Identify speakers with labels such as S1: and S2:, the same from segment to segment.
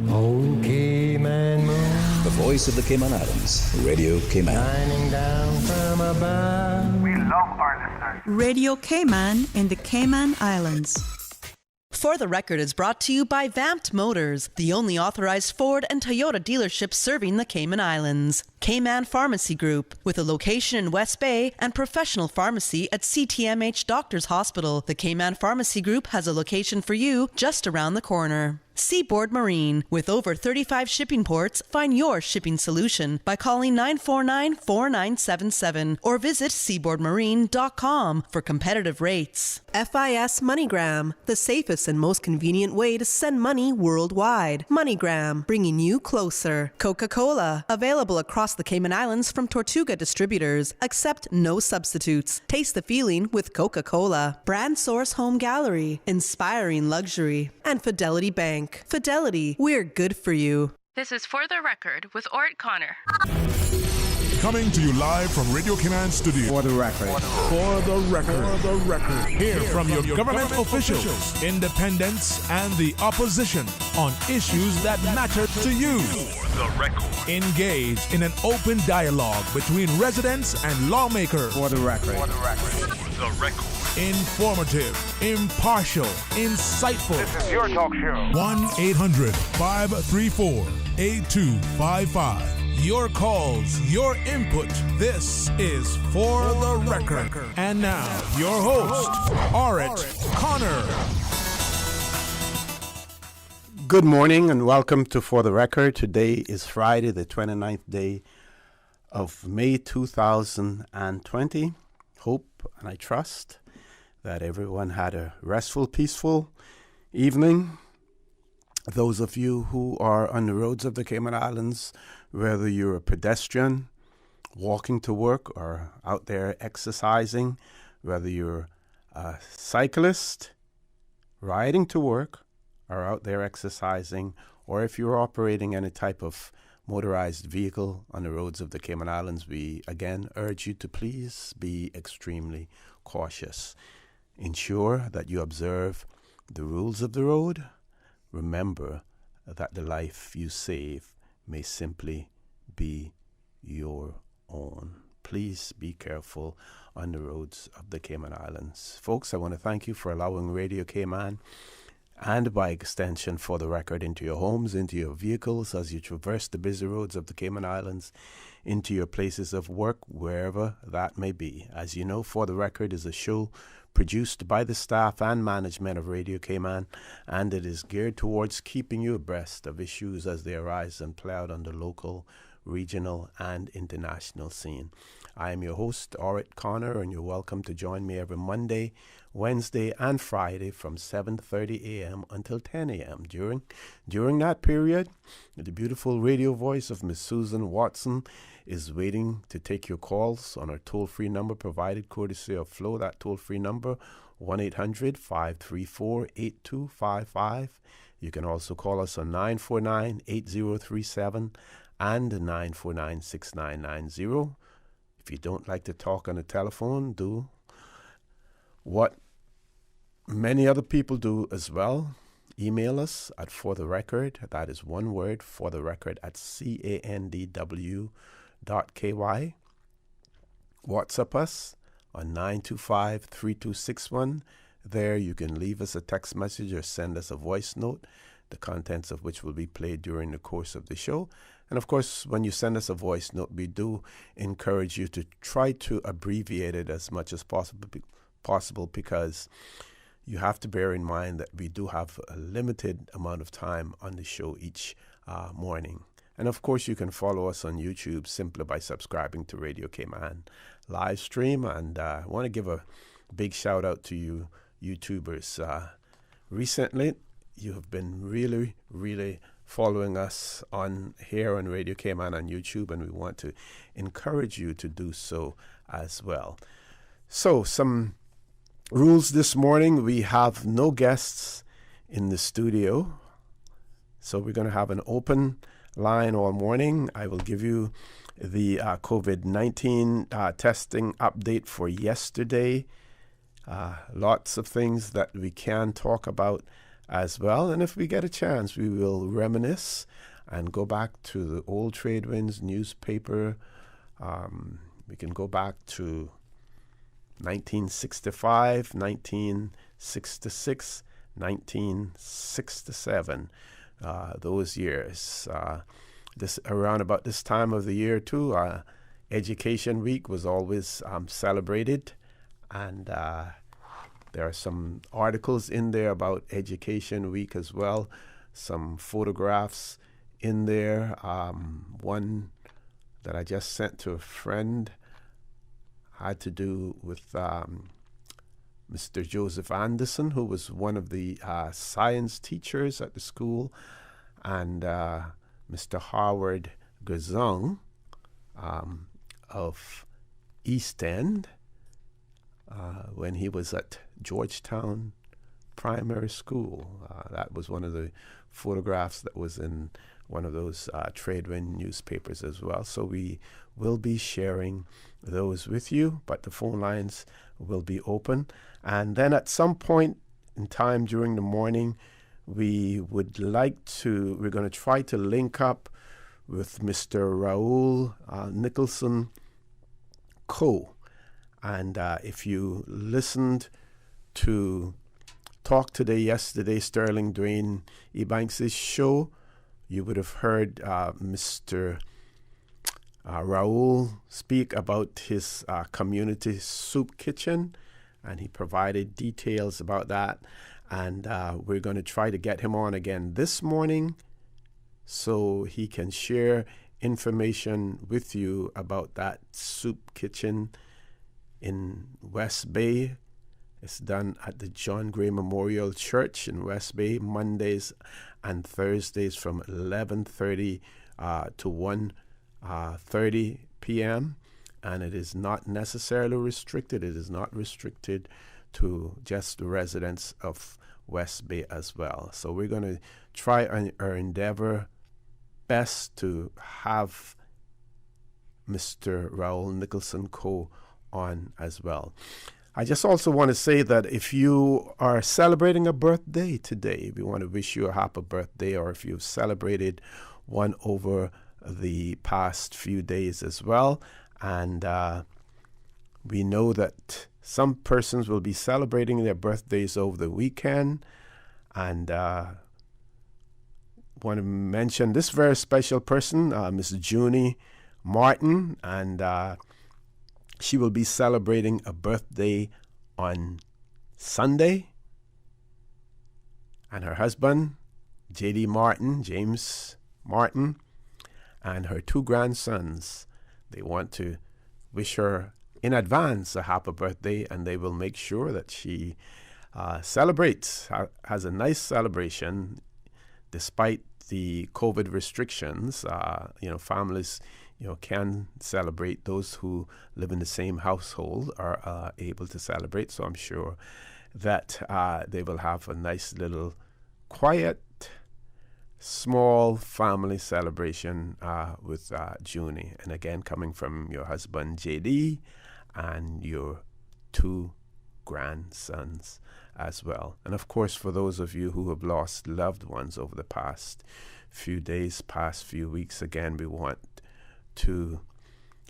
S1: Oh, Cayman moon,
S2: The voice of the Cayman Islands, Radio Cayman.
S1: shining down from above.
S3: We love our listeners.
S4: Radio Cayman in the Cayman Islands.
S5: For the Record is brought to you by Vamped Motors, the only authorized Ford and Toyota dealership serving the Cayman Islands. Cayman Pharmacy Group, with a location in West Bay and professional pharmacy at CTMH Doctors Hospital. The Cayman Pharmacy Group has a location for you just around the corner. Seaboard Marine, with over 35 shipping ports, find your shipping solution by calling 949-4977 or visit seaboardmarine.com for competitive rates.
S6: FIS MoneyGram, the safest and most convenient way to send money worldwide. MoneyGram, bringing you closer. Coca-Cola, available across the Cayman Islands from Tortuga Distributors. Accept no substitutes. Taste the feeling with Coca-Cola. Brand Source Home Gallery, inspiring luxury. And Fidelity Bank. Fidelity, we're good for you.
S7: This is For the Record with Orrett Connor.
S8: Coming to you live from Radio Cayman Studio.
S1: For the record.
S8: For the record. Hear from your government officials, independents, and the opposition on issues that matter to you. For the record. Engage in an open dialogue between residents and lawmakers.
S1: For the record.
S8: For the record. Informative, impartial, insightful.
S3: This is your talk show.
S8: 1-800-534-8255. Your calls, your input. This is For the Record. And now, your host, Orrett Connor.
S9: Good morning and welcome to For the Record. Today is Friday, the 29th day of May 2020. Hope and I trust that everyone had a restful, peaceful evening. Those of you who are on the roads of the Cayman Islands, whether you're a pedestrian walking to work or out there exercising, whether you're a cyclist riding to work or out there exercising, or if you're operating any type of motorized vehicle on the roads of the Cayman Islands, we again urge you to please be extremely cautious. Ensure that you observe the rules of the road. Remember that the life you save may simply be your own. Please be careful on the roads of the Cayman Islands. Folks, I want to thank you for allowing Radio Cayman and by extension For the Record into your homes, into your vehicles as you traverse the busy roads of the Cayman Islands, into your places of work, wherever that may be. As you know, For the Record is a show produced by the staff and management of Radio Cayman, and it is geared towards keeping you abreast of issues as they arise and play out on the local, regional, and international scene. I am your host, Orrett Connor, and you're welcome to join me every Monday, Wednesday, and Friday from 7:30 a.m. until 10 a.m. During that period, the beautiful radio voice of Miss Susan Watson is waiting to take your calls on our toll-free number provided courtesy of Flow. That toll-free number, 1-800-534-8255. You can also call us on 949-8037 and 949-6990. If you don't like to talk on the telephone, do what many other people do as well. Email us at For the Record. That is one word, For the Record, at CANDW.KY. WhatsApp us on 925-3261. There you can leave us a text message or send us a voice note, the contents of which will be played during the course of the show. And of course, when you send us a voice note, we do encourage you to try to abbreviate it as much as possible because you have to bear in mind that we do have a limited amount of time on the show each morning. And of course, you can follow us on YouTube simply by subscribing to Radio Cayman live stream. And I want to give a big shout out to you YouTubers. Recently, you have been really, really following us here on Radio Cayman on YouTube, and we want to encourage you to do so as well. So, some rules this morning. We have no guests in the studio, so we're going to have an open line all morning. I will give you the COVID-19 testing update for yesterday. Lots of things that we can talk about as well. And if we get a chance, we will reminisce and go back to the old Trade Winds newspaper. We can go back to 1965, 1966, 1967, those years. This around about this time of the year too, Education Week was always celebrated, and there are some articles in there about Education Week as well, some photographs in there. One that I just sent to a friend had to do with Mr. Joseph Anderson, who was one of the science teachers at the school, and Mr. Howard Gazong of East End when he was at Georgetown Primary School. That was one of the photographs that was in one of those Trade Wind newspapers as well. So we will be sharing those with you, but the phone lines will be open. And then at some point in time during the morning, we're going to try to link up with Mr. Raoul Nicholson Coe. And if you listened to Talk Today yesterday, Sterling Dwayne Ebanks' show, you would have heard Mr. Raoul speak about his community soup kitchen, and he provided details about that. And we're going to try to get him on again this morning so he can share information with you about that soup kitchen in West Bay. It's done at the John Gray Memorial Church in West Bay, Mondays and Thursdays from 11:30 to 1:30 p.m. And it is not necessarily restricted. It is not restricted to just the residents of West Bay as well. So we're going to try our endeavor best to have Mr. Raoul Nicholson Coe on as well. I just also want to say that if you are celebrating a birthday today, we want to wish you a happy birthday, or if you've celebrated one over the past few days as well. And we know that some persons will be celebrating their birthdays over the weekend. And want to mention this very special person, Miss Junie Martin, and she will be celebrating a birthday on Sunday. And her husband, J.D. Martin, James Martin, and her two grandsons, they want to wish her in advance a happy birthday, and they will make sure that she celebrates, has a nice celebration despite the COVID restrictions. Families can celebrate. Those who live in the same household are able to celebrate. So I'm sure that they will have a nice little quiet, small family celebration with Junie. And again, coming from your husband, JD, and your two grandsons as well. And of course, for those of you who have lost loved ones over the past few days, past few weeks, again, we want to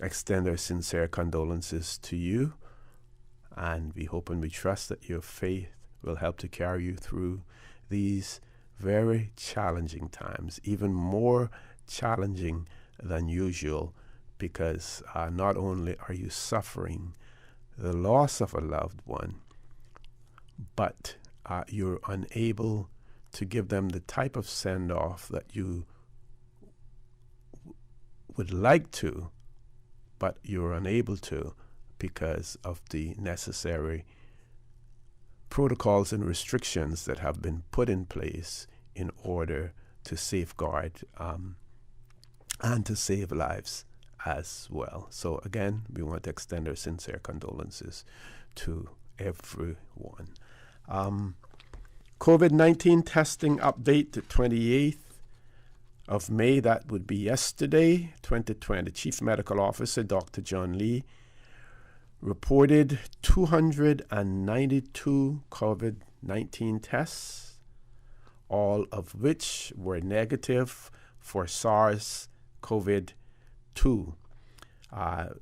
S9: extend our sincere condolences to you, and we hope and we trust that your faith will help to carry you through these very challenging times, even more challenging than usual, because not only are you suffering the loss of a loved one, but you're unable to give them the type of send-off that you would like to, but you're unable to because of the necessary protocols and restrictions that have been put in place in order to safeguard and to save lives as well. So again, we want to extend our sincere condolences to everyone. COVID-19 testing update to 28th of May, that would be yesterday, 2020. Chief Medical Officer Dr. John Lee reported 292 COVID-19 tests all of which were negative for SARS-CoV-2.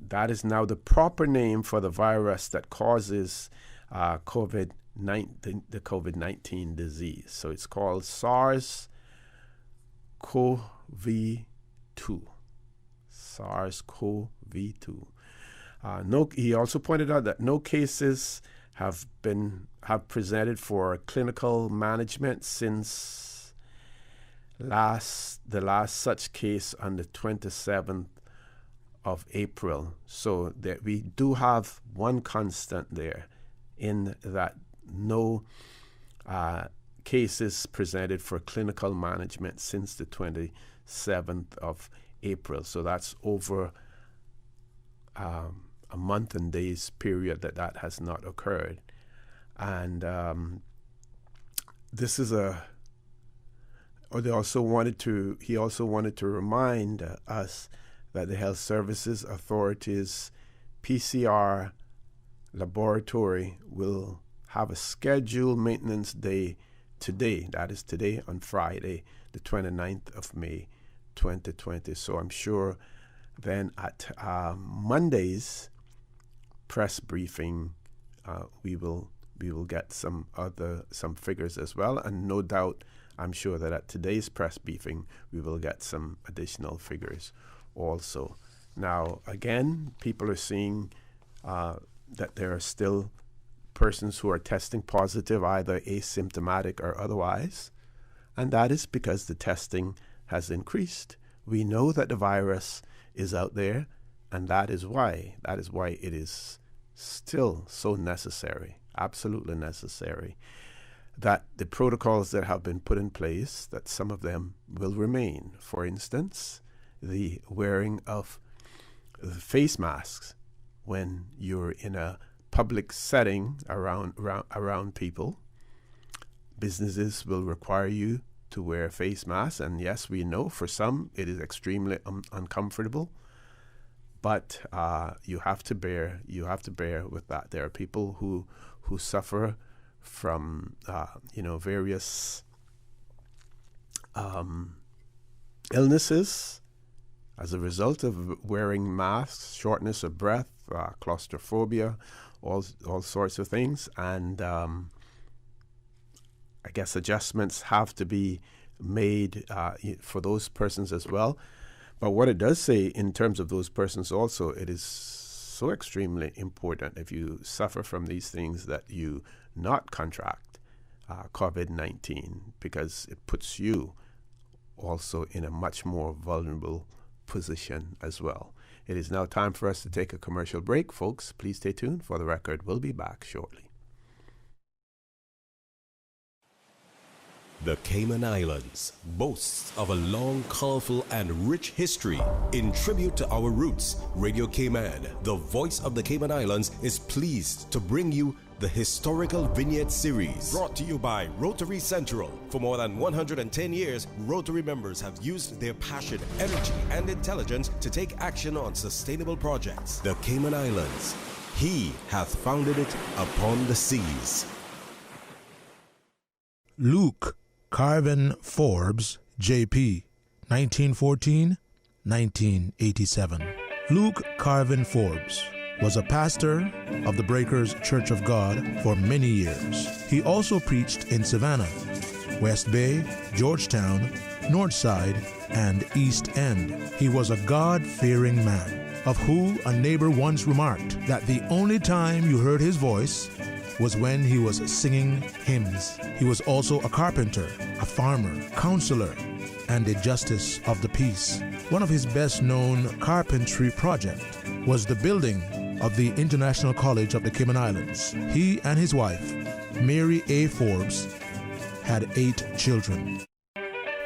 S9: That is now the proper name for the virus that causes the COVID-19 disease. So it's called SARS-CoV-2. SARS-CoV-2. He also pointed out that no cases have presented for clinical management since the last such case on the 27th of April. So that we do have one constant there, in that no cases presented for clinical management since the 27th of April. So that's over a month and days period that has not occurred. And this is he also wanted to remind us that the Health Services Authority's PCR laboratory will have a scheduled maintenance day today. That is today, on Friday, the 29th of May, 2020. So I'm sure then at Monday's press briefing, we will get some figures as well, and no doubt, I'm sure that at today's press briefing we will get some additional figures also. Now, again, people are seeing that there are still persons who are testing positive, either asymptomatic or otherwise, and that is because the testing has increased. We know that the virus is out there, and that is why it is still so necessary, absolutely necessary, that the protocols that have been put in place, that some of them will remain. For instance, the wearing of face masks when you're in a public setting around people. Businesses will require you to wear face masks, and yes, we know for some it is extremely uncomfortable, but you have to bear with that. There are people who suffer from various illnesses as a result of wearing masks, shortness of breath, claustrophobia, all sorts of things, and I guess adjustments have to be made for those persons as well. But what it does say in terms of those persons also, it is so extremely important, if you suffer from these things, that you not contract COVID-19, because it puts you also in a much more vulnerable position as well. It is now time for us to take a commercial break. Folks, please stay tuned. For the record, we'll be back shortly.
S10: The Cayman Islands boasts of a long, colorful, and rich history. In tribute to our roots, Radio Cayman, the voice of the Cayman Islands, is pleased to bring you the Historical Vignette Series, brought to you by Rotary Central. For more than 110 years, Rotary members have used their passion, energy, and intelligence to take action on sustainable projects. The Cayman Islands, He hath founded it upon the seas.
S8: Luke Carvin Forbes, J.P., 1914-1987. Luke Carvin Forbes was a pastor of the Breakers Church of God for many years. He also preached in Savannah, West Bay, Georgetown, Northside, and East End. He was a God-fearing man, of who a neighbor once remarked that the only time you heard his voice was when he was singing hymns. He was also a carpenter, a farmer, counselor, and a justice of the peace. One of his best-known carpentry projects was the building of the International College of the Cayman Islands. He and his wife, Mary A. Forbes, had 8 children.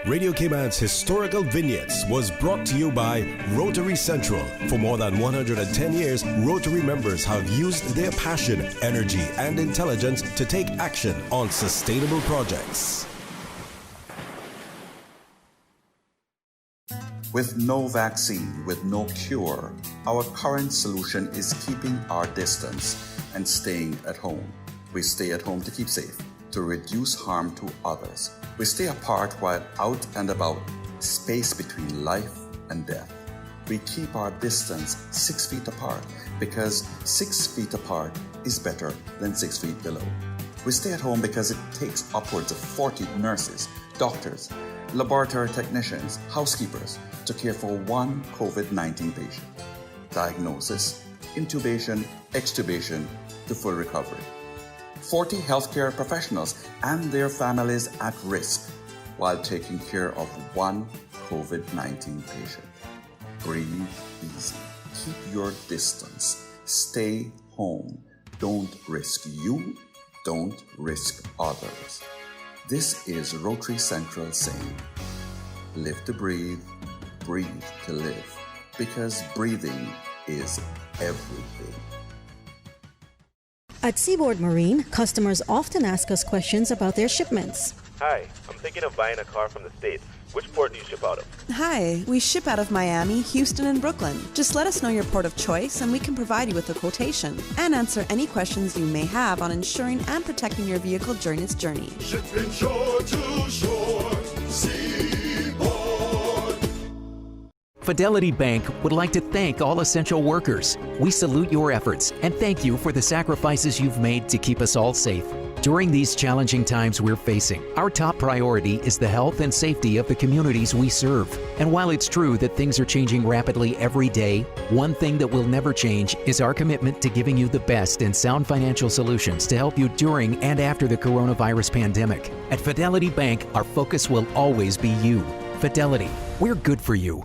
S10: Radio Cayman's Historical Vignettes was brought to you by Rotary Central. For more than 110 years, Rotary members have used their passion, energy, and intelligence to take action on sustainable projects.
S2: With no vaccine, with no cure, our current solution is keeping our distance and staying at home. We stay at home to keep safe, to reduce harm to others. We stay apart while out and about, space between life and death. We keep our distance 6 feet apart because 6 feet apart is better than 6 feet below. We stay at home because it takes upwards of 40 nurses, doctors, laboratory technicians, housekeepers to care for one COVID-19 patient. Diagnosis, intubation, extubation to full recovery. 40 healthcare professionals and their families at risk while taking care of one COVID-19 patient. Breathe easy. Keep your distance. Stay home. Don't risk you. Don't risk others. This is Rotary Central saying, live to breathe, breathe to live, because breathing is everything.
S11: At Seaboard Marine, customers often ask us questions about their shipments.
S12: Hi, I'm thinking of buying a car from the States. Which port do you ship out of?
S6: Hi, we ship out of Miami, Houston, and Brooklyn. Just let us know your port of choice and we can provide you with a quotation and answer any questions you may have on insuring and protecting your vehicle during its journey.
S13: Shipping shore to shore, Seaboard.
S14: Fidelity Bank would like to thank all essential workers. We salute your efforts and thank you for the sacrifices you've made to keep us all safe. During these challenging times we're facing, our top priority is the health and safety of the communities we serve. And while it's true that things are changing rapidly every day, one thing that will never change is our commitment to giving you the best and sound financial solutions to help you during and after the coronavirus pandemic. At Fidelity Bank, our focus will always be you. Fidelity, we're good for you.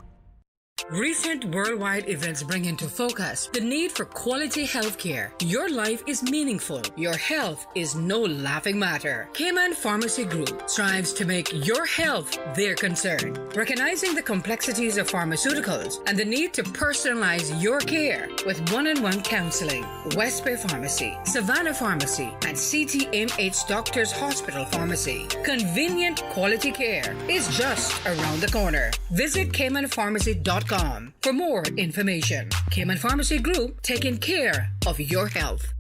S15: Recent worldwide events bring into focus the need for quality health care. Your life is meaningful. Your health is no laughing matter. Cayman Pharmacy Group strives to make your health their concern. Recognizing the complexities of pharmaceuticals and the need to personalize your care with one-on-one counseling, West Bay Pharmacy, Savannah Pharmacy, and CTMH Doctors Hospital Pharmacy. Convenient quality care is just around the corner. Visit CaymanPharmacy.com for more information. Cayman Pharmacy Group, taking care of your health.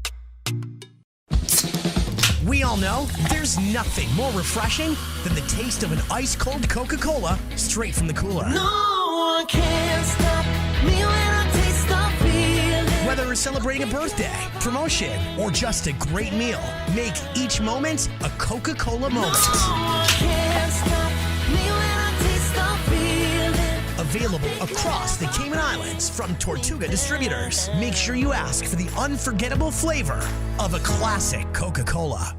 S16: We all know there's nothing more refreshing than the taste of an ice-cold Coca-Cola straight from the cooler.
S13: No one can stop me when I taste the feeling.
S16: Whether we're celebrating a birthday, promotion, or just a great meal, make each moment a Coca-Cola moment.
S13: No one can stop me when I taste the feeling.
S16: Available across the Cayman Islands from Tortuga Distributors. Make sure you ask for the unforgettable flavor of a classic Coca-Cola.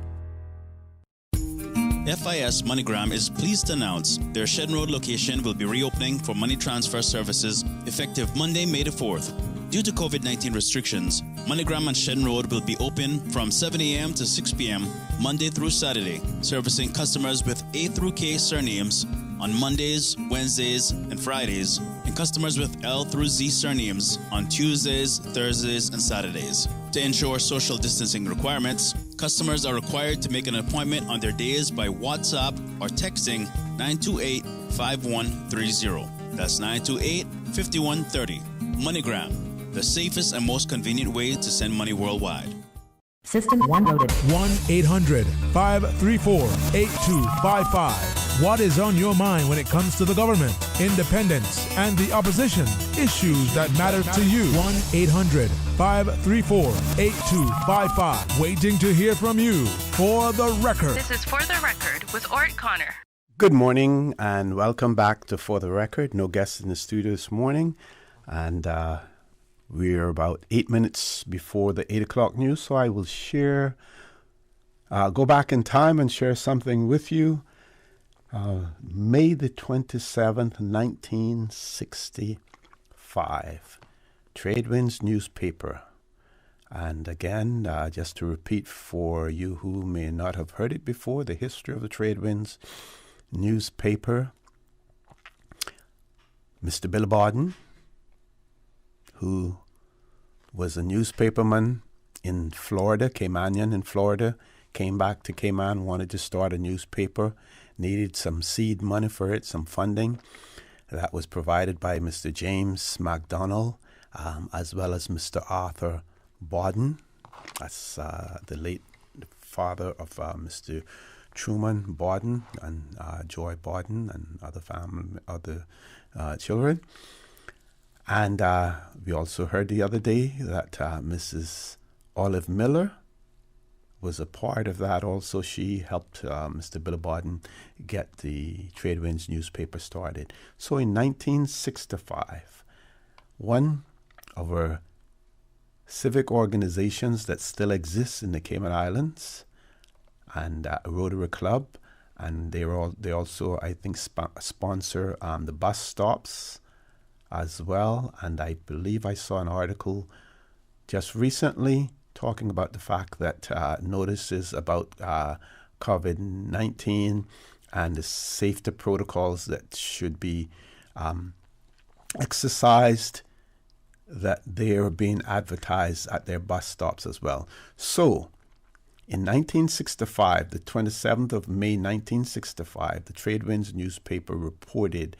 S17: FIS MoneyGram is pleased to announce their Shedden Road location will be reopening for money transfer services effective Monday, May the 4th. Due to COVID-19 restrictions, MoneyGram and Shedden Road will be open from 7 a.m. to 6 p.m. Monday through Saturday, servicing customers with A through K surnames on Mondays, Wednesdays, and Fridays, and customers with L through Z surnames on Tuesdays, Thursdays, and Saturdays. To ensure social distancing requirements, customers are required to make an appointment on their days by WhatsApp or texting 928-5130. That's 928-5130. MoneyGram, the safest and most convenient way to send money worldwide.
S18: System 1 loaded.
S8: 1-800-534-8255. What is on your mind when it comes to the government, independence, and the opposition? Issues that matter to you. 1-800-534-8255. Waiting to hear from you. For the record.
S7: This is For the Record with Orrett Connor.
S9: Good morning and welcome back to For the Record. No guests in the studio this morning. And we're about 8 minutes before the 8 o'clock news, so I will go back in time and share something with you. May the 27th, 1965, Tradewinds newspaper. And again, just to repeat for you who may not have heard it before, the history of the Tradewinds newspaper. Mr. Bill Borden, who was a newspaperman in Florida, Caymanian in Florida, came back to Cayman, wanted to start a newspaper, needed some seed money for it, some funding. That was provided by Mr. James MacDonald, as well as Mr. Arthur Borden. That's the late father of Mr. Truman Borden and Joy Borden and other children. And we also heard the other day that Mrs. Olive Miller was a part of that also. She helped Mr. Billy Borden get the Trade Winds newspaper started. So in 1965, one of our civic organizations that still exists in the Cayman Islands, and Rotary Club, and they also, I think, sponsor the bus stops as well. And I believe I saw an article just recently talking about the fact that notices about COVID-19 and the safety protocols that should be exercised, that they are being advertised at their bus stops as well. So, in 1965, the 27th of May, 1965, the Trade Winds newspaper reported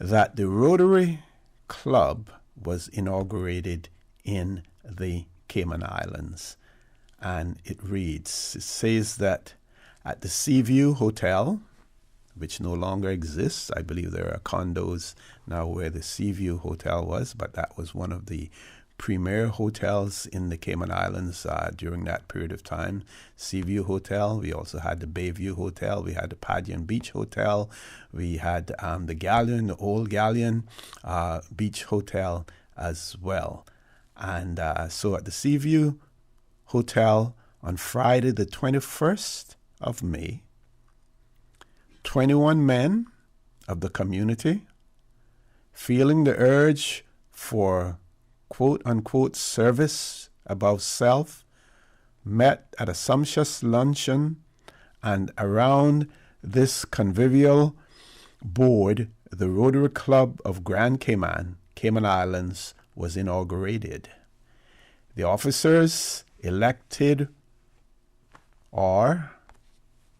S9: that the Rotary Club was inaugurated in the Cayman Islands. And it says that at the Seaview Hotel, which no longer exists, I believe there are condos now where the Seaview Hotel was, but that was one of the premier hotels in the Cayman Islands during that period of time. Seaview Hotel. We also had the Bayview Hotel. We had the Padian Beach Hotel. We had the Galleon, the Old Galleon Beach Hotel as well. And so at the Seaview Hotel on Friday, the 21st of May, 21 men of the community, feeling the urge for quote-unquote service above self, met at a sumptuous luncheon, and around this convivial board, the Rotary Club of Grand Cayman, Cayman Islands, was inaugurated. The officers elected are,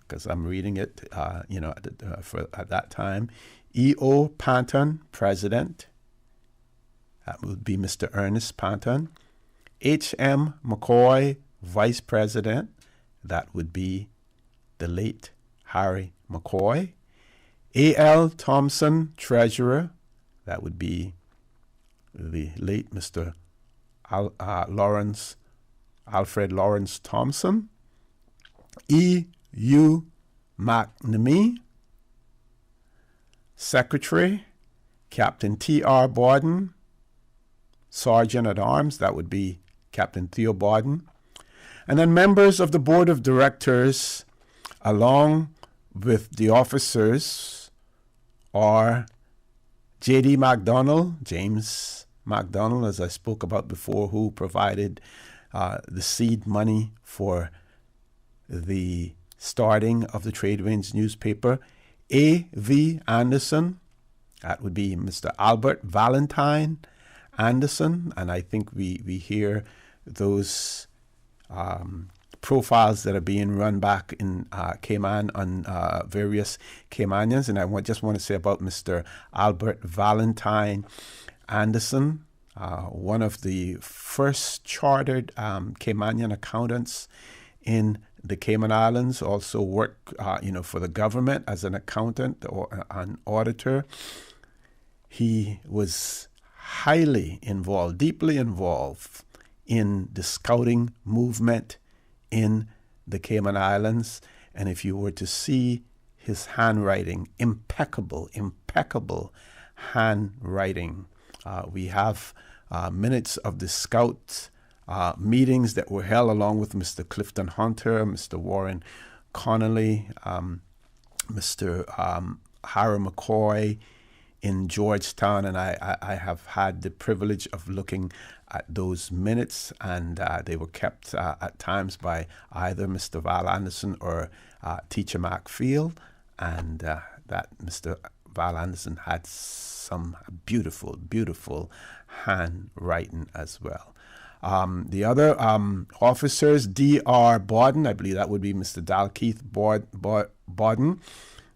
S9: because I'm reading it, at that time, E.O. Panton, President. That would be Mr. Ernest Panton. H.M. McCoy, Vice President. That would be the late Harry McCoy. A.L. Thompson, Treasurer. That would be the late Mr. Alfred Lawrence Thompson. E.U. McNamee, Secretary. Captain T.R. Borden, Sergeant at Arms. That would be Captain Theo Borden. And then members of the Board of Directors, along with the officers, are J.D. MacDonald, James MacDonald, as I spoke about before, who provided the seed money for the starting of the Trade Winds newspaper. A.V. Anderson, that would be Mr. Albert Valentine Anderson, and I think we hear those profiles that are being run back in Cayman on various Caymanians. And I just want to say about Mr. Albert Valentine Anderson, one of the first chartered Caymanian accountants in the Cayman Islands, also worked for the government as an accountant or an auditor. He was highly involved, deeply involved in the scouting movement in the Cayman Islands. And if you were to see his handwriting, impeccable handwriting. We have minutes of the scout meetings that were held along with Mr. Clifton Hunter, Mr. Warren Connolly, Mr. Harry McCoy in Georgetown, and I have had the privilege of looking at those minutes, and they were kept at times by either Mr. Val Anderson or Teacher Macfield, and that Mr. Val Anderson had some beautiful handwriting as well. The other officers, D.R. Borden, I believe that would be Mr. Dalkeith Borden,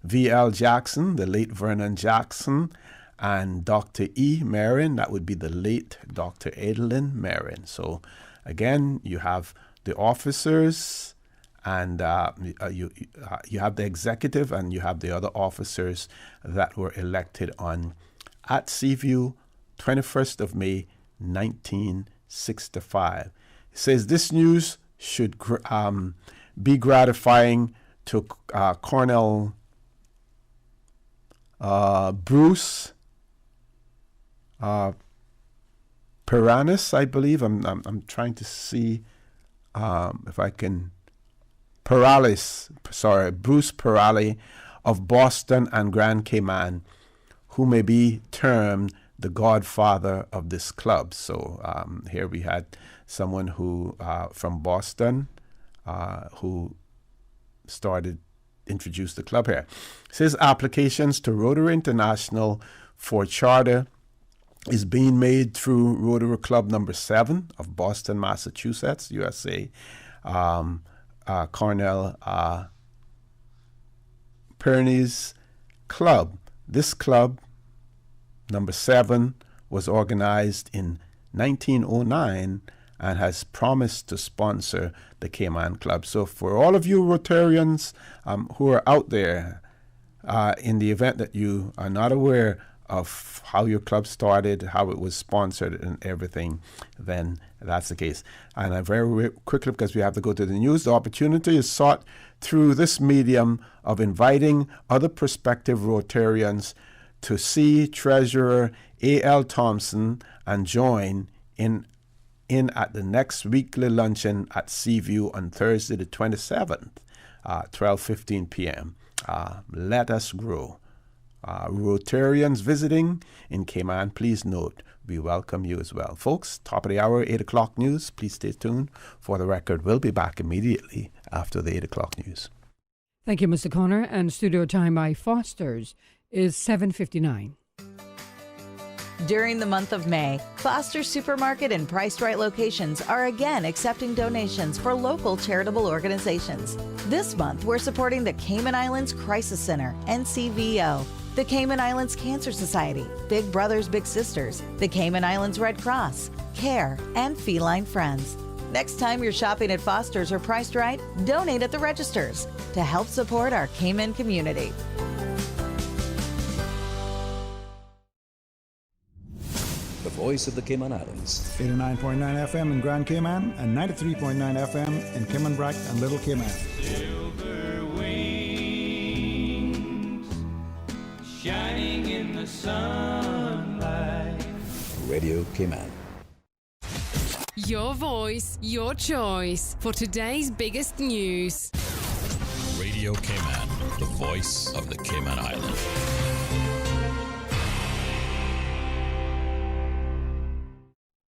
S9: V.L. Jackson, the late Vernon Jackson, and Dr. E. Marin, that would be the late Dr. Adeline Marin. So again, you have the officers And you have the executive and you have the other officers that were elected on at Seaview, 21st of May, 1965. It says this news should be gratifying to Colonel Bruce Paranis, I believe. I'm trying to see if I can. Bruce Perales of Boston and Grand Cayman, who may be termed the godfather of this club. So here we had someone who from Boston who introduced the club here. It says applications to Rotary International for charter is being made through Rotary Club number 7 of Boston, Massachusetts, USA. Cornell Perny's club. This club, number 7, was organized in 1909 and has promised to sponsor the Cayman Club. So for all of you Rotarians who are out there, in the event that you are not aware of how your club started, how it was sponsored and everything, then that's the case. And very quickly, because we have to go to the news, the opportunity is sought through this medium of inviting other prospective Rotarians to see Treasurer A.L. Thompson and join in at the next weekly luncheon at Seaview on Thursday the 27th, 12:15 p.m. Let us grow. Rotarians visiting in Cayman, please note, we welcome you as well. Folks, top of the hour, 8 o'clock news. Please stay tuned. For the record, we'll be back immediately after the 8 o'clock news.
S19: Thank you, Mr. Connor. And studio time by Foster's is 7:59.
S20: During the month of May, Foster's Supermarket and Priced Right locations are again accepting donations for local charitable organizations. This month, we're supporting the Cayman Islands Crisis Center, NCVO, the Cayman Islands Cancer Society, Big Brothers Big Sisters, the Cayman Islands Red Cross, CARE, and Feline Friends. Next time you're shopping at Foster's or Priced Right, donate at the registers to help support our Cayman community.
S21: The voice of the Cayman Islands.
S22: 89.9 FM in Grand Cayman and 93.9 FM in Cayman Brac and Little Cayman.
S13: Silver wings shining in the sunlight.
S21: Radio Cayman.
S23: Your voice, your choice for today's biggest news.
S24: Radio Cayman, the voice of the Cayman Islands.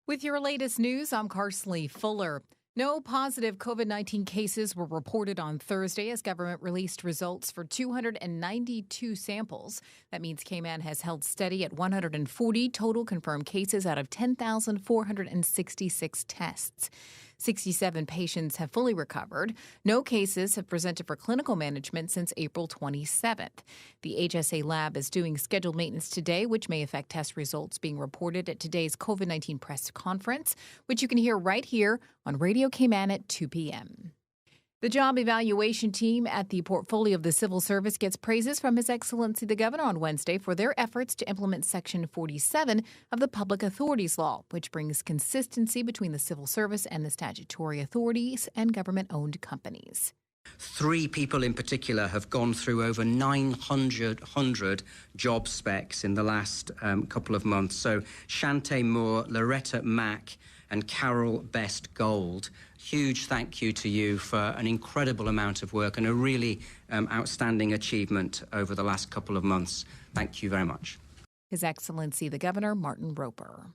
S25: With your latest news, I'm Carsley Fuller. No positive COVID-19 cases were reported on Thursday as government released results for 292 samples. That means Cayman has held steady at 140 total confirmed cases out of 10,466 tests. 67 patients have fully recovered. No cases have presented for clinical management since April 27th. The HSA lab is doing scheduled maintenance today, which may affect test results being reported at today's COVID-19 press conference, which you can hear right here on Radio Cayman at 2 p.m. The job evaluation team at the Portfolio of the Civil Service gets praises from His Excellency the Governor on Wednesday for their efforts to implement Section 47 of the Public Authorities Law, which brings consistency between the civil service and the statutory authorities and government-owned companies.
S26: 3 people in particular have gone through over 900 job specs in the last couple of months. So Shante Moore, Loretta Mack, and Carol Best Gold. Huge thank you to you for an incredible amount of work and a really outstanding achievement over the last couple of months. Thank you very much.
S25: His Excellency the Governor, Martin Roper.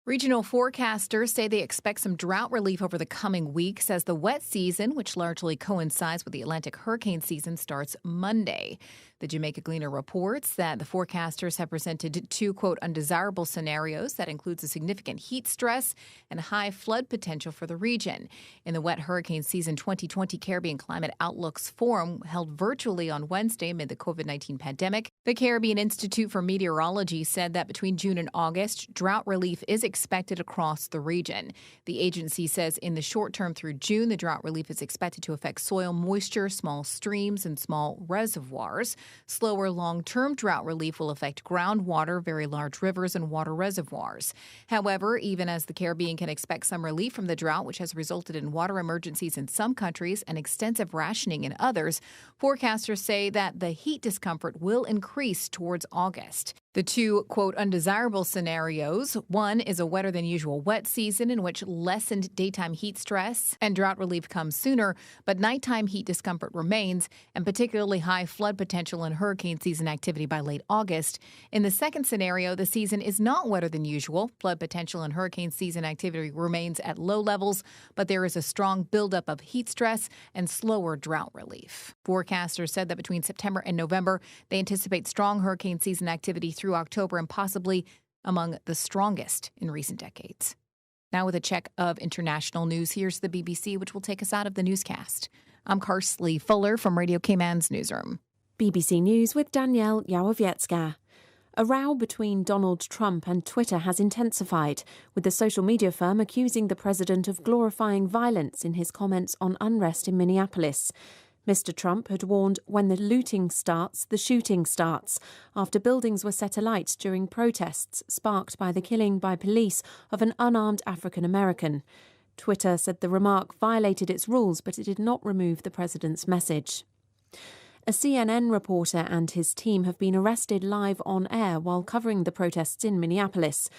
S25: Regional forecasters say they expect some drought relief over the coming weeks as the wet season, which largely coincides with the Atlantic hurricane season, starts Monday. The Jamaica Gleaner reports that the forecasters have presented 2, quote, undesirable scenarios that includes a significant heat stress and high flood potential for the region. In the wet hurricane season 2020 Caribbean Climate Outlooks Forum held virtually on Wednesday amid the COVID-19 pandemic, the Caribbean Institute for Meteorology said that between June and August, drought relief is expected across the region. The agency says in the short term through June, the drought relief is expected to affect soil moisture, small streams, and small reservoirs. Slower long-term drought relief will affect groundwater, very large rivers, and water reservoirs. However, even as the Caribbean can expect some relief from the drought, which has resulted in water emergencies in some countries and extensive rationing in others, forecasters say that the heat discomfort will increase towards August. The two, quote, undesirable scenarios. One is a wetter than usual wet season in which lessened daytime heat stress and drought relief comes sooner, but nighttime heat discomfort remains, and particularly high flood potential and hurricane season activity by late August. In the second scenario, the season is not wetter than usual. Flood potential and hurricane season activity remains at low levels, but there is a strong buildup of heat stress and slower drought relief. Forecasters said that between September and November, they anticipate strong hurricane season activity through October and possibly among the strongest in recent decades. Now with a check of international news, here's the BBC, which will take us out of the newscast. I'm Karsley Fuller from Radio Cayman's newsroom.
S1: BBC News with Danielle Yawowiecka. A row between Donald Trump and Twitter has intensified, with the social media firm accusing the president of glorifying violence in his comments on unrest in Minneapolis. Mr. Trump had warned when the looting starts, the shooting starts, after buildings were set alight during protests sparked by the killing by police of an unarmed African American. Twitter said the remark violated its rules, but it did not remove the president's message. A CNN reporter and his team have been arrested live on air while covering the protests in Minneapolis.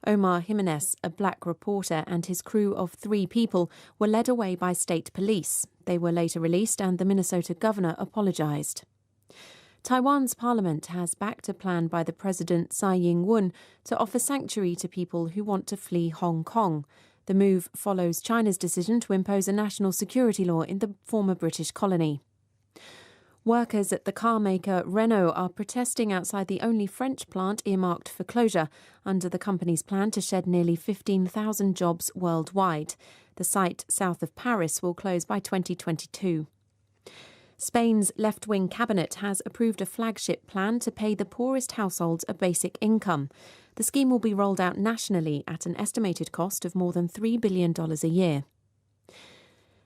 S1: Omar Jimenez, a black reporter, and his crew of 3 people were led away by state police. They were later released and the Minnesota governor apologized. Taiwan's parliament has backed a plan by the president Tsai Ing-wen to offer sanctuary to people who want to flee Hong Kong. The move follows China's decision to impose a national security law in the former British colony. Workers at the car maker Renault are protesting outside the only French plant earmarked for closure under the company's plan to shed nearly 15,000 jobs worldwide. The site south of Paris will close by 2022. Spain's left-wing cabinet has approved a flagship plan to pay the poorest households a basic income. The scheme will be rolled out nationally at an estimated cost of more than $3 billion a year.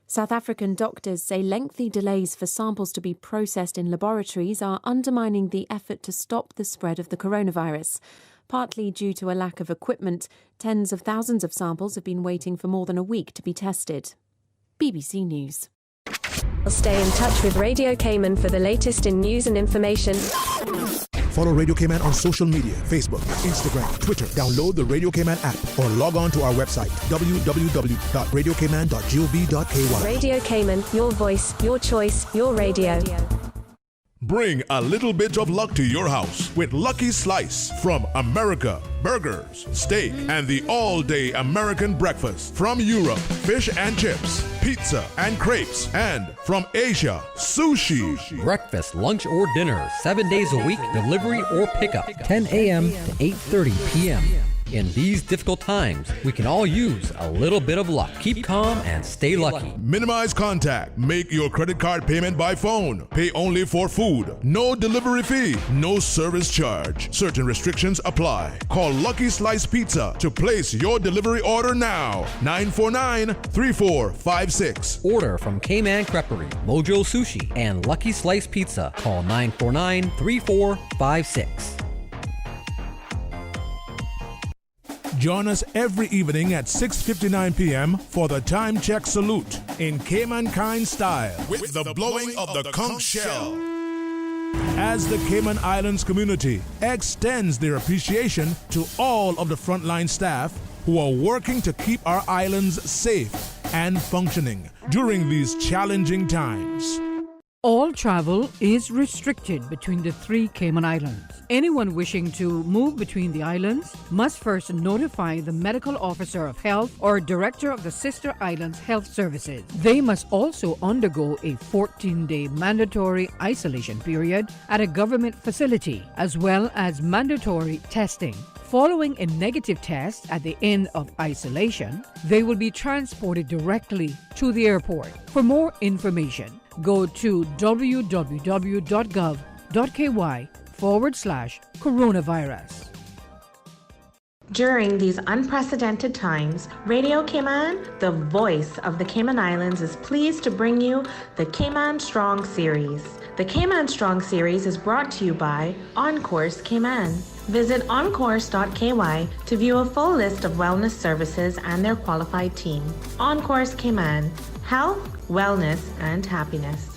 S1: South African doctors say lengthy delays for samples to be processed in laboratories are undermining the effort to stop the spread of the coronavirus. Partly due to a lack of equipment, tens of thousands of samples have been waiting for more than a week to be tested. BBC News.
S2: Stay in touch with Radio Cayman for the latest in news and information.
S8: Follow Radio Cayman on social media, Facebook, Instagram, Twitter. Download the Radio Cayman app or log on to our website, www.radiocayman.gov.ky.
S2: Radio Cayman, your voice, your choice, your radio.
S8: Bring a little bit of luck to your house with Lucky Slice from America. Burgers, steak, and the all-day American breakfast. From Europe, fish and chips, pizza and crepes. And from Asia, sushi.
S3: Breakfast, lunch, or dinner, 7 days a week, delivery or pickup, 10 a.m. to 8:30 p.m. In these difficult times, we can all use a little bit of luck. Keep calm and stay lucky.
S8: Minimize contact. Make your credit card payment by phone. Pay only for food. No delivery fee. No service charge. Certain restrictions apply. Call Lucky Slice Pizza to place your delivery order now. 949-3456.
S3: Order from Cayman Creperie, Mojo Sushi, and Lucky Slice Pizza. Call 949-3456.
S8: Join us every evening at 6:59 p.m. for the Time Check Salute in Cayman kind style with the blowing of the conch shell. As the Cayman Islands community extends their appreciation to all of the frontline staff who are working to keep our islands safe and functioning during these challenging times.
S19: All travel is restricted between the 3 Cayman Islands. Anyone wishing to move between the islands must first notify the medical officer of health or director of the sister islands' health services. They must also undergo a 14-day mandatory isolation period at a government facility, as well as mandatory testing. Following a negative test at the end of isolation, they will be transported directly to the airport. For more information, go to www.gov.ky/coronavirus.
S4: During these unprecedented times, Radio Cayman, the voice of the Cayman Islands, is pleased to bring you the Cayman Strong Series. The Cayman Strong Series is brought to you by OnCourse Cayman. Visit oncourse.ky to view a full list of wellness services and their qualified team. OnCourse Cayman, health, wellness, and happiness.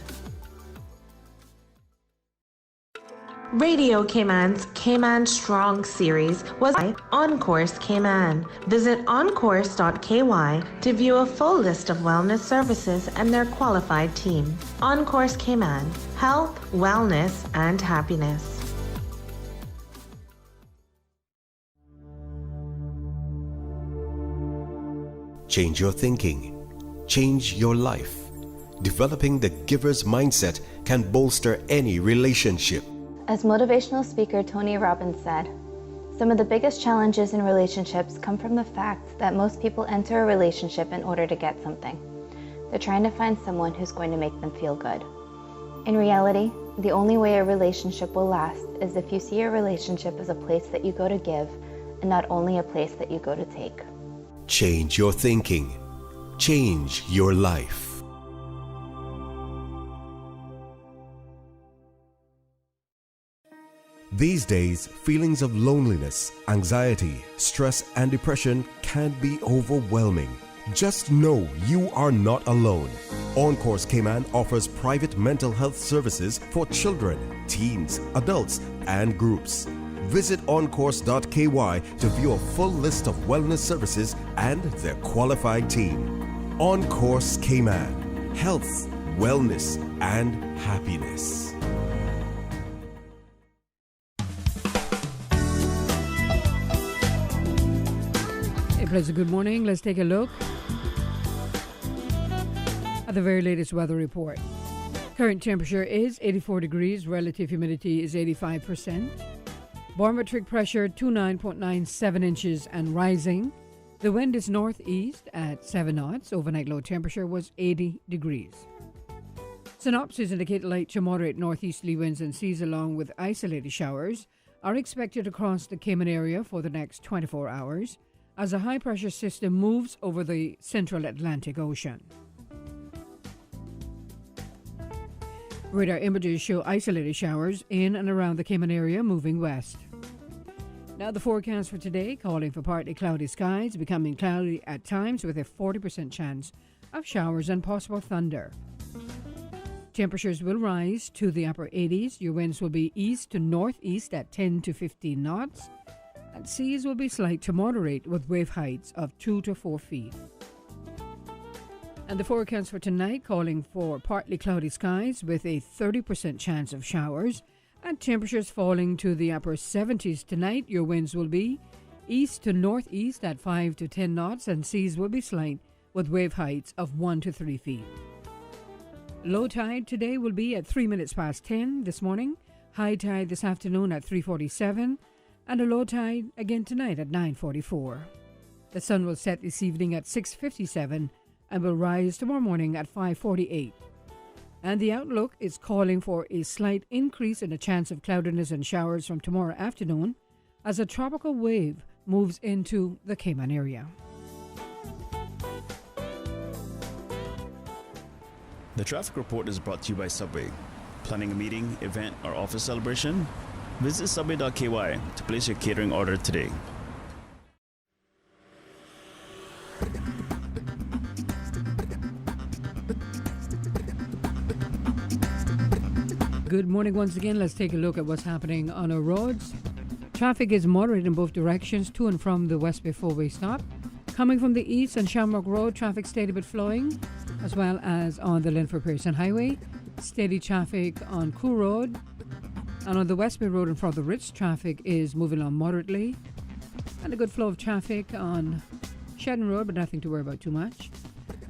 S4: Radio Cayman's Cayman Strong series was by OnCourse Cayman. Visit oncourse.ky to view a full list of wellness services and their qualified team. OnCourse Cayman, health, wellness, and happiness.
S5: Change your thinking. Change your life. Developing the giver's mindset can bolster any relationship.
S6: As motivational speaker Tony Robbins said, some of the biggest challenges in relationships come from the fact that most people enter a relationship in order to get something. They're trying to find someone who's going to make them feel good. In reality, the only way a relationship will last is if you see a relationship as a place that you go to give and not only a place that you go to take.
S5: Change your thinking. Change your life. These days, feelings of loneliness, anxiety, stress, and depression can be overwhelming. Just know you are not alone. OnCourse Cayman offers private mental health services for children, teens, adults, and groups. Visit oncourse.ky to view a full list of wellness services and their qualified team. OnCourse Cayman, health, wellness, and happiness.
S19: Pleasant good morning. Let's take a look at the very latest weather report. Current temperature is 84 degrees. Relative humidity is 85%. Barometric pressure 29.97 inches and rising. The wind is northeast at 7 knots. Overnight low temperature was 80 degrees. Synopsis indicate light to moderate northeasterly winds and seas along with isolated showers are expected across the Cayman area for the next 24 hours. As a high-pressure system moves over the central Atlantic Ocean. Radar images show isolated showers in and around the Cayman area moving west. Now the forecast for today, calling for partly cloudy skies, becoming cloudy at times with a 40% chance of showers and possible thunder. Temperatures will rise to the upper 80s. Your winds will be east to northeast at 10 to 15 knots. And seas will be slight to moderate with wave heights of 2 to 4 feet. And the forecast for tonight calling for partly cloudy skies with a 30% chance of showers and temperatures falling to the upper 70s tonight. Your winds will be east to northeast at 5 to 10 knots and seas will be slight with wave heights of 1 to 3 feet. Low tide today will be at 3 minutes past 10 this morning. High tide this afternoon at 3:47. And a low tide again tonight at 9:44. The sun will set this evening at 6:57 and will rise tomorrow morning at 5:48. And the outlook is calling for a slight increase in the chance of cloudiness and showers from tomorrow afternoon as a tropical wave moves into the Cayman area.
S17: The traffic report is brought to you by Subway. Planning a meeting, event, or office celebration? Visit subway.ky to place your catering order today.
S19: Good morning once again. Let's take a look at what's happening on our roads. Traffic is moderate in both directions to and from the West Bay four-way stop. Coming from the east on Shamrock Road, traffic steady but flowing, as well as on the Linford Pearson Highway. Steady traffic on Koo Road. And on the West Bay Road in front of the Ritz, traffic is moving along moderately. And a good flow of traffic on Shedden Road, but nothing to worry about too much.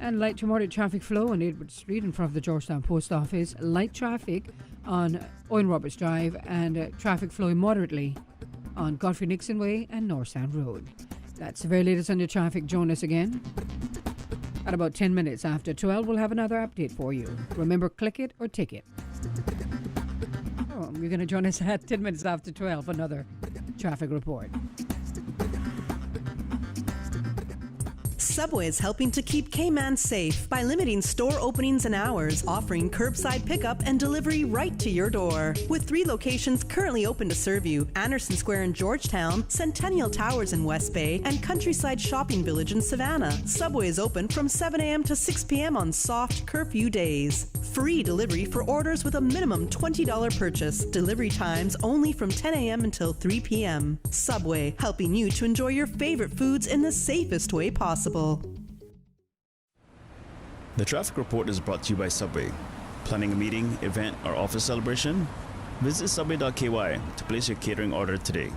S19: And light to moderate traffic flow on Edward Street in front of the Georgetown Post Office. Light traffic on Owen Roberts Drive and traffic flowing moderately on Godfrey Nixon Way and North Sound Road. That's the very latest on your traffic. Join us again at about 10 minutes after 12. We'll have another update for you. Remember, click it or tick it. You're going to join us at 10 minutes after 12 for another traffic report.
S10: Subway is helping to keep Cayman safe by limiting store openings and hours, offering curbside pickup and delivery right to your door. With 3 locations currently open to serve you: Anderson Square in Georgetown, Centennial Towers in West Bay, and Countryside Shopping Village in Savannah. Subway is open from 7 a.m. to 6 p.m. on soft curfew days. Free delivery for orders with a minimum $20 purchase. Delivery times only from 10 a.m. until 3 p.m. Subway, helping you to enjoy your favorite foods in the safest way possible.
S17: The traffic report is brought to you by Subway. Planning a meeting, event, or office celebration? Visit subway.ky to place your catering order today.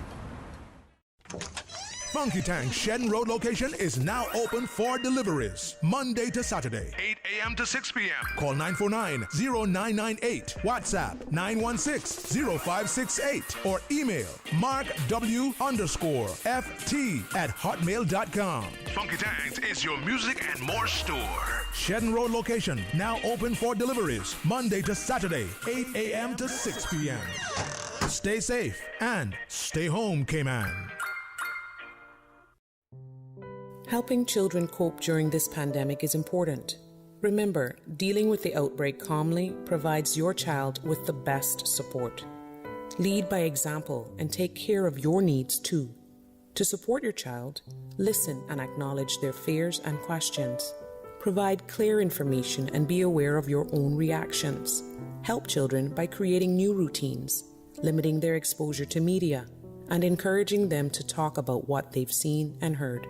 S8: Funky Tank's Shen Road location is now open for deliveries, Monday to Saturday, 8 a.m. to 6 p.m. Call 949-0998, WhatsApp 916-0568, or email markw_ft@hotmail.com. Funky Tank's is your music and more store. Shen Road location now open for deliveries, Monday to Saturday, 8 a.m. to 6 p.m. Stay safe and stay home, Cayman.
S11: Helping children cope during this pandemic is important. Remember, dealing with the outbreak calmly provides your child with the best support. Lead by example and take care of your needs too. To support your child, listen and acknowledge their fears and questions. Provide clear information and be aware of your own reactions. Help children by creating new routines, limiting their exposure to media, and encouraging them to talk about what they've seen and heard.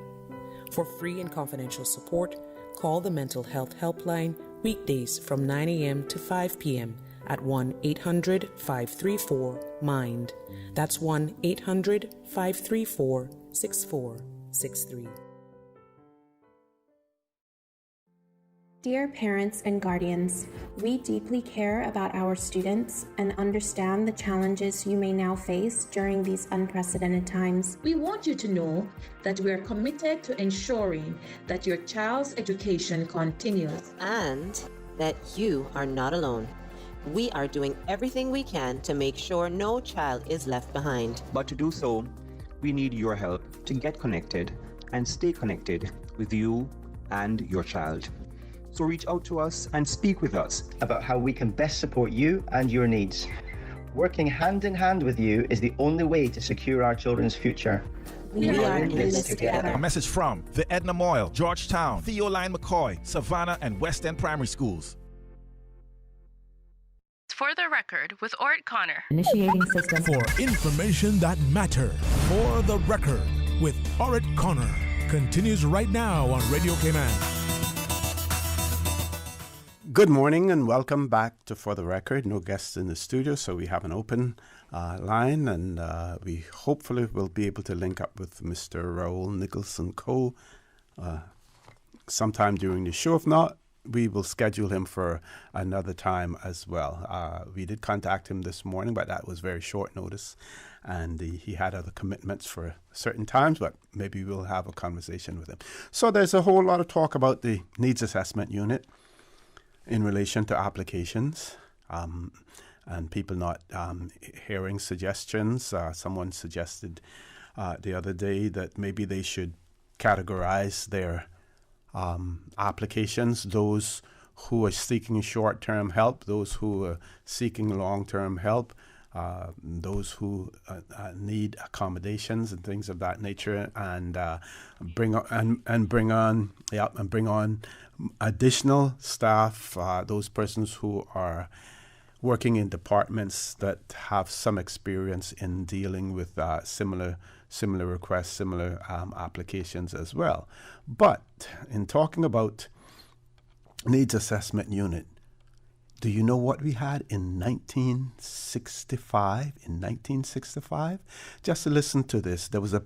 S11: For free and confidential support, call the Mental Health Helpline weekdays from 9 a.m. to 5 p.m. at 1-800-534-MIND. That's 1-800-534-6463.
S12: Dear parents and guardians, we deeply care about our students and understand the challenges you may now face during these unprecedented times.
S4: We want you to know that we are committed to ensuring that your child's education continues
S14: and that you are not alone. We are doing everything we can to make sure no child is left behind.
S15: But to do so, we need your help to get connected and stay connected with you and your child. So reach out to us and speak with us
S16: about how we can best support you and your needs. Working hand in hand with you is the only way to secure our children's future.
S14: We are in this together.
S8: A message from the Edna Moyle, Georgetown, Theoline McCoy, Savannah, and West End Primary Schools.
S7: For the record, with Orrett Connor.
S18: Initiating system.
S8: For information that matters. For the record, with Orrett Connor. Continues right now on Radio Cayman.
S9: Good morning and welcome back to For the Record. No guests in the studio, so we have an open line, and we hopefully will be able to link up with Mr. Raoul Nicholson Coe sometime during the show. If not, we will schedule him for another time as well. We did contact him this morning, but that was very short notice, and he had other commitments for certain times, but maybe we'll have a conversation with him. So there's a whole lot of talk about the Needs Assessment Unit in relation to applications, and people not hearing suggestions. Someone suggested the other day that maybe they should categorize their applications, those who are seeking short-term help, those who are seeking long-term help, those who need accommodations and things of that nature, and bring on additional staff, those persons who are working in departments that have some experience in dealing with similar requests, similar applications as well. But in talking about Needs Assessment Unit, do you know what we had in 1965? In 1965? Just to listen to this, there was a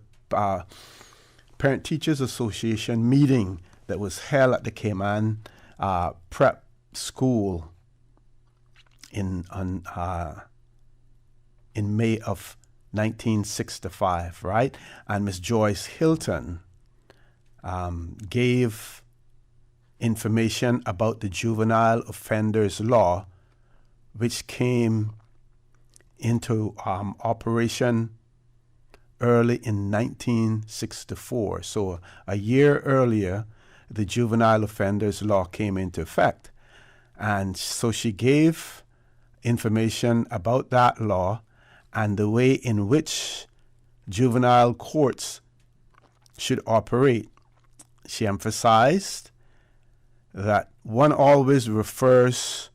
S9: Parent Teachers Association meeting that was held at the Cayman Prep School in May of 1965, right? And Miss Joyce Hilton gave information about the Juvenile Offenders Law, which came into operation early in 1964. So a year earlier, the juvenile offenders law came into effect. And so she gave information about that law and the way in which juvenile courts should operate. She emphasized that one always refers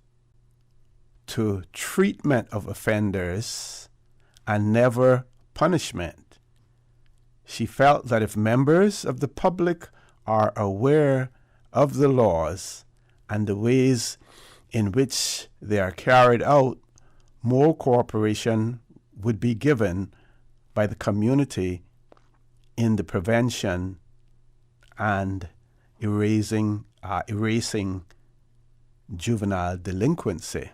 S9: to treatment of offenders and never punishment. She felt that if members of the public are aware of the laws and the ways in which they are carried out, more cooperation would be given by the community in the prevention and erasing juvenile delinquency.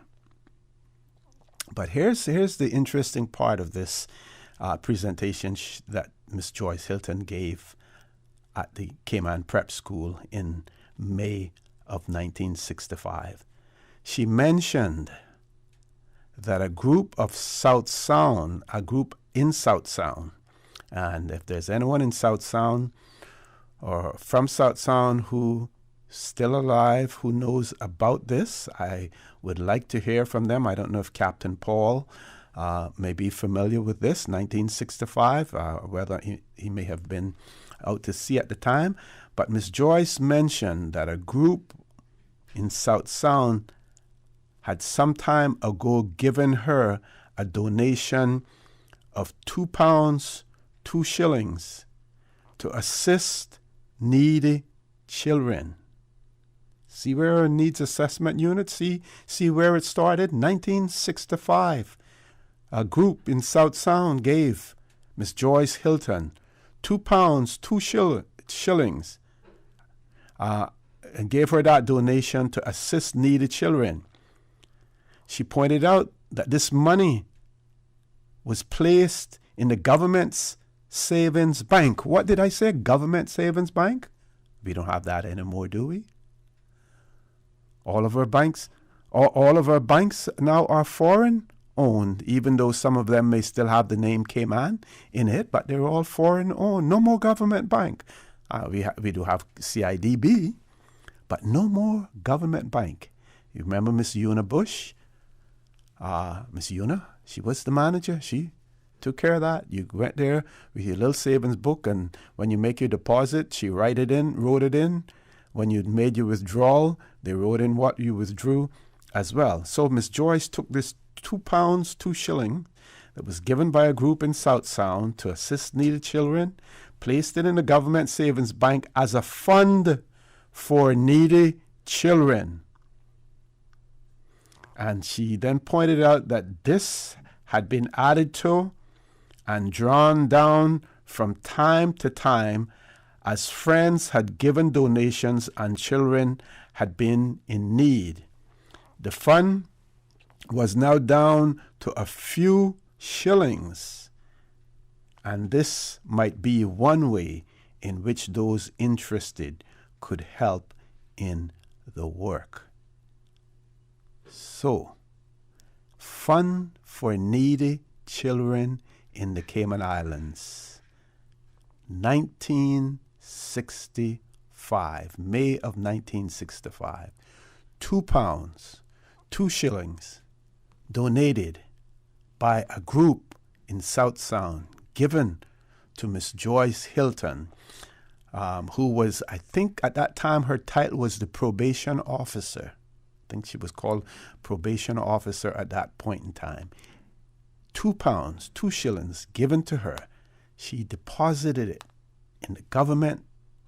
S9: But here's the interesting part of this presentation that Miss Joyce Hilton gave at the Cayman Prep School in May of 1965. She mentioned that a group in South Sound, and if there's anyone in South Sound or from South Sound who still alive, who knows about this, I would like to hear from them. I don't know if Captain Paul may be familiar with this, 1965, whether he may have been out to sea at the time. But Miss Joyce mentioned that a group in South Sound had some time ago given her a donation of £2, 2 shillings to assist needy children. See where a needs assessment unit, see where it started? 1965. A group in South Sound gave Miss Joyce Hilton £2, 2 shillings, and gave her that donation to assist needy children. She pointed out that this money was placed in the government's savings bank. What did I say? Government savings bank? We don't have that anymore, do we? All of our banks now are foreign owned, even though some of them may still have the name Cayman in it, but they're all foreign owned. No more government bank. We do have CIDB, but no more government bank. You remember Miss Una Bush? Miss Una, she was the manager. She took care of that. You went there with your little savings book, and when you make your deposit, she wrote it in. When you made your withdrawal, they wrote in what you withdrew as well. So Miss Joyce took this £2, 2 shillings that was given by a group in South Sound to assist needy children, placed it in the government savings bank as a fund for needy children. And she then pointed out that this had been added to and drawn down from time to time as friends had given donations and children had been in need. The fund was now down to a few shillings, and this might be one way in which those interested could help in the work. So, fund for needy children in the Cayman Islands, 1965, May of 1965, £2, 2 shillings, donated by a group in South Sound, given to Miss Joyce Hilton, who was, I think at that time her title was the probation officer. I think she was called probation officer at that point in time. £2, 2 shillings given to her. She deposited it in the government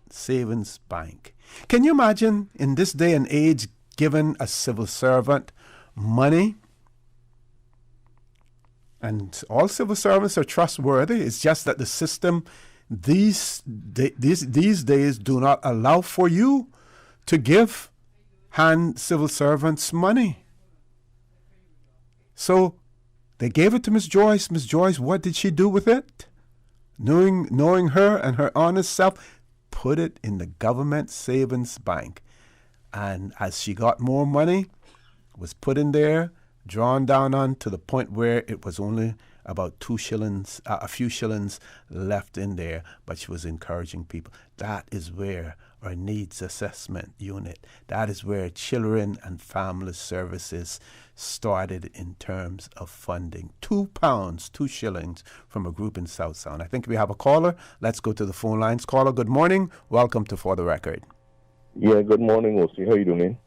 S9: savings bank. Can you imagine in this day and age giving a civil servant money? And all civil servants are trustworthy. It's just that the system these days do not allow for you to hand civil servants money. So they gave it to Miss Joyce. Miss Joyce, what did she do with it? Knowing her and her honest self, put it in the government savings bank. And as she got more money, it was put in there, drawn down on to the point where it was only about 2 shillings, a few shillings left in there, but she was encouraging people. That is where our needs assessment unit, that is where Children and Family Services started in terms of funding. £2, 2 shillings from a group in South Sound. I think we have a caller. Let's go to the phone lines. Caller, good morning. Welcome to For the Record.
S13: Yeah, good morning, O.C. How you doing?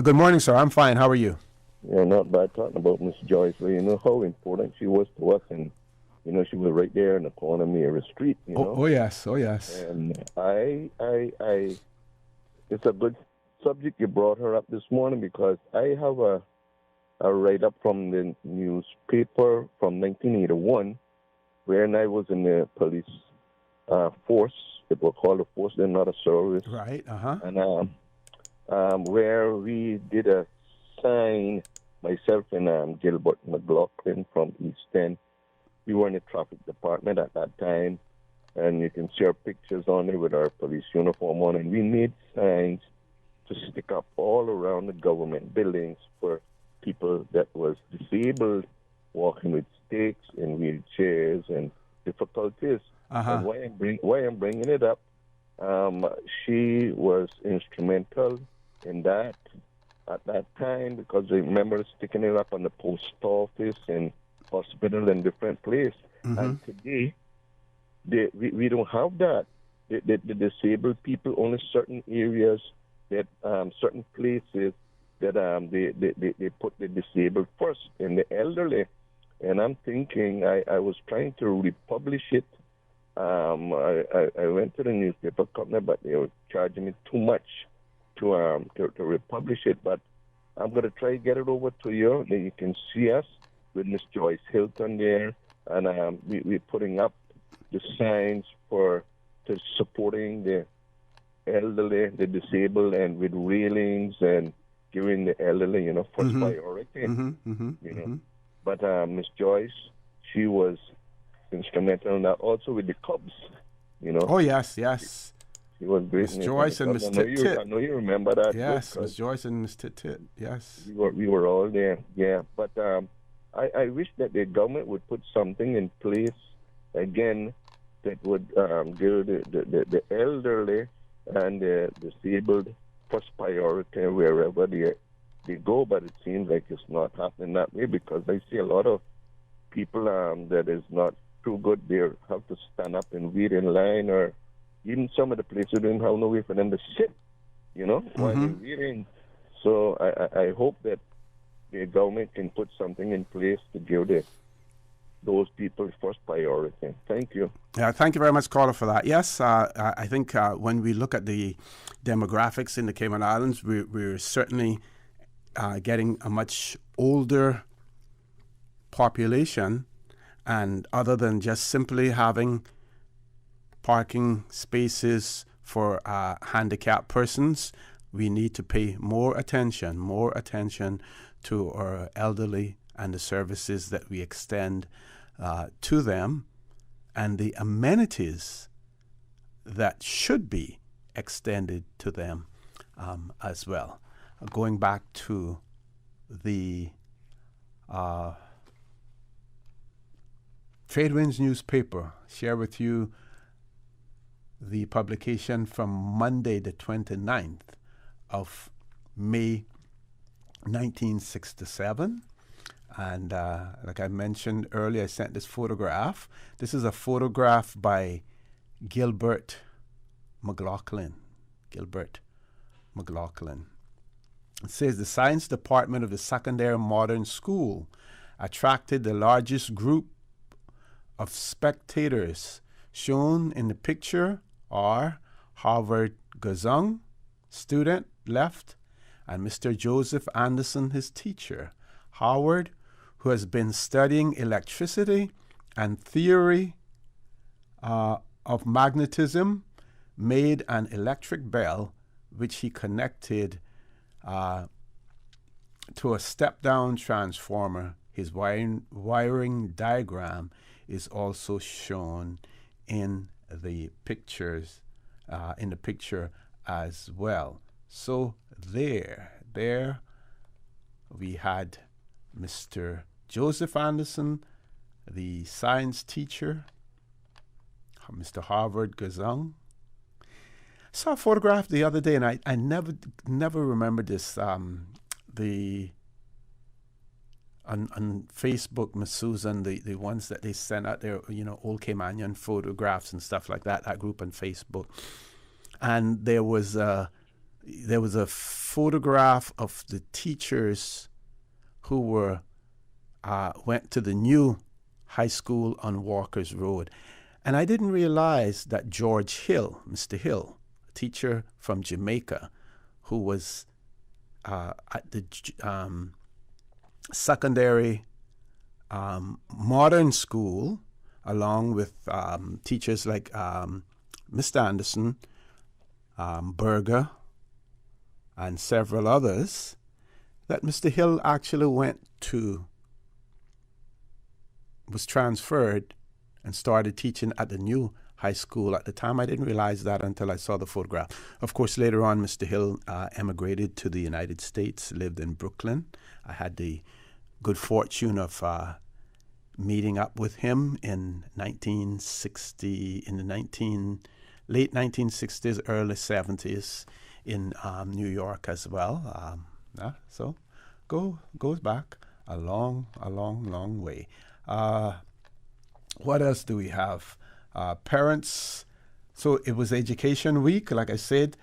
S9: Good morning, sir. I'm fine. How are you?
S13: Yeah, not bad. Talking about Miss Joyce, well, you know how important she was to us, and you know she was right there in the corner near the street. You know.
S9: Oh yes, oh yes.
S13: And it's a good subject you brought her up this morning because I have a write-up from the newspaper from 1981, when I was in the police force. It was called a force, then not a service.
S9: Right.
S13: And where we did a sign, myself and Gilbert McLaughlin from East End. We were in the traffic department at that time, and you can see our pictures on it with our police uniform on, and we made signs to stick up all around the government buildings for people that was disabled, walking with sticks and wheelchairs and difficulties. And why I'm bringing it up, she was instrumental in that at that time, because I remember sticking it up on the post office and hospital and different places. And today, we don't have that. The disabled people, only certain areas, that certain places that they put the disabled first and the elderly. And I'm thinking, I was trying to republish it. I went to the newspaper company, but they were charging me too much to republish it. But I'm going to try to get it over to you. Then you can see us with Miss Joyce Hilton there, and we're putting up the signs to supporting the elderly, the disabled, and with railings and giving the elderly, first priority. But Miss Joyce, she was instrumental in that, also with the Cubs,
S9: Oh yes, yes.
S13: She was great.
S9: Miss Joyce and Miss Tit.
S13: I know you remember that.
S9: Yes, Miss Joyce and Miss Tit. Yes.
S13: We were all there, yeah. But I wish that the government would put something in place again that would give the elderly and the disabled first priority wherever they go. But it seems like it's not happening that way, because I see a lot of people that is not too good. They have to stand up and wait in line, or even some of the places don't have no way for them to sit, while they're waiting. So I hope that the government can put something in place to give those people first priority. Thank you.
S9: Yeah, thank you very much, caller, for that. Yes, I think when we look at the demographics in the Cayman Islands, we're certainly getting a much older population, and other than just simply having parking spaces for handicapped persons, we need to pay more attention to our elderly and the services that we extend to them, and the amenities that should be extended to them as well. Going back to the Tradewinds newspaper, share with you the publication from Monday the 29th of May 1967. And like I mentioned earlier, I sent this photograph. This is a photograph by Gilbert McLaughlin. It says the science department of the secondary modern school attracted the largest group of spectators. Shown in the picture are Howard Gazung, student, left, and Mr. Joseph Anderson, his teacher. Howard, who has been studying electricity and theory of magnetism, made an electric bell which he connected to a step-down transformer. His wiring diagram is also shown in the pictures, in the picture as well. So there we had Mr. Joseph Anderson, the science teacher, Mr. Harvard Gazung. I saw a photograph the other day, and I never remember this. On Facebook, Miss Susan, the ones that they sent out there, old Caymanian photographs and stuff like that. That group on Facebook, and there was a photograph of the teachers who went to the new high school on Walker's Road. And I didn't realize that George Hill, Mr. Hill, a teacher from Jamaica, who was at the secondary modern school, along with teachers like Mr. Anderson, Berger, and several others, that Mr. Hill actually was transferred and started teaching at the new high school. At the time, I didn't realize that until I saw the photograph. Of course, later on, Mr. Hill emigrated to the United States, lived in Brooklyn. I had the good fortune of meeting up with him in 1960, in the late 1960s, early 70s in New York as well. So goes back a long way. What else do we have? Parents. So it was Education Week, like I said,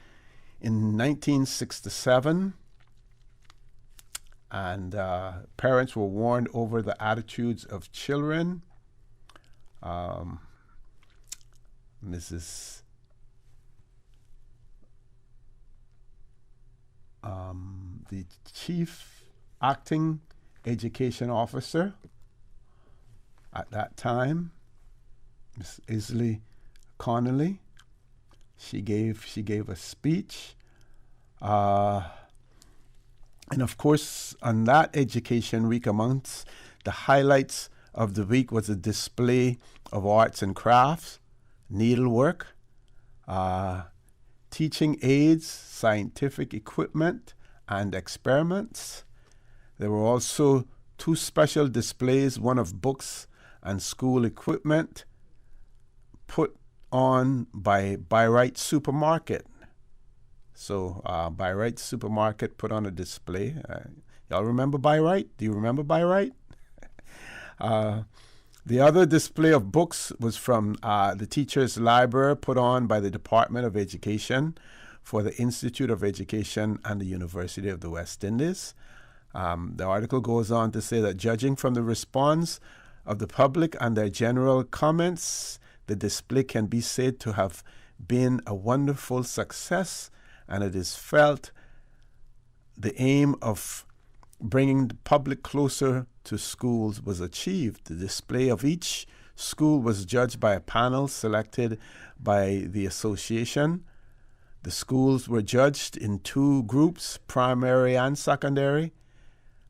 S9: in 1967. And parents were warned over the attitudes of children. The chief acting education officer at that time, Miss Isley Connolly, she gave a speech, and of course on that Education Week, amongst the highlights of the week was a display of arts and crafts, needlework, teaching aids, scientific equipment, and experiments. There were also two special displays, one of books and school equipment, put on by By-Right Supermarket. So By-Right Supermarket put on a display. Y'all remember By-Right? Do you remember By-Right? The other display of books was from the Teacher's Library, put on by the Department of Education for the Institute of Education and the University of the West Indies. The article goes on to say that judging from the response of the public and their general comments, the display can be said to have been a wonderful success, and it is felt the aim of bringing the public closer to schools was achieved. The display of each school was judged by a panel selected by the association. The schools were judged in two groups, primary and secondary.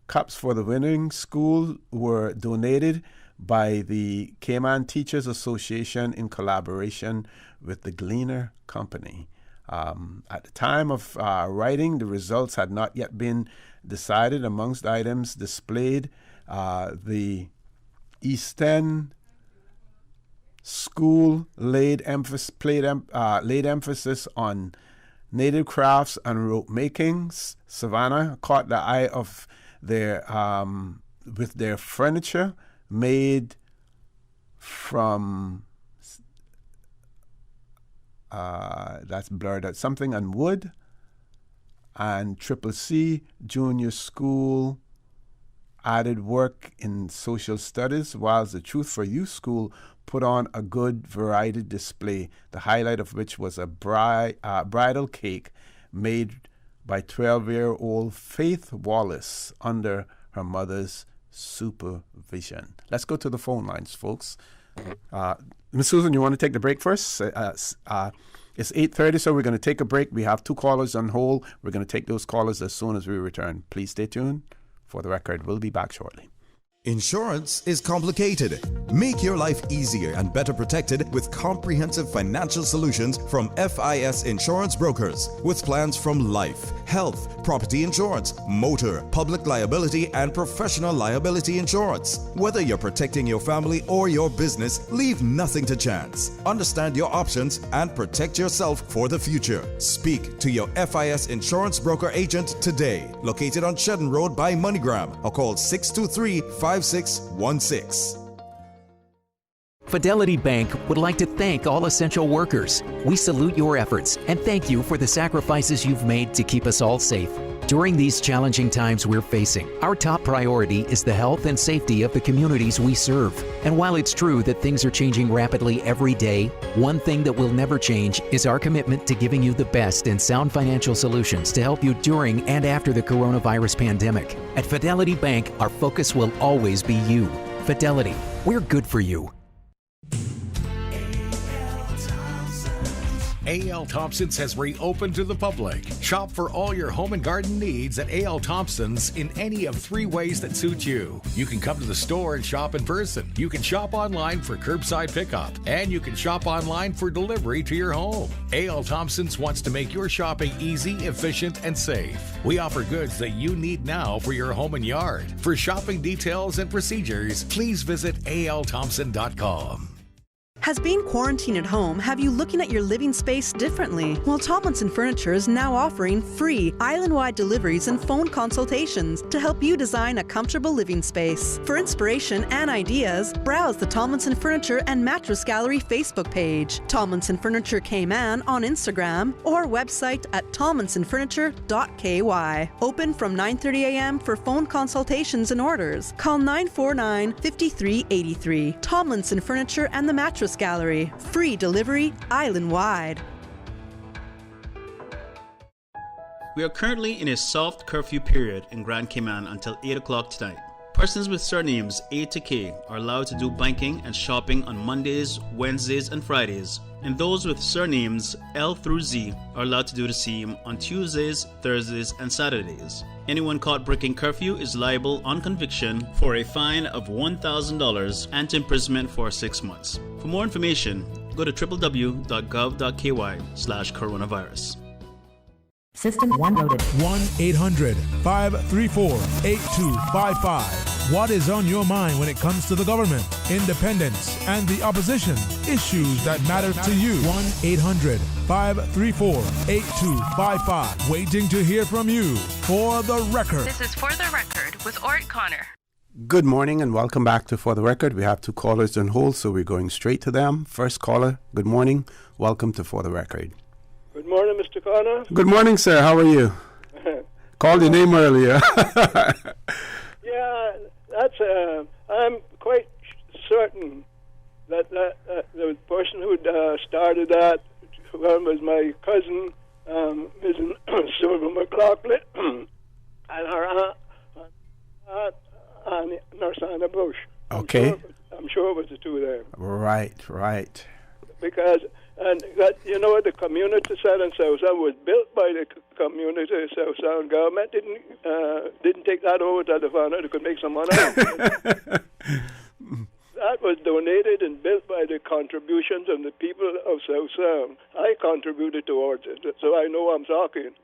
S9: Cups for the winning school were donated by the Cayman Teachers Association in collaboration with the Gleaner Company. At the time of writing, the results had not yet been decided. Amongst items displayed, the East End school laid emphasis on native crafts and rope makings. Savannah caught the eye of their with their furniture made from that's blurred out, something on wood. And Triple C Junior School added work in social studies, whilst the Truth for You School put on a good variety display, the highlight of which was a bridal cake made by 12-year-old Faith Wallace under her mother's supervision. Let's go to the phone lines, folks. Ms. Susan, you want to take the break first? It's 8:30, so we're going to take a break. We have two callers on hold. We're going to take those callers as soon as we return. Please stay tuned. For the record, we'll be back shortly.
S20: Insurance is complicated. Make your life easier and better protected with comprehensive financial solutions from FIS Insurance Brokers. With plans from life, health, property insurance, motor, public liability, and professional liability insurance. Whether you're protecting your family or your business, leave nothing to chance. Understand your options and protect yourself for the future. Speak to your FIS insurance broker agent today, located on Shedden Road by MoneyGram, or call 623-5616.
S21: Fidelity Bank would like to thank all essential workers. We salute your efforts and thank you for the sacrifices you've made to keep us all safe. During these challenging times we're facing, our top priority is the health and safety of the communities we serve. And while it's true that things are changing rapidly every day, one thing that will never change is our commitment to giving you the best in sound financial solutions to help you during and after the coronavirus pandemic. At Fidelity Bank, our focus will always be you. Fidelity, we're good for you.
S22: A.L. Thompson's has reopened to the public. Shop for all your home and garden needs at A.L. Thompson's in any of 3 ways that suit you. You can come to the store and shop in person. You can shop online for curbside pickup. And you can shop online for delivery to your home. A.L. Thompson's wants to make your shopping easy, efficient, and safe. We offer goods that you need now for your home and yard. For shopping details and procedures, please visit althompson.com.
S10: Has being quarantined at home have you looking at your living space differently? Well, Tomlinson Furniture is now offering free island-wide deliveries and phone consultations to help you design a comfortable living space. For inspiration and ideas, browse the Tomlinson Furniture and Mattress Gallery Facebook page, Tomlinson Furniture Cayman on Instagram, or website at tomlinsonfurniture.ky. Open from 9:30 a.m. for phone consultations and orders. Call 949-5383. Tomlinson Furniture and the Mattress Gallery. Free delivery island-wide.
S17: We are currently in a soft curfew period in Grand Cayman until 8 o'clock tonight. Persons with surnames A to K are allowed to do banking and shopping on Mondays, Wednesdays, and Fridays, and those with surnames L through Z are allowed to do the same on Tuesdays, Thursdays, and Saturdays. Anyone caught breaking curfew is liable on conviction for a fine of $1,000 and to imprisonment for 6 months. For more information, go to www.gov.ky/coronavirus.
S18: System 1 loaded.
S8: 1-800-534-8255. What is on your mind when it comes to the government, independence, and the opposition? Issues that matter to you. 1-800-534-8255. Waiting to hear from you. For the Record.
S7: This is For the Record with Orrett Connor.
S9: Good morning and welcome back to For the Record. We have 2 callers on hold, so we're going straight to them. First caller, good morning. Welcome to For the Record.
S23: Good morning, Mr. Connor.
S9: Good morning, sir. How are you? Called your name earlier.
S23: Yeah, that's. I'm quite certain that the person who started that was my cousin, Mrs. Silver McLaughlin, and her aunt, Nurse Anna Bush.
S9: Okay.
S23: I'm sure it was the 2 there.
S9: Right.
S23: Because. And that, you know, the community center in South Sound was built by the community of South Sound. Government didn't take that over to the founder. They could make some money. That was donated and built by the contributions of the people of South Sound. I contributed towards it, so I know what I'm talking.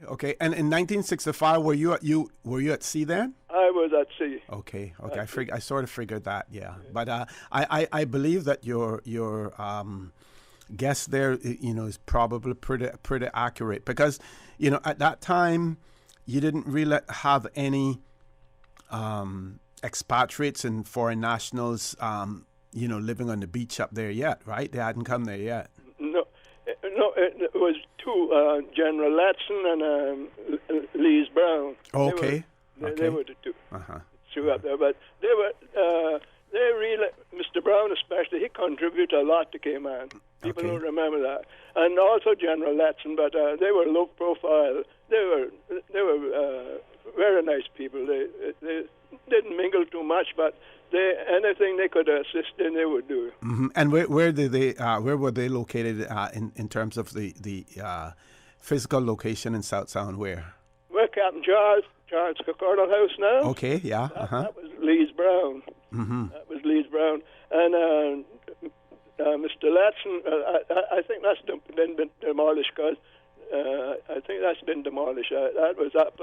S9: Okay, and in 1965, were you at sea then?
S23: I was at sea.
S9: Okay. I sort of figured that, yeah. But I believe that your guess there, is probably pretty accurate because, at that time, you didn't really have any expatriates and foreign nationals, living on the beach up there yet, right? They hadn't come there yet.
S23: No, it was 2, General Latson and Lees Brown.
S9: Okay.
S23: They were the 2.
S9: Uh-huh.
S23: 2 up there, but they were. They really, Mr. Brown especially, he contributed a lot to Cayman. People don't remember that, and also General Latson, but they were low profile. They were very nice people. They didn't mingle too much, but anything they could assist in, they would do.
S9: Mm-hmm. And where were they located in terms of the physical location in South Sound? Where
S23: Captain Charles Cockernell House now.
S9: Okay, yeah.
S23: That was Lees Brown.
S9: Mm-hmm.
S23: That was Lees Brown, and Mr. Latson. I think that's been demolished because I think that's been demolished. That was up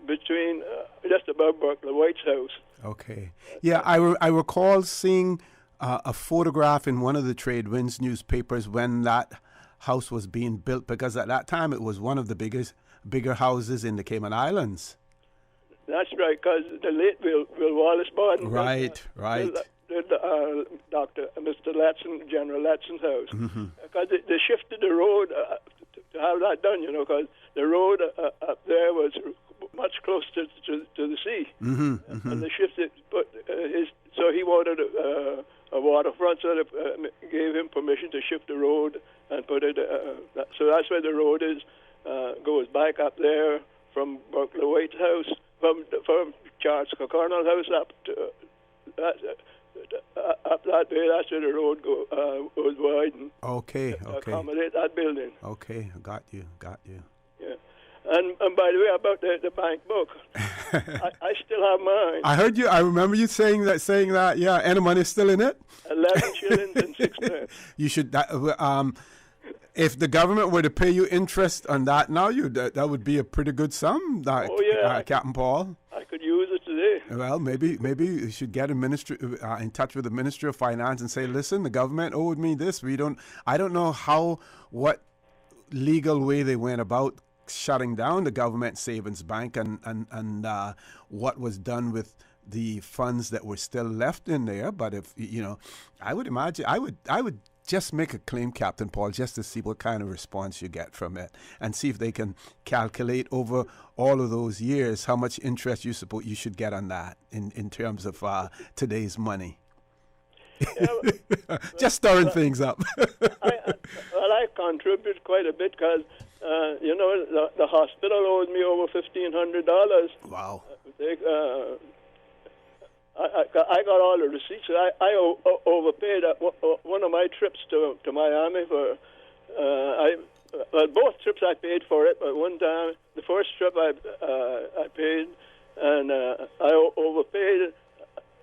S23: between just above Berkeley White's house.
S9: Okay. Yeah, I recall seeing a photograph in one of the Trade Winds newspapers when that house was being built, because at that time it was one of the bigger houses in the Cayman Islands.
S23: That's right, because the late Will Wallace Borden.
S9: Right.
S23: Dr. Mr. Latson, General Latson's house. Because they shifted the road to have that done, because the road up there was much closer to the sea. And they shifted, so he wanted a waterfront, so they gave him permission to shift the road and put it, so that's where the road is, goes back up there from Berkeley White's house, from Charles Cornell's house up to up that way. That's where the road was widened.
S9: Okay.
S23: To accommodate that building.
S9: Okay, got you.
S23: Yeah. And by the way, about the bank book, I still have mine.
S9: I heard you. I remember you saying that. Yeah, and the money's still in it.
S23: 11 shillings and 6 pence.
S9: You should. If the government were to pay you interest on that now, that would be a pretty good sum. Captain Paul.
S23: I could use it today.
S9: Well, maybe you should get in touch with the Ministry of Finance and say, listen, the government owed me this. I don't know what legal way they went about shutting down the government savings bank and what was done with the funds that were still left in there. But if I would imagine I would just make a claim, Captain Paul, just to see what kind of response you get from it, and see if they can calculate over all of those years how much interest you should get on that in terms of today's money. Just stirring things up.
S23: I contribute quite a bit because the hospital owed me over $1,500.
S9: Wow.
S23: I got all the receipts. I overpaid one of my trips to Miami for. Both trips I paid for it, but one time, the first trip I paid, and I overpaid.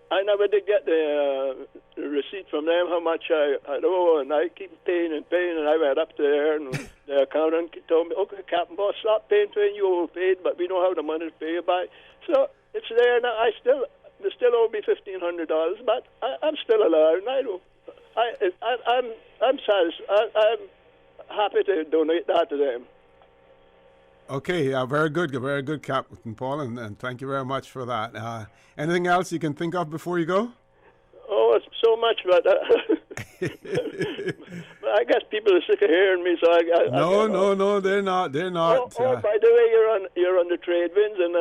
S23: I never did get the receipt from them how much I owe, and I keep paying, and I went up there, and the accountant told me, "Okay, Captain Boss, stop paying you overpaid, but we know how the money to pay you by." So it's there now. They still owe me $1,500, but I'm still alive, and I'm satisfied. I'm happy to donate that to them.
S9: Okay, very good, Captain Paul, and thank you very much for that. Anything else you can think of before you go?
S23: Oh, it's so much, but I guess people are sick of hearing me, so
S9: No, they're not.
S23: Oh, by the way, you're on the Trade Winds and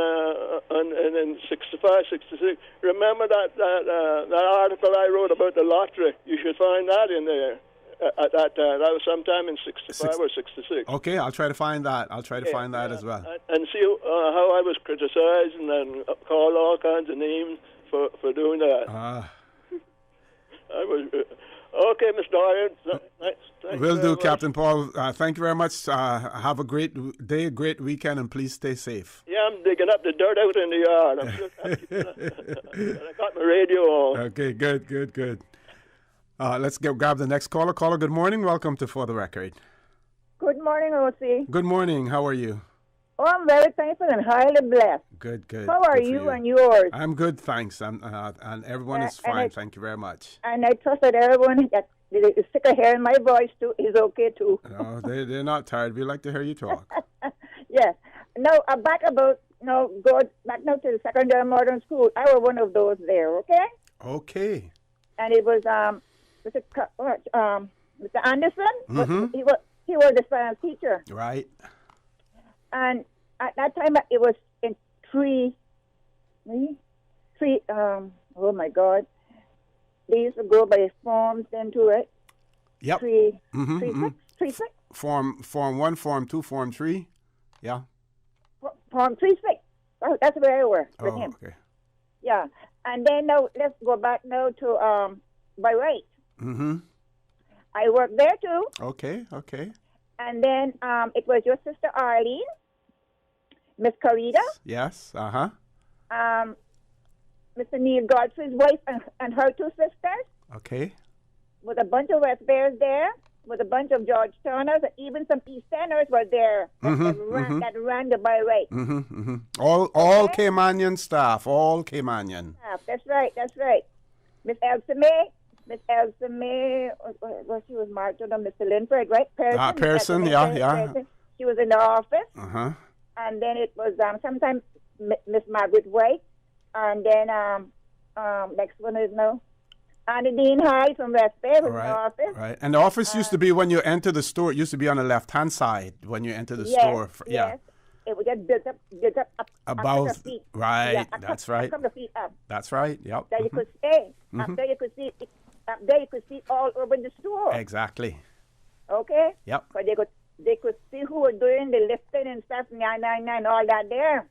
S23: in 65, 66. Remember that article I wrote about the lottery? You should find that in there. That was sometime in 65 or 66.
S9: Okay, I'll try to find that. Find that as well.
S23: And see how I was criticized and called all kinds of names for doing that. I was okay, Mr. Dorian. Thanks
S9: Will do, Captain Paul. Thank you very much. Have a great day, a great weekend, and please stay safe.
S23: Yeah, I'm digging up the dirt out in the yard. I got my radio on.
S9: Okay, good. Let's grab the next caller. Caller, good morning. Welcome to For the Record.
S1: Good morning, O.C.
S9: Good morning. How are you?
S1: Oh, I'm very thankful and highly blessed.
S9: Good.
S1: How are you and yours?
S9: I'm good, thanks. And everyone is fine. Thank you very much.
S1: And I trust that everyone that is sick of hearing my voice too is okay too.
S9: No, they're not tired. We like to hear you talk.
S1: Yes. Now, back to the secondary modern school. I was one of those there, okay?
S9: Okay.
S1: And it was Mr. Anderson.
S9: Mm-hmm.
S1: He was the science teacher.
S9: Right.
S1: And at that time, it was in three, oh my God. They used to go by forms into it.
S9: Yep.
S1: Three six?
S9: Form 1, Form 2, Form 3. Yeah.
S1: Form 3 6. Oh, that's where I were with him.
S9: Okay.
S1: Yeah. And then now, let's go back now to by right.
S9: Mm-hmm.
S1: I worked there too.
S9: Okay.
S1: And then it was your sister Arlene, Miss Carita.
S9: Yes. Uh-huh.
S1: Mr. Neil Godfrey's wife and her two sisters.
S9: Okay.
S1: With a bunch of West Bears there. with a bunch of Georgetowners, and even some East Enders were there that ran the by right.
S9: All Caymanian staff, all Caymanian.
S1: That's right. Miss Elsa May, well, she was married to Mr. Linford, right?
S9: Pearson, yeah.
S1: She was in the office.
S9: And
S1: then it was sometimes Miss Margaret White, and then next one is Annie Dean Hyde from West Bay was in the office.
S9: Right. And the office used to be when you enter the store. It used to be on the left-hand side when you enter the store.
S1: Yes. It would get built up
S9: about
S1: the feet.
S9: Right. That's right.
S1: From the feet up.
S9: That's right. Yep.
S1: There you could stay. Up there you could see. Up there you could see all over the store.
S9: Exactly.
S1: Okay.
S9: Yep.
S1: But they could see who were doing the lifting and stuff, 999, all that there.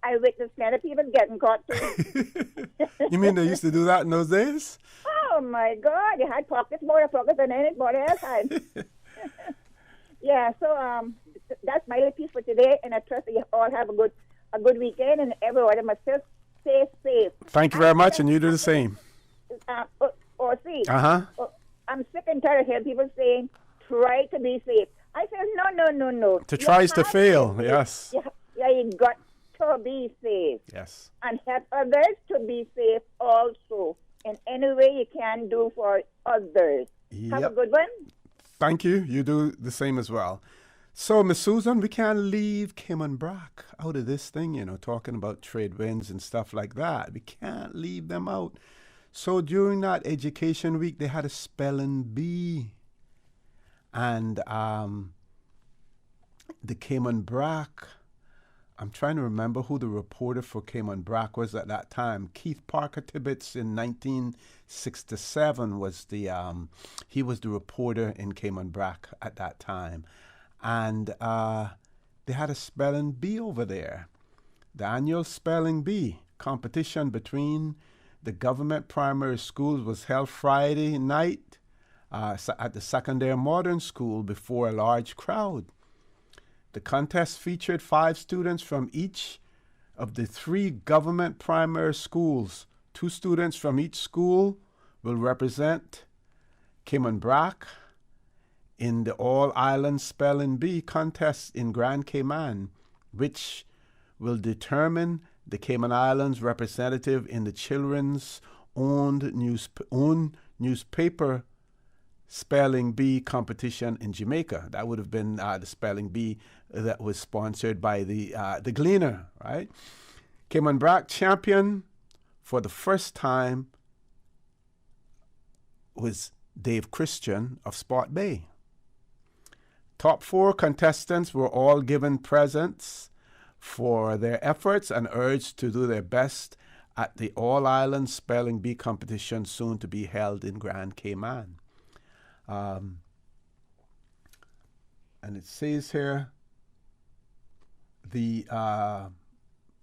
S1: I witnessed many people getting caught too.
S9: You mean they used to do that in those days?
S1: Oh my God! They had more pockets than anybody else had. Yeah. So that's my little piece for today, and I trust that you all have a good weekend, and everyone must just stay safe.
S9: Thank you very much, and you do the same.
S1: I'm sick and tired of hearing people saying, "Try to be safe." I said, no.
S9: To try is to fail. Yes.
S1: Yeah, you got to be safe.
S9: Yes.
S1: And help others to be safe also in any way you can do for others.
S9: Yep.
S1: Have a good one.
S9: Thank you. You do the same as well. So, Miss Susan, we can't leave Cayman Brac out of this thing, talking about trade winds and stuff like that. We can't leave them out. So during that education week, they had a spelling bee. And the Cayman Brac, I'm trying to remember who the reporter for Cayman Brac was at that time. Keith Parker Tibbetts in 1967 was he was the reporter in Cayman Brac at that time. And they had a spelling bee over there. The annual spelling bee competition between the government primary schools was held Friday night at the secondary modern school before a large crowd. The contest featured 5 students from each of the 3 government primary schools. 2 students from each school will represent Cayman Brac in the All-Island Spelling Bee contest in Grand Cayman, which will determine the Cayman Islands representative in the children's own newspaper spelling bee competition in Jamaica. That would have been the spelling bee that was sponsored by the Gleaner, right? Cayman Brac champion for the first time was Dave Christian of Sport Bay. Top 4 contestants were all given presents for their efforts and urged to do their best at the All-Island Spelling Bee competition soon to be held in Grand Cayman. And it says here, the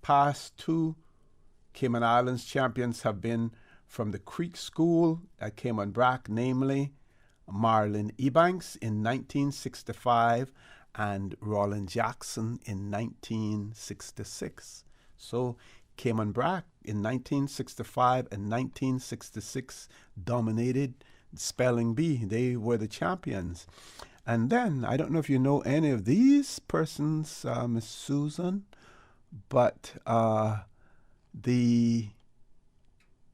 S9: past 2 Cayman Islands champions have been from the Creek School at Cayman Brac, namely Marlon Ebanks in 1965 and Roland Jackson in 1966. So Cayman Brac in 1965 and 1966 dominated spelling bee. They were the champions. And then, I don't know if you know any of these persons, Miss Susan, but the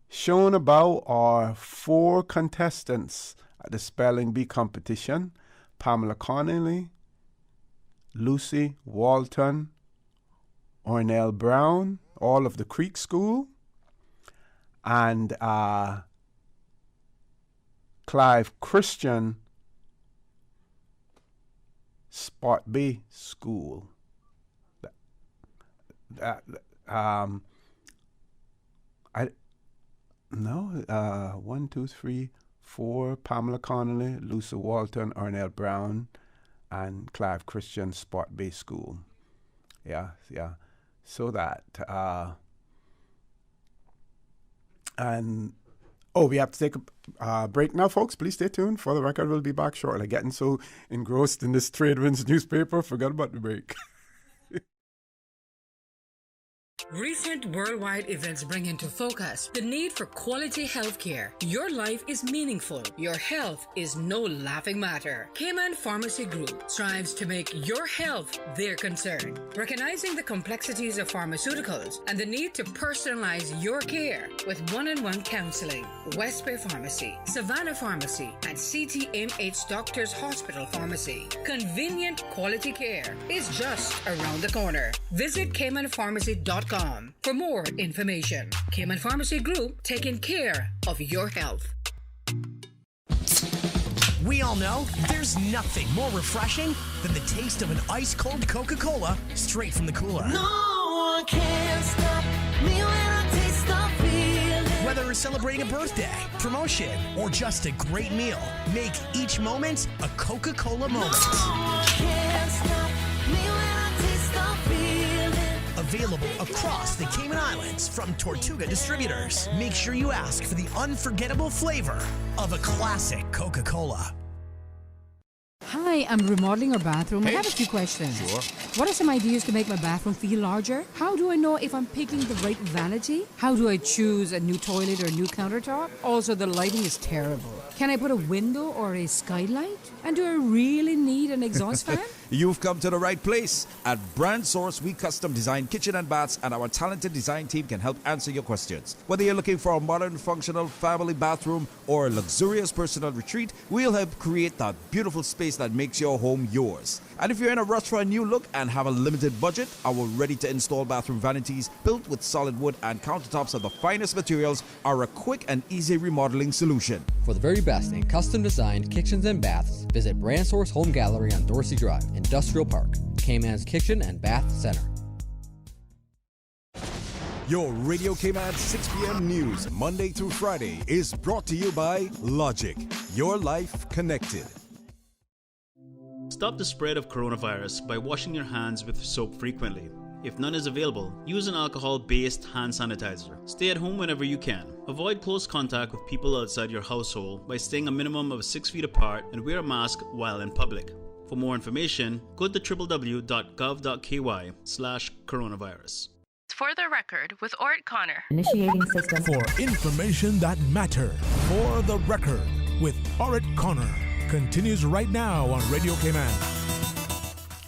S9: shown above are 4 contestants at the spelling bee competition: Pamela Connolly, Lucy Walton, Ornell Brown, all of the Creek School, and Clive Christian, Sport Bay School. 1, 2, 3, 4, Pamela Connolly, Lucy Walton, Ornell Brown, and Clive Christian, Sport Bay School. Yeah. So that, we have to take a break now, folks. Please stay tuned. For the record, we'll be back shortly. Getting so engrossed in this Trade Winds newspaper, forgot about the break.
S19: Recent worldwide events bring into focus the need for quality health care. Your life is meaningful. Your health is no laughing matter. Cayman Pharmacy Group strives to make your health their concern. Recognizing the complexities of pharmaceuticals and the need to personalize your care with one-on-one counseling. West Bay Pharmacy, Savannah Pharmacy, and CTMH Doctors Hospital Pharmacy. Convenient quality care is just around the corner. Visit CaymanPharmacy.com for more information. Cayman Pharmacy Group, taking care of your health.
S2: We all know there's nothing more refreshing than the taste of an ice-cold Coca-Cola straight from the cooler.
S3: No one can stop me when I taste the feeling.
S2: Whether it's celebrating a birthday, promotion, or just a great meal, make each moment a Coca-Cola moment.
S3: No one can stop me when I taste the feeling.
S2: Available across the Cayman Islands from Tortuga Distributors. Make sure you ask for the unforgettable flavor of a classic Coca-Cola.
S19: Hi, I'm remodeling our bathroom. I have a few questions.
S8: Sure.
S19: What are some ideas to make my bathroom feel larger? How do I know if I'm picking the right vanity? How do I choose a new toilet or a new countertop? Also, the lighting is terrible. Can I put a window or a skylight? And do I really need an exhaust fan?
S20: You've come to the right place. At Brand Source, we custom design kitchen and baths, and our talented design team can help answer your questions. Whether you're looking for a modern, functional family bathroom or a luxurious personal retreat, we'll help create that beautiful space that makes your home yours. And if you're in a rush for a new look and have a limited budget, our ready-to-install bathroom vanities, built with solid wood and countertops of the finest materials, are a quick and easy remodeling solution.
S6: For the very best in custom-designed kitchens and baths, visit Brand Source Home Gallery on Dorsey Drive, Industrial Park, Cayman's Kitchen and Bath Center.
S20: Your Radio Cayman 6 p.m. news, Monday through Friday, is brought to you by Logic. Your life connected.
S17: Stop the spread of coronavirus by washing your hands with soap frequently. If none is available, use an alcohol-based hand sanitizer. Stay at home whenever you can. Avoid close contact with people outside your household by staying a minimum of 6 feet apart and wear a mask while in public. For more information, go to www.gov.ky/coronavirus.
S7: For the record, with Orrett Connor.
S18: Initiating system.
S8: For information that matters. For the record, with Orrett Connor. Continues right now on Radio Cayman.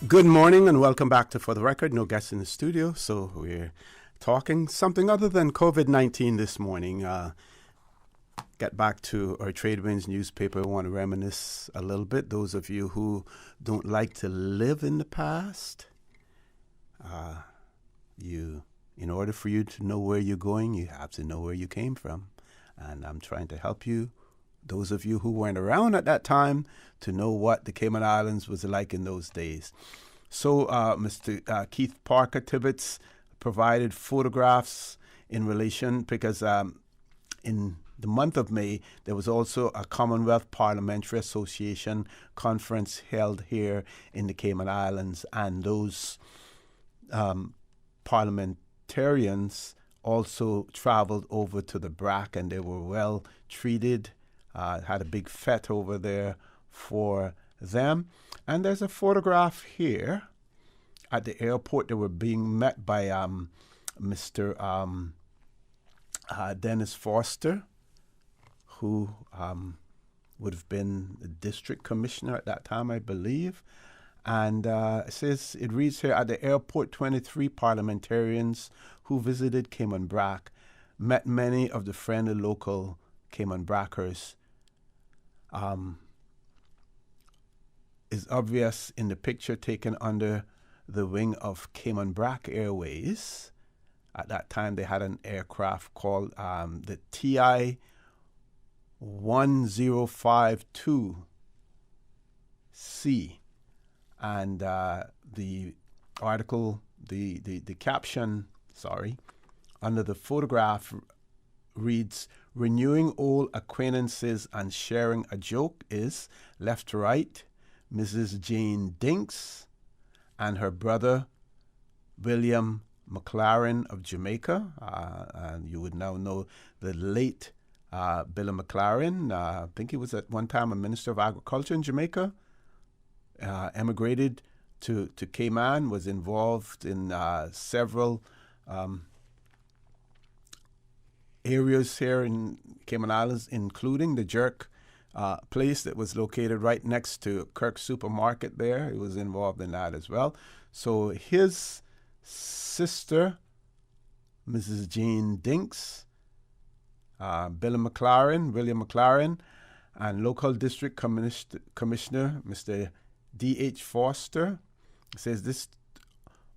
S9: Good morning and welcome back to For the Record. No guests in the studio, so we're talking something other than COVID-19 this morning. Get back to our Trade Winds newspaper. I want to reminisce a little bit. Those of you who don't like to live in the past, in order for you to know where you're going, you have to know where you came from. And I'm trying to help you, those of you who weren't around at that time, to know what the Cayman Islands was like in those days. So Mr. Keith Parker Tibbetts provided photographs in relation, because in the month of May, there was also a Commonwealth Parliamentary Association conference held here in the Cayman Islands, and those parliamentarians also traveled over to the BRAC, and they were well treated. Had a big fete over there for them. And there's a photograph here at the airport. They were being met by Mr. Dennis Foster, who would have been the district commissioner at that time, I believe. And it reads here, at the airport, 23 parliamentarians who visited Cayman BRAC met many of the friendly local Cayman BRACers. Is obvious in the picture taken under the wing of Cayman BRAC Airways. At that time, they had an aircraft called the TI-1052C. And the article, the caption, under the photograph reads, renewing old acquaintances and sharing a joke is, left to right, Mrs. Jane Dinks and her brother, William McLaren of Jamaica. And you would now know the late Billy McLaren. I think he was at one time a Minister of Agriculture in Jamaica. Emigrated to Cayman, was involved in several areas here in Cayman Islands, including the Jerk place that was located right next to Kirk Supermarket there. He was involved in that as well. So his sister, Mrs. Jean Dinks, William McLaren, and local district commissioner, Mr. D.H. Foster, says this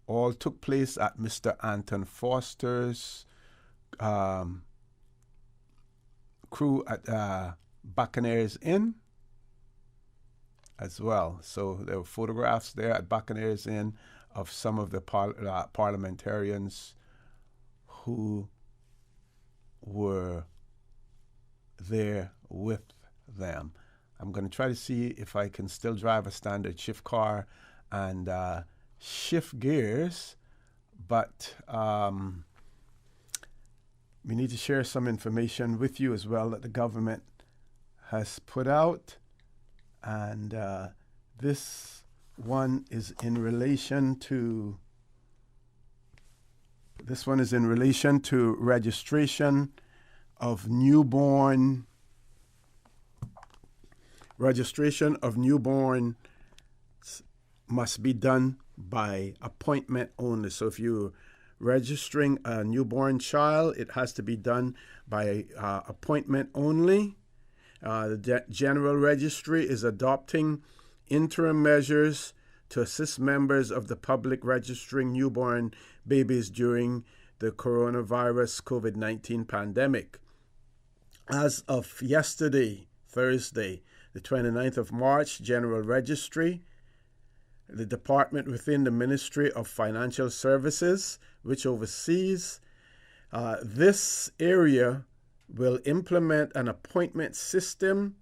S9: all took place at Mr. Anton Foster's crew at Buccaneers Inn as well. So there were photographs there at Buccaneers Inn of some of the parliamentarians who were there with them. I'm going to try to see if I can still drive a standard shift car and shift gears, but we need to share some information with you as well that the government has put out, and this one is in relation to registration of newborn must be done by appointment only. So if you're registering a newborn child, it has to be done by appointment only. The General Registry is adopting interim measures to assist members of the public registering newborn babies during the coronavirus COVID-19 pandemic. As of yesterday, Thursday, the 29th of March, General Registry, the department within the Ministry of Financial Services, which oversees this area, will implement an appointment system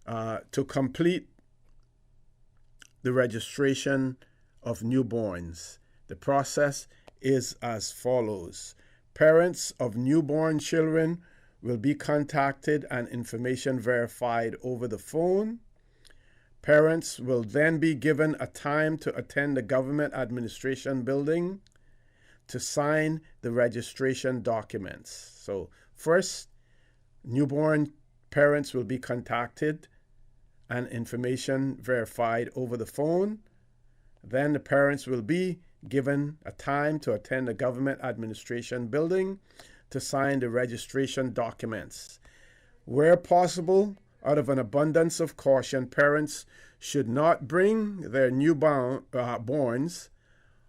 S9: to complete the registration of newborns. The process is as follows. Parents of newborn children will be contacted and information verified over the phone. Parents will then be given a time to attend the government administration building to sign the registration documents. So first, newborn parents will be contacted and information verified over the phone. Then the parents will be given a time to attend the government administration building to sign the registration documents. Where possible, out of an abundance of caution, parents should not bring their newborns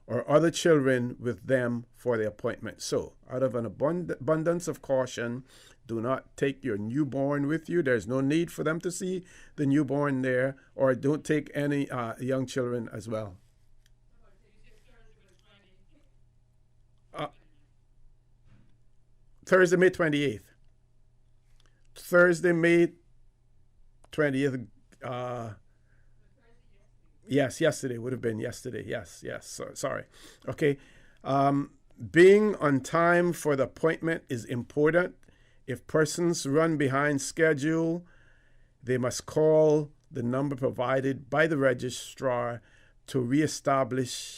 S9: or other children with them for the appointment. So, out of an abundance of caution, do not take your newborn with you. There's no need for them to see the newborn there, or don't take any young children as well. Thursday, May 28th. Thursday, May 20th. Yes, yesterday would have been yesterday. Yes. Sorry. Okay. Being on time for the appointment is important. If persons run behind schedule, they must call the number provided by the registrar to reschedule.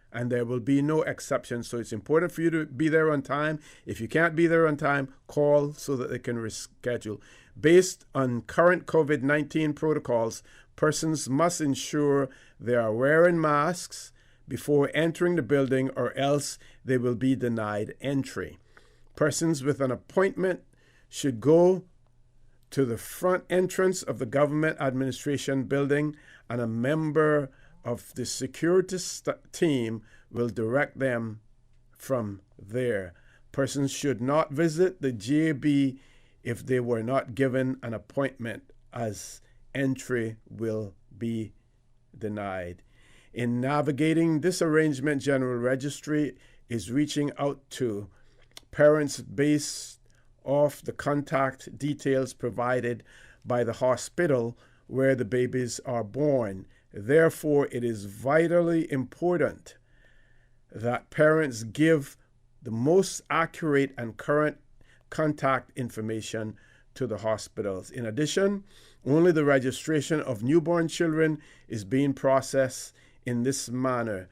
S9: And there will be no exception. So it's important for you to be there on time. If you can't be there on time, call so that they can reschedule. Based on current COVID-19 protocols, persons must ensure they are wearing masks before entering the building, or else they will be denied entry. Persons with an appointment should go to the front entrance of the government administration building, and a member of the security team will direct them from there. Persons should not visit the JB if they were not given an appointment, as entry will be denied. In navigating this arrangement, General Registry is reaching out to parents based off the contact details provided by the hospital where the babies are born. Therefore, it is vitally important that parents give the most accurate and current contact information to the hospitals. In addition, only the registration of newborn children is being processed in this manner.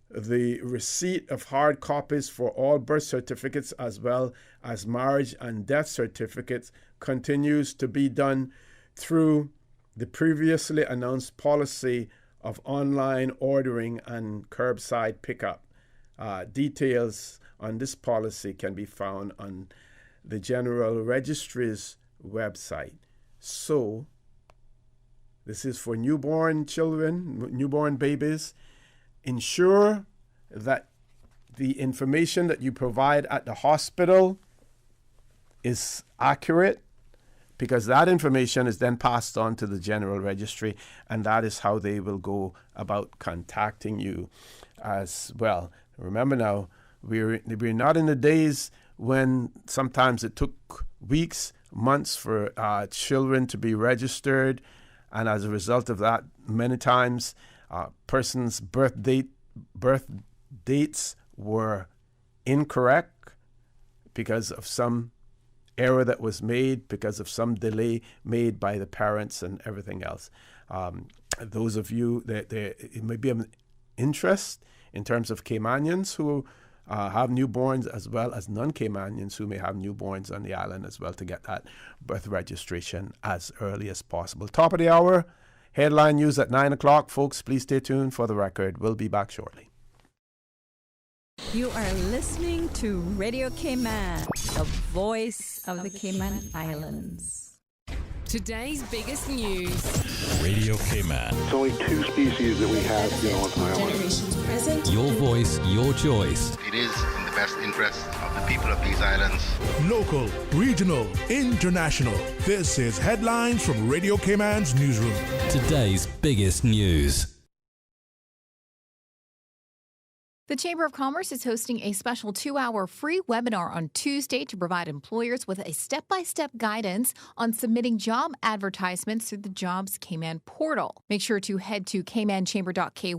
S9: The receipt of hard copies for all birth certificates as well as marriage and death certificates continues to be done through the previously announced policy of online ordering and curbside pickup. Details on this policy can be found on the General Registry's website. So, this is for newborn children, newborn babies. Ensure that the information that you provide at the hospital is accurate, because that information is then passed on to the General Registry, and that is how they will go about contacting you as well. Remember now, we're not in the days when sometimes it took weeks, months for children to be registered, and as a result of that, many times persons' birth dates were incorrect because of some error that was made, because of some delay made by the parents and everything else. Those of you that it may be of interest in terms of Caymanians who have newborns, as well as non-Caymanians who may have newborns on the island as well, to get that birth registration as early as possible. Top of the hour, headline news at 9 o'clock. Folks, please stay tuned for the record. We'll be back shortly.
S5: You are listening to Radio Cayman, the voice of the Cayman Islands.
S7: Today's biggest news.
S11: Radio Cayman.
S12: It's only 2 species that we have here on the island.
S7: Generations present.
S11: Your voice, your choice.
S24: It is in the best interest of the people of these islands.
S8: Local, regional, international. This is Headlines from Radio Cayman's newsroom.
S11: Today's biggest news.
S25: The Chamber of Commerce is hosting a special 2-hour free webinar on Tuesday to provide employers with a step-by-step guidance on submitting job advertisements through the Jobs Cayman portal. Make sure to head to caymanchamber.ky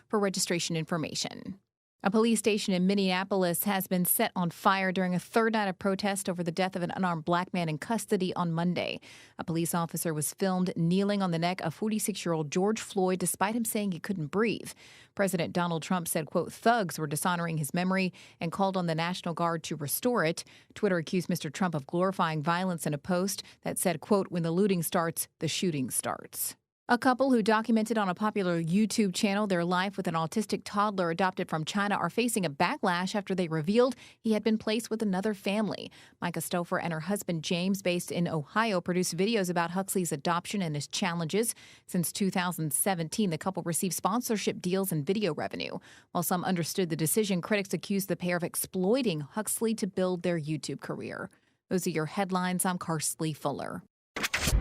S25: for registration information. A police station in Minneapolis has been set on fire during a third night of protest over the death of an unarmed black man in custody on Monday. A police officer was filmed kneeling on the neck of 46-year-old George Floyd despite him saying he couldn't breathe. President Donald Trump said, quote, thugs were dishonoring his memory and called on the National Guard to restore it. Twitter accused Mr. Trump of glorifying violence in a post that said, quote, when the looting starts, the shooting starts. A couple who documented on a popular YouTube channel their life with an autistic toddler adopted from China are facing a backlash after they revealed he had been placed with another family. Micah Stouffer and her husband James, based in Ohio, produced videos about Huxley's adoption and his challenges. Since 2017, the couple received sponsorship deals and video revenue. While some understood the decision, critics accused the pair of exploiting Huxley to build their YouTube career. Those are your headlines. I'm Karsley Fuller.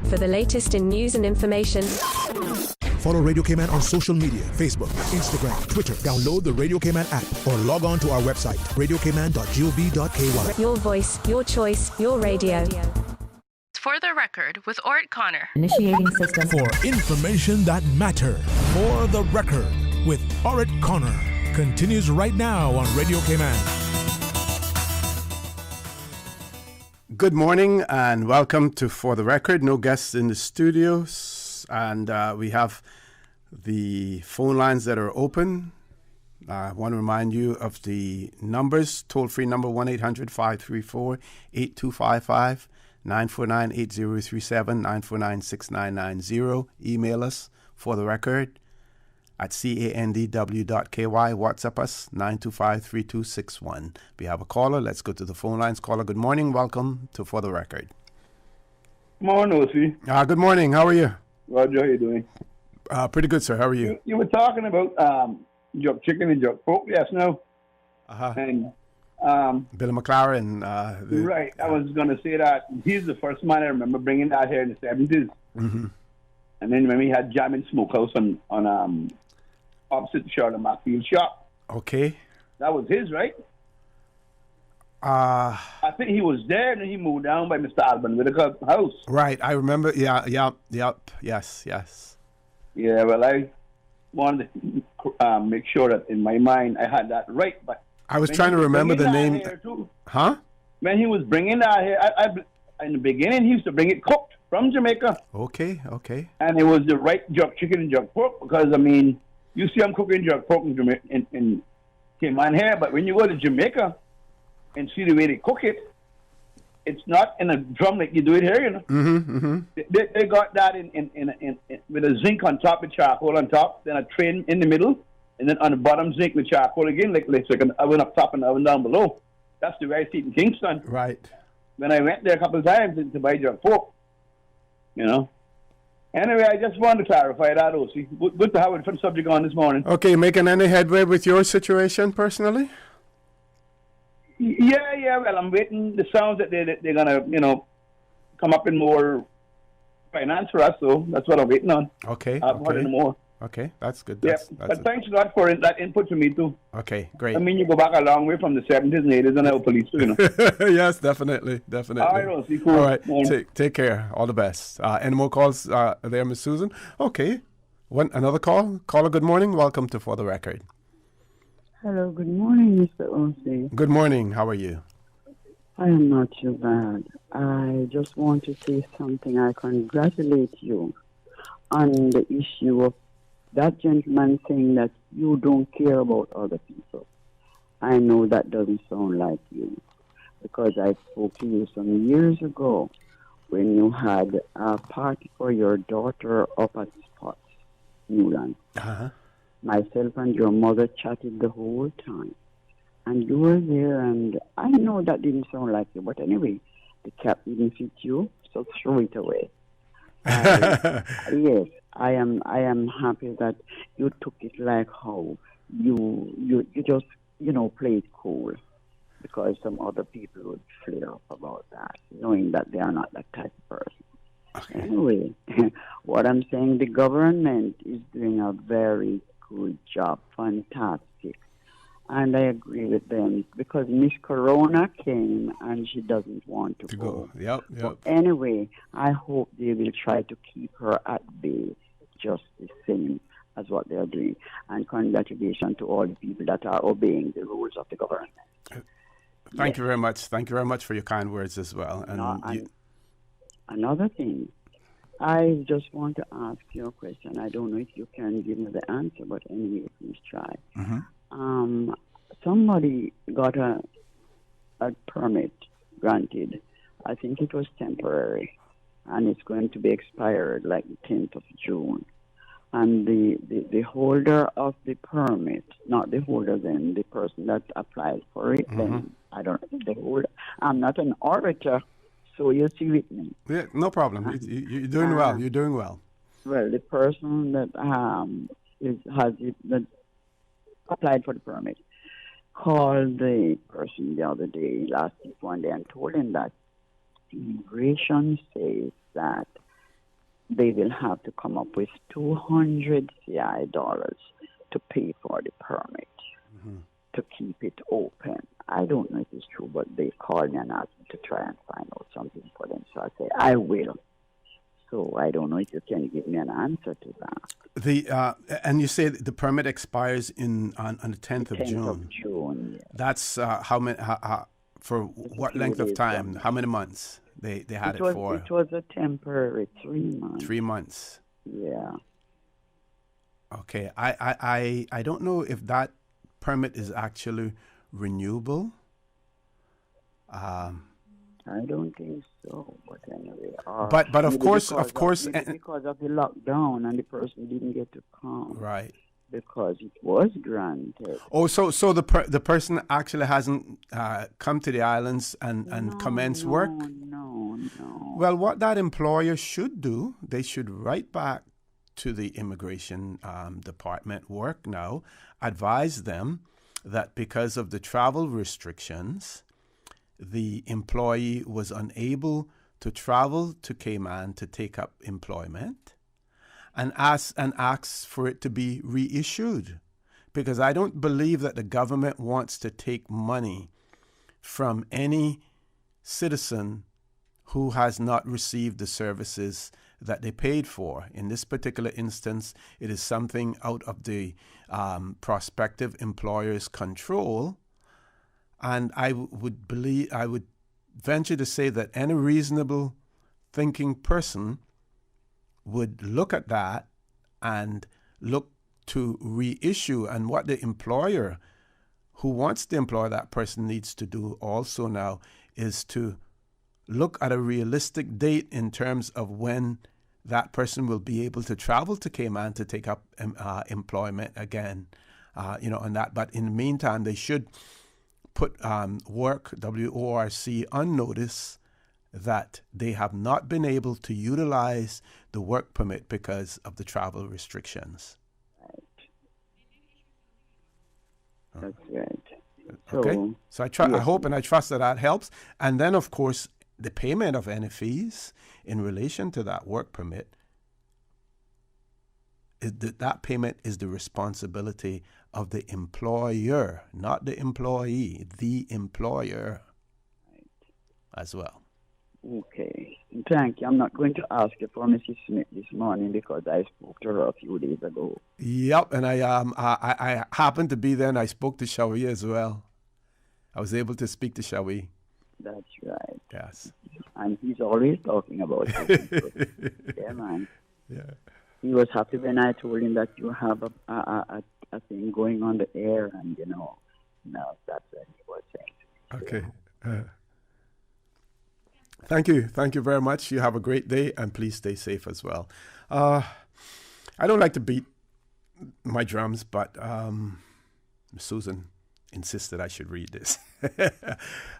S26: For the latest in news and information,
S8: follow Radio Cayman on social media, Facebook, Instagram, Twitter. Download the Radio Cayman app or log on to our website, radiocayman.gov.ky.
S26: Your voice, your choice, your radio.
S7: For the record, with Orrett Connor.
S18: Initiating system.
S8: For information that matter. For the record, with Orrett Connor. Continues right now on Radio Cayman.
S9: Good morning and welcome to For the Record. No guests in the studios, and we have the phone lines that are open. I want to remind you of the numbers. Toll-free number 1-800-534-8255, 949-8037, 949-6990. Email us, For the Record, at candw.ky. WhatsApp us, 925-3261. We have a caller. Let's go to the phone lines. Caller, good morning. Welcome to For the Record.
S27: Morning, Osi.
S9: Good morning. How are you?
S27: Roger, how are you doing?
S9: Pretty good, sir. How are you?
S27: You were talking about jerk chicken and jerk pork, yes, no? And
S9: Bill McLaren.
S27: Right. I was going to say that he's the first man I remember bringing that here in the 70s.
S9: Mm-hmm.
S27: And then when we had Jamin Smokehouse on opposite the Charlotte Macfield shop.
S9: Okay.
S27: That was his, right? I think he was there, and then he moved down by Mr. Alban Whitaker's house.
S9: Right, I remember. Yes.
S27: Yeah, well, I wanted to make sure that in my mind I had that right. But
S9: I was trying to remember the name. Huh?
S27: When he was bringing that here, in the beginning, he used to bring it cooked from Jamaica.
S9: Okay.
S27: And it was the right jerk chicken and jerk pork because, I mean, You see them cooking jerk pork in Cayman here, but when you go to Jamaica and see the way they cook it, it's not in a drum like you do it here, you know. They got that in with a zinc on top with charcoal on top, then a tray in the middle, and then on the bottom zinc with charcoal again, like an oven up top and oven down below. That's the way I see it in Kingston.
S9: Right.
S27: When I went there a couple of times to buy jerk pork, you know. Anyway, I just wanted to clarify that, OC. Good to have a different subject on this morning.
S9: Okay, making any headway with your situation personally?
S27: Yeah. Well, I'm waiting. The sounds that they're gonna, come up in more finance for us. So that's what I'm waiting on.
S9: Okay.
S27: I've heard more.
S9: Okay, that's good.
S27: But thanks a lot for that input to me too.
S9: Okay, great.
S27: I mean, you go back a long way from the 70s and 80s and our police too, you know.
S9: Yes, definitely.
S27: All right, Rosie, cool.
S9: All right, take care. All the best. Any more calls there, Miss Susan? Okay. Another call? Caller, good morning. Welcome to For the Record.
S4: Hello, good morning, Mr. O.C.
S9: Good morning. How are you?
S4: I am not too bad. I just want to say something. I congratulate you on the issue of that gentleman saying that you don't care about other people. I know that doesn't sound like you, because I spoke to you some years ago when you had a party for your daughter up at Spots, Newland. Myself and your mother chatted the whole time. And you were there, and I know that didn't sound like you, but anyway, the cap didn't fit you, so throw it away. Yes, I am happy that you took it like how you just play it cool, because some other people would flare up about that, knowing that they are not that type of person. Okay. Anyway, what I'm saying, the government is doing a very good job, fantastic. And I agree with them, because Miss Corona came and she doesn't want to go.
S9: Yep.
S4: But anyway, I hope they will try to keep her at bay just the same as what they are doing. And congratulations to all the people that are obeying the rules of the government.
S9: Thank you very much. Thank you very much for your kind words as well. And
S4: another thing, I just want to ask you a question. I don't know if you can give me the answer, but anyway, please try. Somebody got a permit granted. I think it was temporary, and it's going to be expired like the 10th of June. And the holder of the permit, not the holder then, the person that applied for it, then I don't know the holder. I'm not an orator, so you see with me.
S9: Yeah, no problem. You're doing well. You're doing well.
S4: Well, the person that that applied for the permit called the person the other day, last week, one day, and told him that immigration says that they will have to come up with $200 CI to pay for the permit to keep it open. I don't know if it's true, but they called me and asked me to try and find out something for them. So I said, I will. So I don't know if you can give me an answer to that.
S9: And you say the permit expires on the 10th of June.
S4: 10th of June, yes.
S9: That's how many? For what length of time? How many months they had it for?
S4: It was a temporary 3 months.
S9: 3 months.
S4: Yeah.
S9: Okay. I don't know if that permit is actually renewable.
S4: I don't think so, but anyway.
S9: But of course,
S4: because of the lockdown and the person didn't get to come.
S9: Right.
S4: Because it was granted.
S9: Oh, so the person actually hasn't come to the islands and commenced work?
S4: No.
S9: Well, what that employer should do, they should write back to the immigration department, work now, advise them that because of the travel restrictions, the employee was unable to travel to Cayman to take up employment, and ask for it to be reissued, because I don't believe that the government wants to take money from any citizen who has not received the services that they paid for. In this particular instance, it is something out of the prospective employer's control. And I would venture to say that any reasonable thinking person would look at that and look to reissue, and what the employer who wants to employ that person needs to do also now is to look at a realistic date in terms of when that person will be able to travel to Cayman to take up employment again, on that. But in the meantime, they should put WORC on notice that they have not been able to utilize the work permit because of the travel restrictions.
S4: That's right.
S9: Okay. So I hope and I trust that helps. And then, of course, the payment of any fees in relation to that work permit, that payment is the responsibility of the employer, not the employee, the employer as well.
S4: Okay. Thank you. I'm not going to ask you for Mrs. Smith this morning because I spoke to her a few days ago.
S9: Yep, and I happened to be there and I spoke to Shawi as well. I was able to speak to Shawi.
S4: That's right.
S9: Yes.
S4: And he's always talking about it. Yeah, man.
S9: Yeah.
S4: He was happy when I told him that you have a thing going on the air, and no, that's what he was saying.
S9: Okay. Thank you very much. You have a great day, and please stay safe as well. I don't like to beat my drums, but Susan insisted I should read this.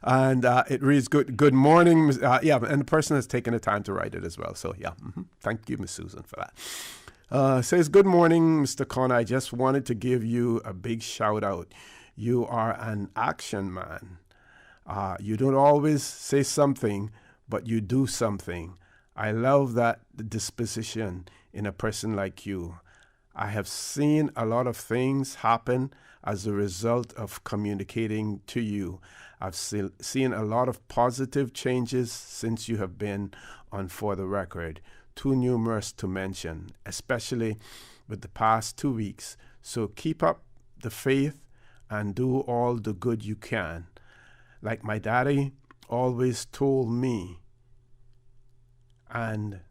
S9: And it reads, good morning. And the person has taken the time to write it as well. So, thank you, Miss Susan, for that. Says, good morning, Mr. Connor. I just wanted to give you a big shout out. You are an action man. You don't always say something, but you do something. I love that disposition in a person like you. I have seen a lot of things happen as a result of communicating to you. I've seen a lot of positive changes since you have been on For the Record. Too numerous to mention, especially with the past 2 weeks. So keep up the faith and do all the good you can. Like my daddy always told me, and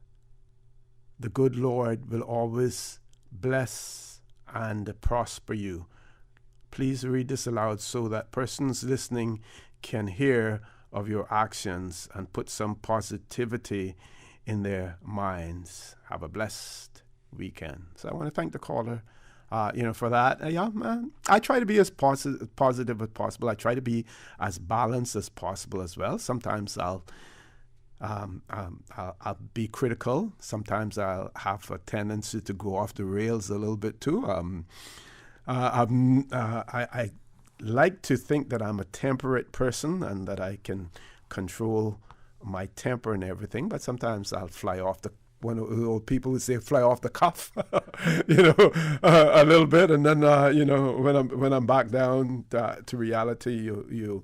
S9: the good Lord will always bless and prosper you. Please read this aloud so that persons listening can hear of your actions and put some positivity in their minds. Have a blessed weekend. So I want to thank the caller, for that. I try to be as positive as possible. I try to be as balanced as possible as well. Sometimes I'll be critical. Sometimes I'll have a tendency to go off the rails a little bit too. I like to think that I'm a temperate person and that I can control my temper and everything, but sometimes I'll fly off the, one of the old people would say, fly off the cuff, a little bit, and then when I'm back down to reality, you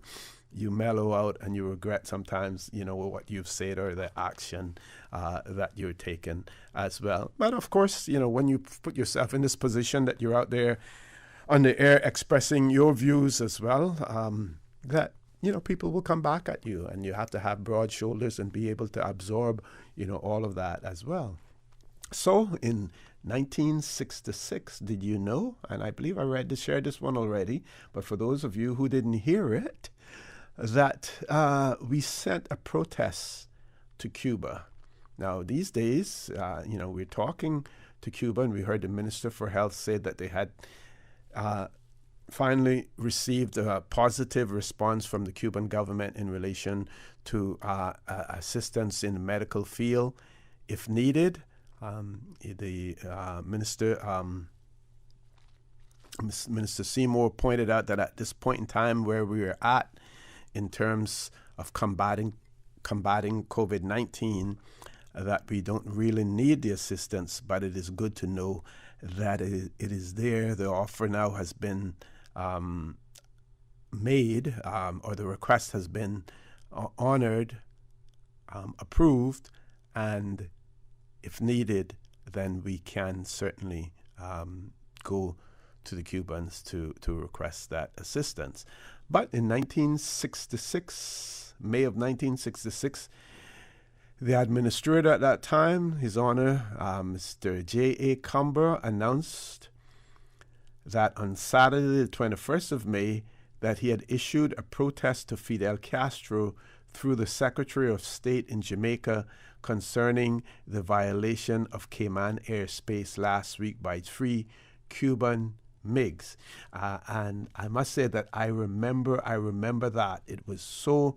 S9: mellow out and you regret sometimes, what you've said or the action that you're taking as well. But of course, when you put yourself in this position that you're out there on the air expressing your views as well, that people will come back at you, and you have to have broad shoulders and be able to absorb, all of that as well. So in 1966, did you know, and I believe I shared this one already, but for those of you who didn't hear it, that we sent a protest to Cuba. Now, these days, we're talking to Cuba, and we heard the Minister for Health say that they had finally received a positive response from the Cuban government in relation to assistance in the medical field, if needed. The Minister Seymour pointed out that at this point in time where we are at in terms of combating COVID-19, that we don't really need the assistance, but it is good to know that it is there. The offer now has been made, or the request has been honored, approved, and if needed, then we can certainly go to the Cubans to request that assistance. But in 1966, May of 1966, the administrator at that time, His Honor, Mr. J.A. Cumber, announced that on Saturday, the 21st of May, that he had issued a protest to Fidel Castro through the Secretary of State in Jamaica concerning the violation of Cayman airspace last week by 3 Cuban MiGs. And I must say that I remember that. It was so,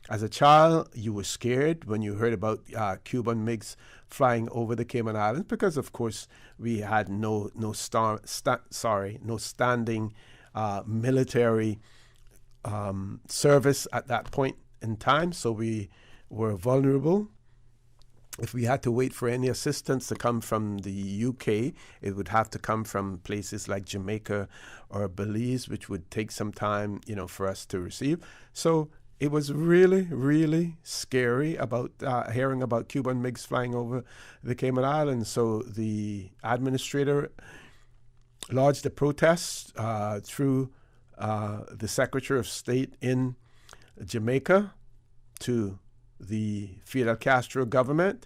S9: as a child, you were scared when you heard about Cuban MiGs flying over the Cayman Islands because, of course, we had no standing military service at that point in time, so we were vulnerable. If we had to wait for any assistance to come from the UK, it would have to come from places like Jamaica or Belize, which would take some time, for us to receive. So it was really, really scary about hearing about Cuban MiGs flying over the Cayman Islands. So the administrator lodged a protest through the Secretary of State in Jamaica to the Fidel Castro government,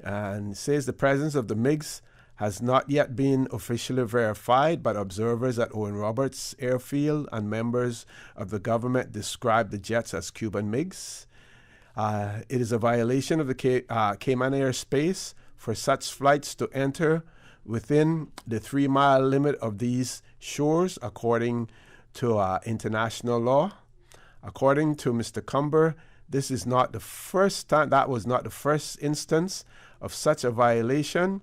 S9: and says the presence of the MiGs has not yet been officially verified, but observers at Owen Roberts Airfield and members of the government describe the jets as Cuban MiGs. It is a violation of the Cayman airspace for such flights to enter within the 3-mile limit of these shores, according to international law. According to Mr. Cumber, this is not the first time, that was not the first instance of such a violation.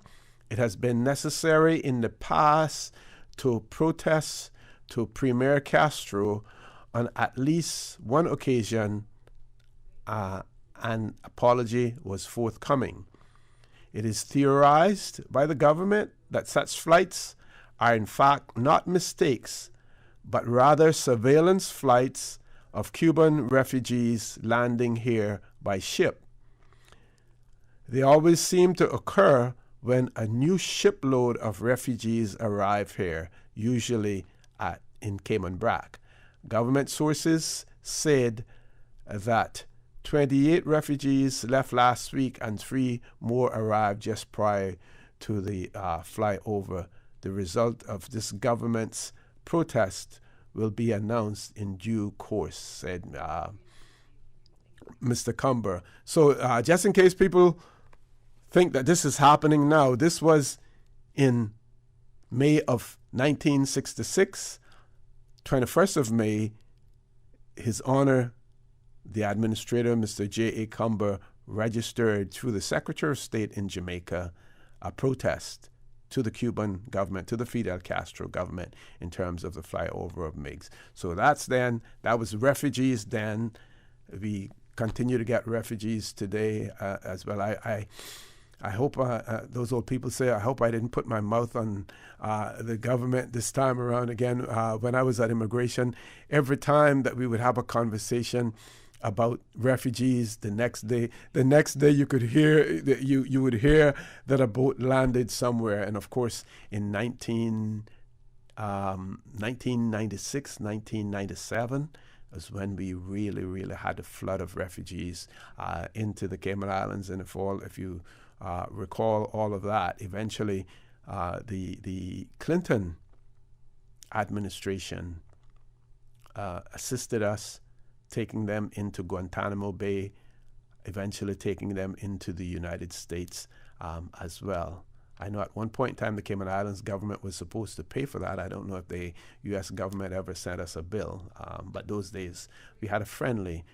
S9: It has been necessary in the past to protest to Premier Castro on at least one occasion. An apology was forthcoming. It is theorized by the government that such flights are in fact not mistakes, but rather surveillance flights of Cuban refugees landing here by ship. They always seem to occur when a new shipload of refugees arrive here, usually in Cayman Brac. Government sources said that 28 refugees left last week and 3 more arrived just prior to the flyover. The result of this government's protest will be announced in due course, said Mr. Cumber. So just in case people think that this is happening now, this was in May of 1966, 21st of May, His Honor, the Administrator, Mr. J.A. Cumber, registered through the Secretary of State in Jamaica a protest to the Cuban government, to the Fidel Castro government, in terms of the flyover of MiGs. So that was refugees then. We continue to get refugees today as well. I hope those old people say, I hope I didn't put my mouth on the government this time around again. When I was at immigration, every time that we would have a conversation about refugees, the next day you could hear you would hear that a boat landed somewhere. And of course, in 1996, 1997 was when we really had a flood of refugees into the Cayman Islands in the fall. If you recall all of that, eventually the Clinton administration assisted us, taking them into Guantanamo Bay, eventually taking them into the United States as well. I know at one point in time the Cayman Islands government was supposed to pay for that. I don't know if the U.S. government ever sent us a bill, but those days we had a friendly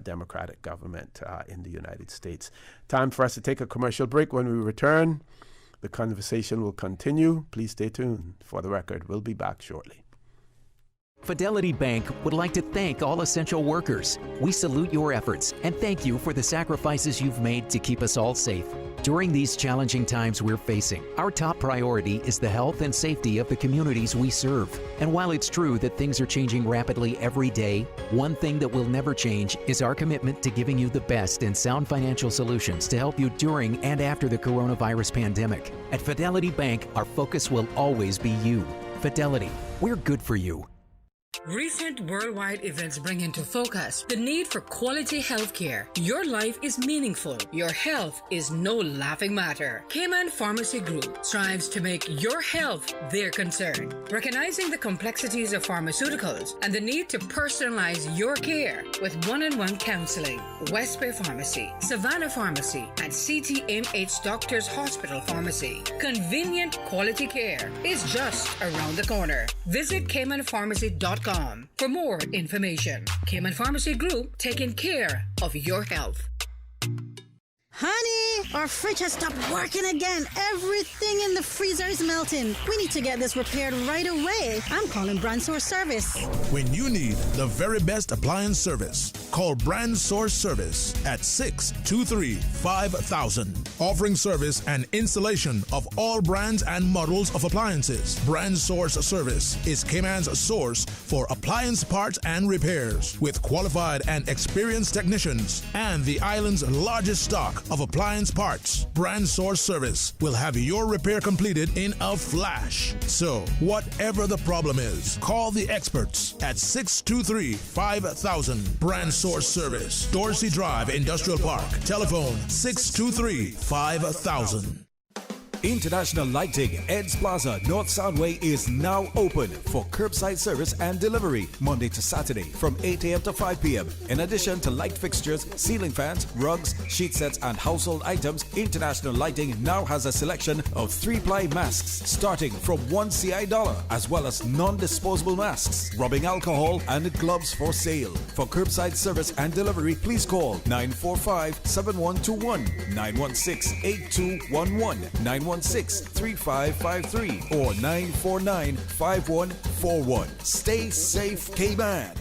S9: democratic government in the United States. Time for us to take a commercial break. When we return, the conversation will continue. Please stay tuned. For the record, we'll be back shortly.
S10: Fidelity Bank would like to thank all essential workers. We salute your efforts and thank you for the sacrifices you've made to keep us all safe. During these challenging times we're facing, our top priority is the health and safety of the communities we serve. And while it's true that things are changing rapidly every day, one thing that will never change is our commitment to giving you the best and sound financial solutions to help you during and after the coronavirus pandemic. At Fidelity Bank, our focus will always be you. Fidelity, we're good for you.
S19: Recent worldwide events bring into focus the need for quality health care. Your life is meaningful. Your health is no laughing matter. Cayman Pharmacy Group strives to make your health their concern, recognizing the complexities of pharmaceuticals and the need to personalize your care with one-on-one counseling. West Bay Pharmacy, Savannah Pharmacy, and CTMH Doctors Hospital Pharmacy. Convenient quality care is just around the corner. Visit CaymanPharmacy.com for more information. Cayman Pharmacy Group, taking care of your health.
S13: Honey, our fridge has stopped working again. Everything in the freezer is melting. We need to get this repaired right away. I'm calling Brand Source Service.
S8: When you need the very best appliance service, call Brand Source Service at 623-5000. Offering service and installation of all brands and models of appliances. Brand Source Service is Cayman's source for appliance parts and repairs, with qualified and experienced technicians and the island's largest stock of appliance parts. Brand Source Service will have your repair completed in a flash. So, whatever the problem is, call the experts at 623-5000. Brand Source Service, Dorsey Drive, Industrial Park. Telephone 623-5000.
S20: International Lighting, Ed's Plaza, North Soundway is now open for curbside service and delivery Monday to Saturday from 8 a.m. to 5 p.m. In addition to light fixtures, ceiling fans, rugs, sheet sets, and household items, International Lighting now has a selection of 3-ply masks starting from $1 CI, as well as non-disposable masks, rubbing alcohol, and gloves for sale. For curbside service and delivery, please call 945-7121, 916-8211, 916-3553 or 949-5141. Stay safe, Cayman.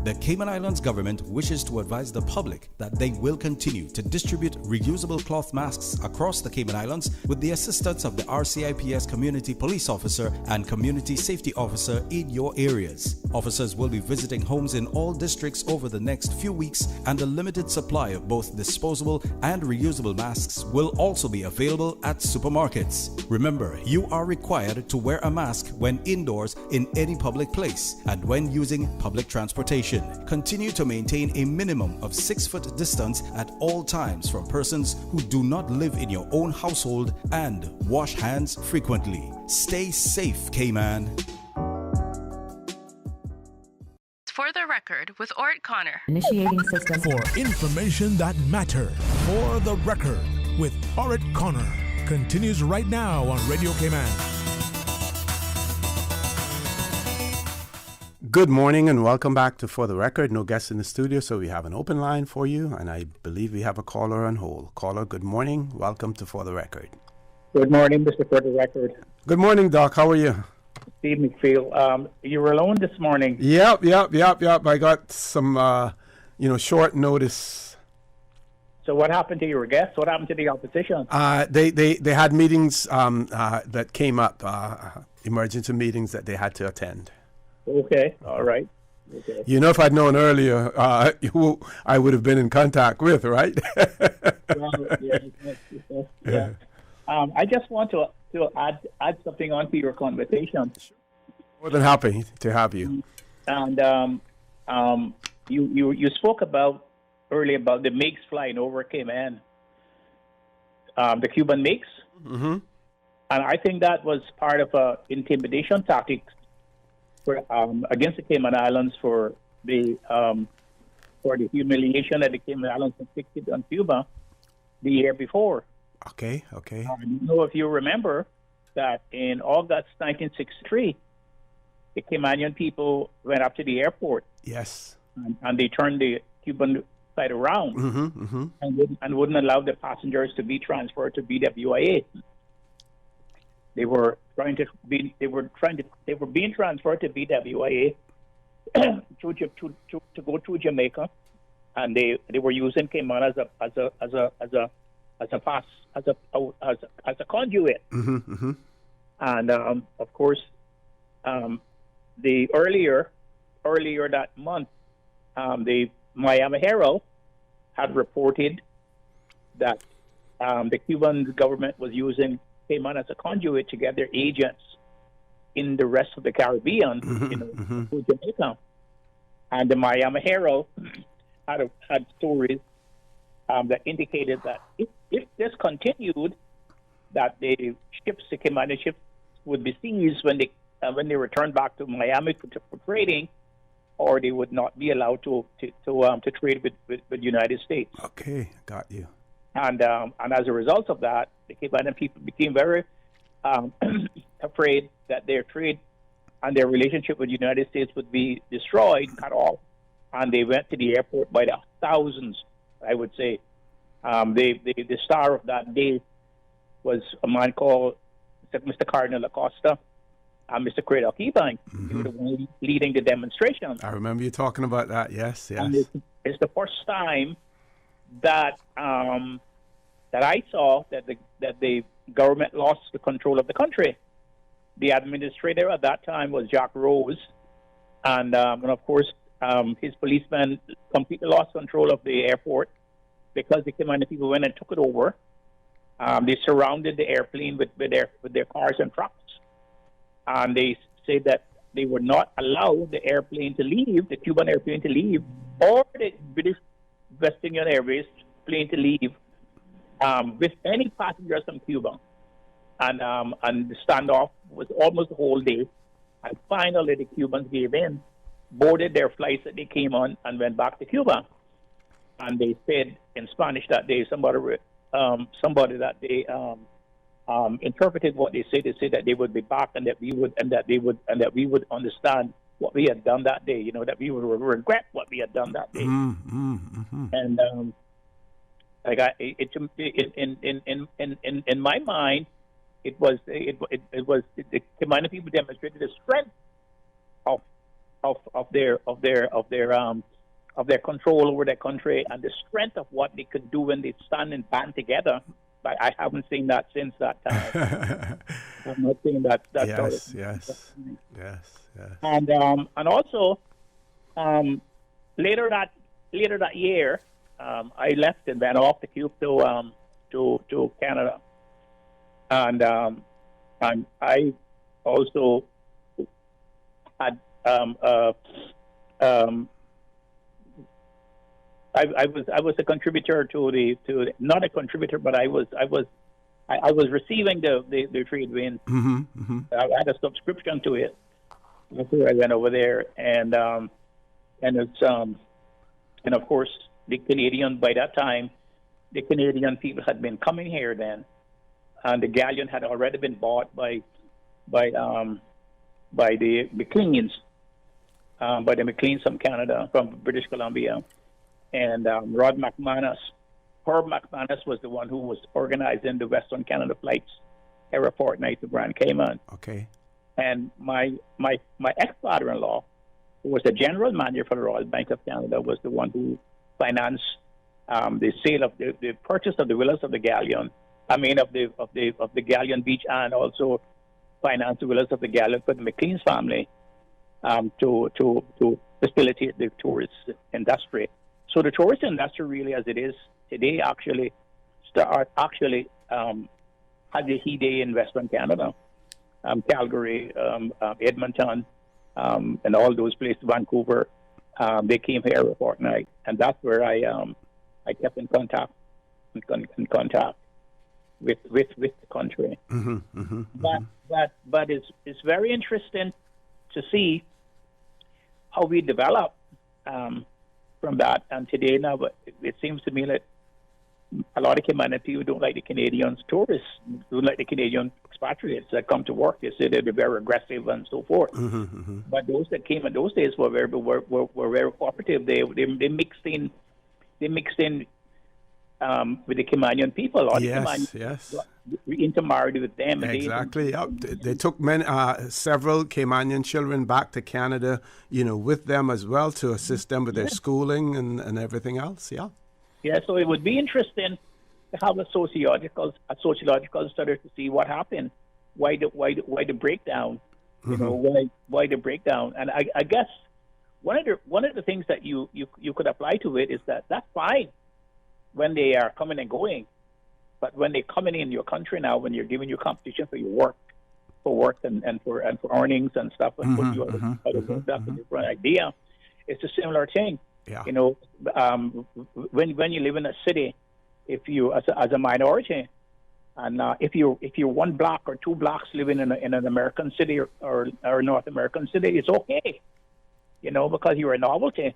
S20: The Cayman Islands government wishes to advise the public that they will continue to distribute reusable cloth masks across the Cayman Islands with the assistance of the RCIPS Community Police Officer and Community Safety Officer in your areas. Officers will be visiting homes in all districts over the next few weeks, and a limited supply of both disposable and reusable masks will also be available at supermarkets. Remember, you are required to wear a mask when indoors in any public place and when using public transportation. Continue to maintain a minimum of 6-foot distance at all times from persons who do not live in your own household, and wash hands frequently. Stay safe, Cayman.
S7: For the record, with Orrett Connor.
S18: Initiating system.
S8: For information that matter. For the record, with Orrett Connor. Continues right now on Radio Cayman.
S9: Good morning and welcome back to For the Record. No guests in the studio, so we have an open line for you, and I believe we have a caller on hold. Caller, good morning. Welcome to For the Record.
S14: Good morning, Mr. For the Record.
S9: Good morning, Doc. How are you?
S14: Steve McPhail. You were alone this morning.
S9: Yep. I got some, short notice.
S14: So what happened to your guests? What happened to the opposition?
S9: They had meetings that came up, emergency meetings that they had to attend.
S14: Okay, all right. Okay.
S9: If I'd known earlier, I would have been in contact with, right?
S14: Yeah. I just want to add something onto your conversation.
S9: More than happy to have you.
S14: And you spoke earlier about the MiGs flying over Cayman, the Cuban MiGs.
S9: Mm-hmm.
S14: And I think that was part of a intimidation tactics against the Cayman Islands for the humiliation that the Cayman Islands inflicted on Cuba the year before.
S9: Okay.
S14: I don't know if you remember that in August 1963, the Caymanian people went up to the airport.
S9: Yes.
S14: And they turned the Cuban side around and wouldn't allow the passengers to be transferred to BWIA. They were being transferred to BWIA to go to Jamaica, and they were using Cayman as a conduit.
S9: Mm-hmm.
S14: And of course, the earlier that month, the Miami Herald had reported that the Cuban government was using Cayman as a conduit to get their agents in the rest of the Caribbean, to Jamaica. And the Miami Herald had stories that indicated that if this continued, that the Cayman ships would be seized when they returned back to Miami for trading, or they would not be allowed to trade with the United States.
S9: Okay, got you.
S14: And as a result of that, the Cayman people became very afraid that their trade and their relationship with the United States would be destroyed, cut off, and they went to the airport by the thousands, I would say. The star of that day was a man called Mr. Cardinal Acosta and Mr. Craddock Ebank. They were the one leading the demonstration.
S9: I remember you talking about that. Yes, yes.
S14: And it's the first time that that I saw that the government lost the control of the country. The administrator at that time was Jack Rose, and of course his policemen completely lost control of the airport because the Cayman people went and took it over. They surrounded the airplane with their cars and trucks, and they said that they would not allow the airplane to leave, the Cuban airplane to leave, or the British West Indian Airways plane to leave with any passengers from Cuba. And the standoff was almost the whole day. And finally, the Cubans gave in, boarded their flights that they came on, and went back to Cuba. And they said in Spanish that day, somebody that they interpreted what they said. They said that they would be back, and that we would understand what we had done that day. That we would regret what we had done that day. And in my mind, it was the Cayman people demonstrated the strength of their control over their country and the strength of what they could do when they stand and band together. But I haven't seen that since that time. I'm not seeing that.
S9: Yes.
S14: And also later that year, I left and went off to Cuba to Canada, and I also had I was a contributor to not a contributor, but I was receiving the trade wind. I had a subscription to it. Before I went over there, and it's and of course the Canadian, by that time, the Canadian people had been coming here then, and the galleon had already been bought by the McLeans, by the McLeans from Canada, from British Columbia, and Herb McManus was the one who was organizing the Western Canada flights every fortnight to Grand Cayman.
S9: Okay. And
S14: my ex-father-in-law, who was the general manager for the Royal Bank of Canada, was the one who financed the sale of the purchase of the villas of the galleon. Of the galleon beach, and also financed the villas of the galleon for the McLean's family to facilitate the tourist industry. So the tourist industry, really, as it is today, actually has a heyday in Western Canada. Calgary, Edmonton, and all those places, Vancouver, they came here a fortnight, and that's where I kept in contact with the country. But it's very interesting to see how we develop from that. And today now, it seems to me that a lot of Cayman people don't like the Canadians, tourists don't like the Canadian expatriates that come to work. They say they're very aggressive and so forth. But those that came in those days were very cooperative. They mixed in with the Caymanian people.
S9: Yes.
S14: Intermarried with them.
S9: Exactly. They took several Caymanian children back to Canada, with them as well, to assist them with their schooling and everything else. Yeah.
S14: Yeah, so it would be interesting to have a sociological study to see what happened, why the breakdown, why the breakdown. And I guess one of the things that you could apply to it is that that's fine when they are coming and going, but when they're coming in your country now, when you're giving you competition for your work, work and for earnings and stuff, and put you out of work. That's a different idea. It's a similar thing.
S9: Yeah.
S14: You know, when you live in a city, if you as a minority, and if you're one block or two blocks living in an American city or North American city, it's okay. You know, because you're a novelty.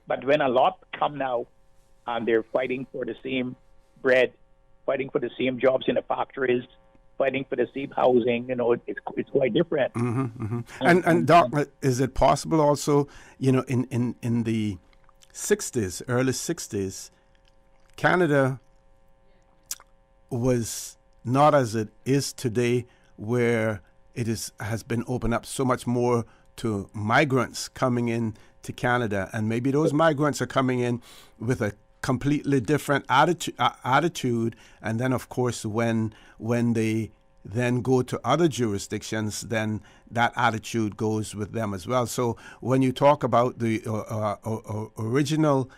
S14: But when a lot come now, and they're fighting for the same bread, fighting for the same jobs in the factories, fighting for the same housing, you know, it's quite different.
S9: And Doc, is it possible also, you know, in the 60s, early 60s, Canada was not as it is today, where has been opened up so much more to migrants coming in to Canada, and maybe those migrants are coming in with a completely different attitude, and then of course when they then go to other jurisdictions, then that attitude goes with them as well. So when you talk about the original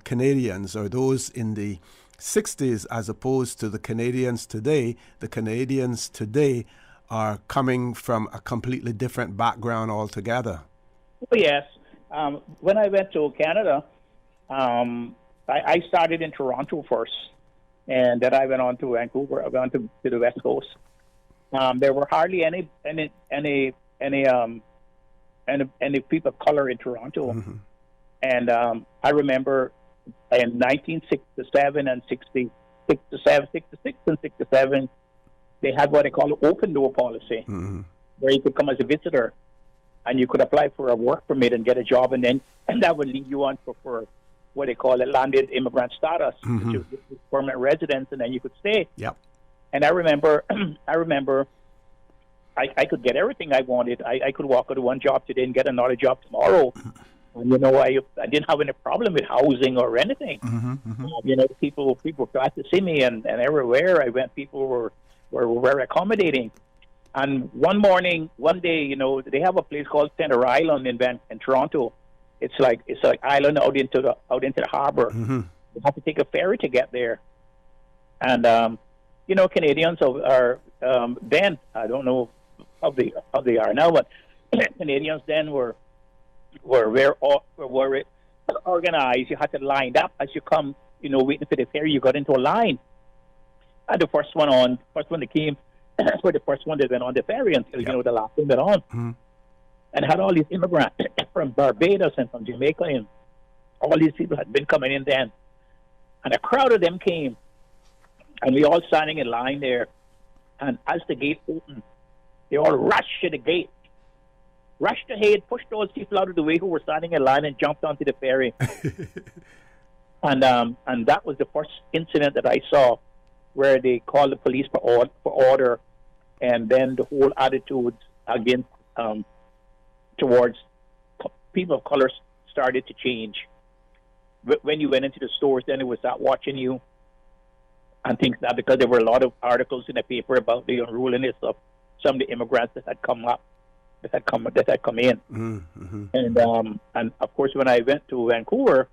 S9: Canadians, or those in the 60s as opposed to the Canadians today, the Canadians today are coming from a completely different background altogether.
S14: Oh, yes. When I went to Canada, I started in Toronto first, and then I went on to Vancouver. I went to the West Coast. There were hardly any people of color in Toronto, and I remember in 1967 and 66 and 67, they had what they call an open door policy, where you could come as a visitor, and you could apply for a work permit and get a job, and that would lead you on for what they call a landed immigrant status, which is permanent residence, and then you could stay.
S9: Yep.
S14: And I remember, I could get everything I wanted. I could walk out of one job today and get another job tomorrow. And, you know, I didn't have any problem with housing or anything. You know, people were glad to see me, and everywhere I went, people were very accommodating. And one day, you know, they have a place called Center Island in Toronto. It's like island out into the harbor. You have to take a ferry to get there. And you know, Canadians are then, I don't know how they are now, but Canadians then were very organized. You had to line up as you come, you know, waiting for the ferry. You got into a line, and the first one that came, were the first one that went on the ferry until you know the last one went on. And had all these immigrants from Barbados and from Jamaica, and all these people had been coming in then. And a crowd of them came, and we all standing in line there. And as the gate opened, they all rushed to the gate, rushed ahead, pushed those people out of the way who were standing in line, and jumped onto the ferry. And that was the first incident that I saw where they called the police for order, and then the whole attitude against towards people of color started to change. When you went into the stores, then it was start watching you and things like that, because there were a lot of articles in the paper about the unruliness of some of the immigrants that had come in. And of course, when I went to Vancouver,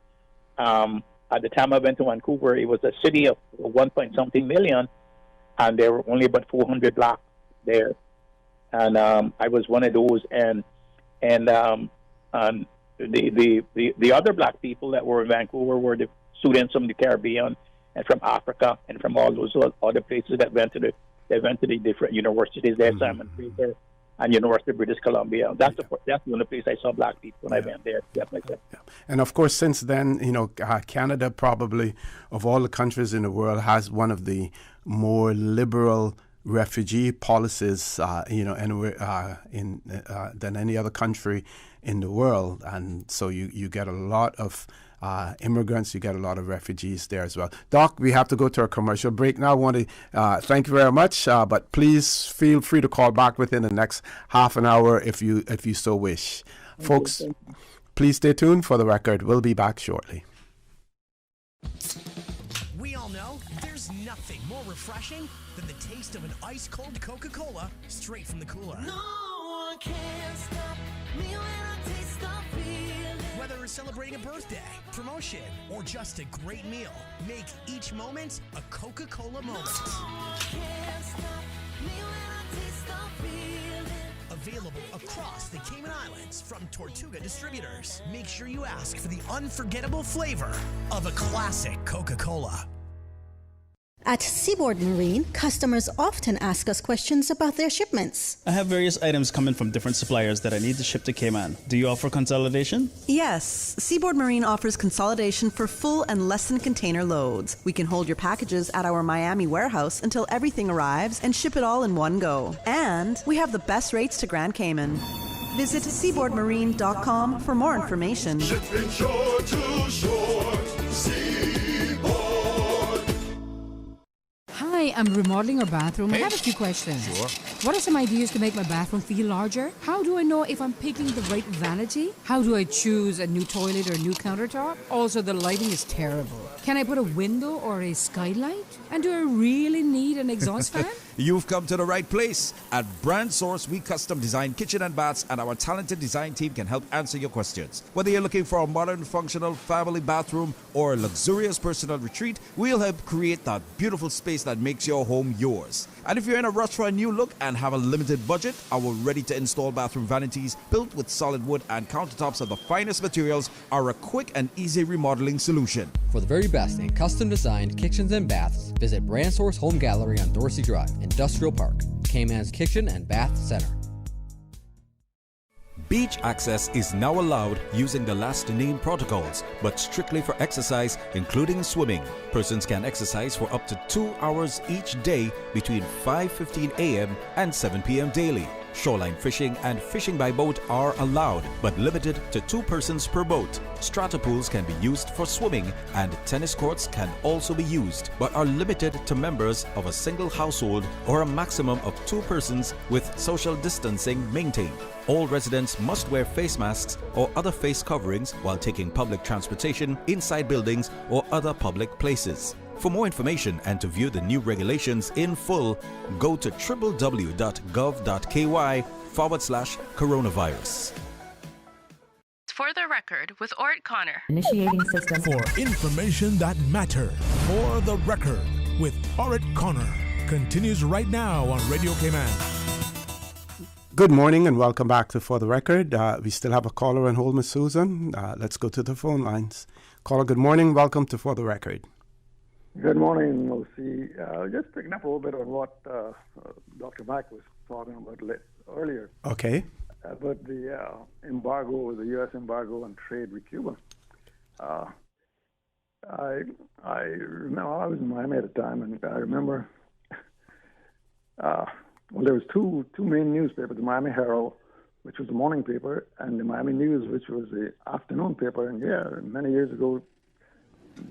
S14: at the time I went to Vancouver, it was a city of 1.something million, and there were only about 400 blocks there. And I was one of those, and the other black people that were in Vancouver were the students from the Caribbean and from Africa and from all those other places that went to the different universities there, Simon Fraser and University of British Columbia. That's the only place I saw black people when I went there. Definitely.
S9: And of course, since then, you know, Canada probably, of all the countries in the world, has one of the more liberal refugee policies, you know, anywhere than any other country in the world. And so you get a lot of immigrants, you get a lot of refugees there as well. Doc, we have to go to a commercial break now. I want to thank you very much, but please feel free to call back within the next half an hour if you so wish. Folks, please stay tuned for the record. We'll be back shortly.
S2: We all know there's nothing more refreshing than the taste of an ice-cold Coca-Cola straight from the cooler.
S1: No one can stop me when I taste the feeling.
S2: Whether it's celebrating a birthday, promotion, or just a great meal, make each moment a Coca-Cola moment.
S1: No one can stop me when I taste the feeling.
S2: Available across the Cayman Islands from Tortuga Distributors. Make sure you ask for the unforgettable flavor of a classic Coca-Cola.
S13: At Seaboard Marine, customers often ask us questions about their shipments.
S17: I have various items coming from different suppliers that I need to ship to Cayman. Do you offer consolidation?
S3: Yes, Seaboard Marine offers consolidation for full and less than container loads. We can hold your packages at our Miami warehouse until everything arrives and ship it all in one go. And we have the best rates to Grand Cayman. Visit seaboardmarine.com for more information.
S6: Shipping shore to shore, Seaboard.
S19: Hi, I'm remodeling a bathroom. I have a few questions.
S15: Sure.
S19: What are some ideas to make my bathroom feel larger? How do I know if I'm picking the right vanity? How do I choose a new toilet or a new countertop? Also, the lighting is terrible. Can I put a window or a skylight? And do I really need an exhaust fan?
S20: You've come to the right place. At Brand Source, we custom design kitchen and baths, and our talented design team can help answer your questions. Whether you're looking for a modern, functional family bathroom or a luxurious personal retreat, we'll help create that beautiful space that makes your home yours. And if you're in a rush for a new look and have a limited budget, our ready-to-install bathroom vanities, built with solid wood and countertops of the finest materials, are a quick and easy remodeling solution.
S16: For the very best in custom-designed kitchens and baths, visit Brand Source Home Gallery on Dorsey Drive, Industrial Park, Cayman's Kitchen and Bath Center.
S21: Beach access is now allowed using the last named protocols, but strictly for exercise, including swimming. Persons can exercise for up to 2 hours each day between 5:15 a.m. and 7 p.m. daily. Shoreline fishing and fishing by boat are allowed, but limited to 2 persons per boat. Strata pools can be used for swimming, and tennis courts can also be used, but are limited to members of a single household or a maximum of 2 persons with social distancing maintained. All residents must wear face masks or other face coverings while taking public transportation, inside buildings, or other public places. For more information and to view the new regulations in full, go to www.gov.ky/coronavirus.
S7: For the record, with Orrett Connor.
S18: Initiating system.
S8: For information that matters. For the record, with Orrett Connor. Continues right now on Radio Cayman.
S9: Good morning and welcome back to For the Record. We still have a caller on hold, Miss Susan. Let's go to the phone lines. Caller, good morning. Welcome to For the Record.
S27: Good morning, O.C. Just picking up a little bit on what Dr. Mack was talking about earlier.
S9: Okay.
S27: About the embargo, the U.S. embargo on trade with Cuba. I remember I was in Miami at the time, and I remember there was two main newspapers: the Miami Herald, which was the morning paper, and the Miami News, which was the afternoon paper. And many years ago,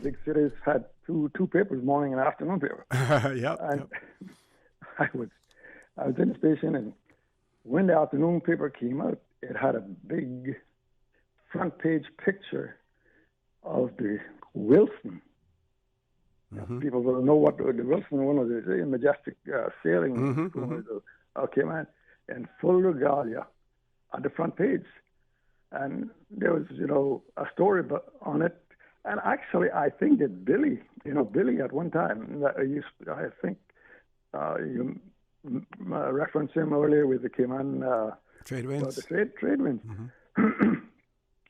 S27: big cities had two papers, morning and afternoon paper.
S9: Yep.
S27: I was in the station, and when the afternoon paper came out, it had a big front page picture of the Wilson. Mm-hmm. People will know what the Wilson one was. A majestic sailing. Okay, man, and full regalia on the front page, and there was a story on it. And actually, I think that Billy at one time, I think you referenced him earlier with the Cayman
S9: trade winds.
S27: The trade winds.
S9: Mm-hmm.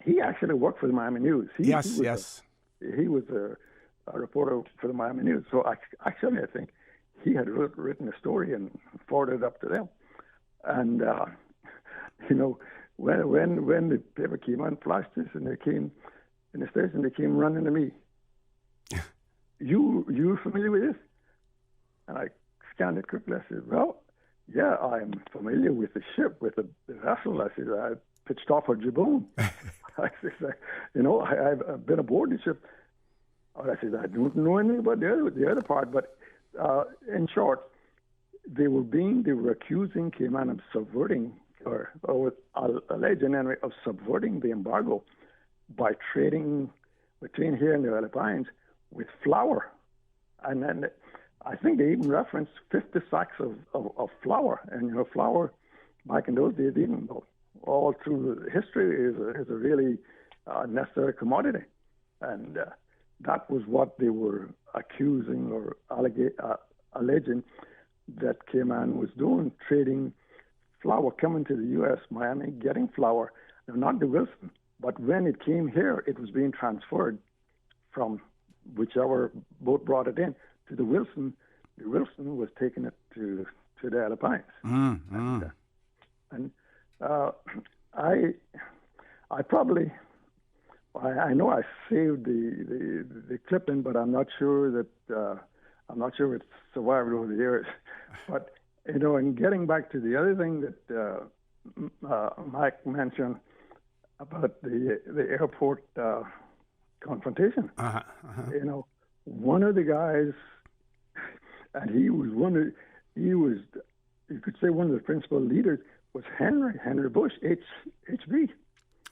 S27: He actually worked for the Miami News. He was a reporter for the Miami News. So actually, I think he had written a story and forwarded it up to them. And when the paper came on, flashed this, and they came in the station, they came running to me. You familiar with this? And I scanned it quickly. I said, well, yeah, I'm familiar with the ship, with the vessel. I said, I pitched off a Jabon. I said, I've been aboard the ship. I said, I don't know anything about the other part, but in short, they were accusing Cayman of subverting, or alleging anyway, of subverting the embargo by trading between here and the Philippines with flour. And then I think they even referenced 50 sacks of flour. And, flour back in those days, even all through history, is a really necessary commodity. And that was what they were accusing or alleging that Cayman was doing, trading
S5: flour coming to the U.S., Miami, getting flour, no, not the Wilson, but when it came here, it was being transferred from whichever boat brought it in to the Wilson. The Wilson was taking it to the Isle of Pines. And I probably, I know I saved the clipping, but I'm not sure that it's survived over the years. But in getting back to the other thing that Mike mentioned about the airport confrontation, one of the guys, and you could say one of the principal leaders was Henry Bush, HB.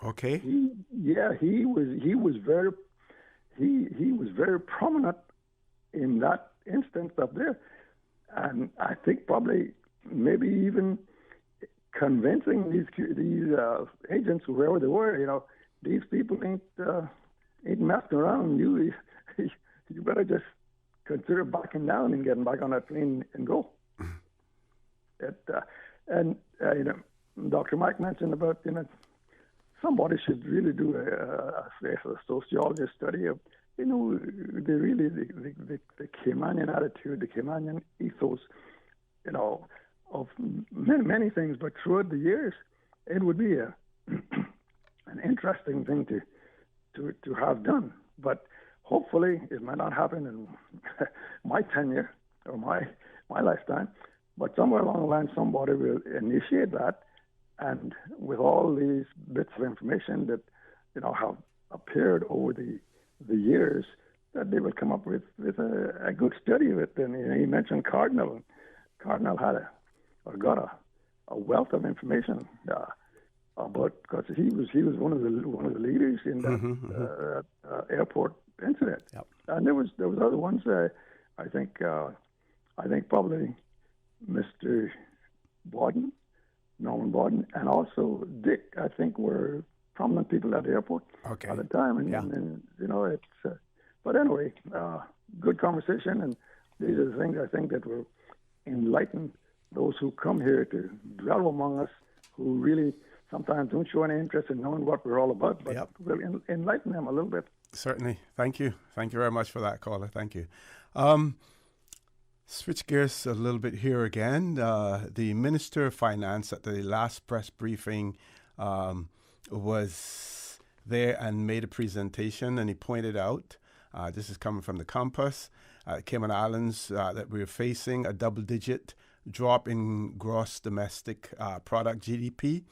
S9: Okay.
S5: He was very prominent in that instance up there, and I think probably maybe even convincing these agents, whoever they were, these people ain't messing around. You better just consider backing down and getting back on that plane and go. Dr. Mike mentioned about somebody should really do a sociologist study of the Caymanian attitude, the Caymanian ethos, of many things. But throughout the years, it would be an interesting thing to have done. But hopefully, it might not happen in my tenure or my lifetime. But somewhere along the line, somebody will initiate that, and with all these bits of information that have appeared over the years, that they will come up with a good study of it. And you mentioned Cardinal. Cardinal got a wealth of information about, because he was one of the leaders in that airport incident.
S9: Yep.
S5: And there was other ones. I think probably Mr. Borden, Norman Borden, and also Dick, I think, were prominent people at the airport at the time. And it's. But anyway, good conversation, and these are the things I think that will enlighten those who come here to dwell among us, who really sometimes don't show any interest in knowing what we're all about, but will enlighten them a little bit.
S9: Certainly. Thank you. Thank you very much for that, caller. Thank you. Switch gears a little bit here again. The Minister of Finance at the last press briefing was there and made a presentation, and he pointed out, this is coming from the Compass, Cayman Islands, that we're facing a double-digit drop in gross domestic product GDP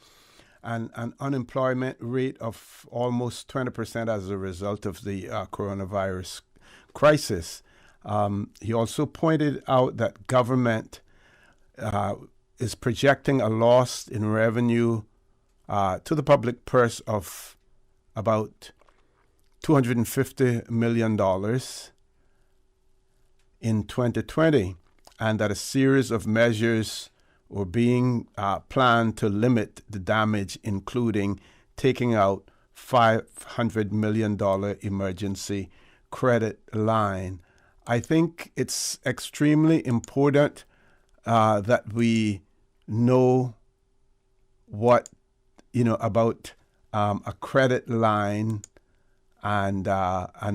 S9: and an unemployment rate of almost 20% as a result of the coronavirus crisis. He also pointed out that government is projecting a loss in revenue to the public purse of about $250 million in 2020, and that a series of measures were being planned to limit the damage, including taking out $500 million emergency credit line. I think it's extremely important that we know what about a credit line and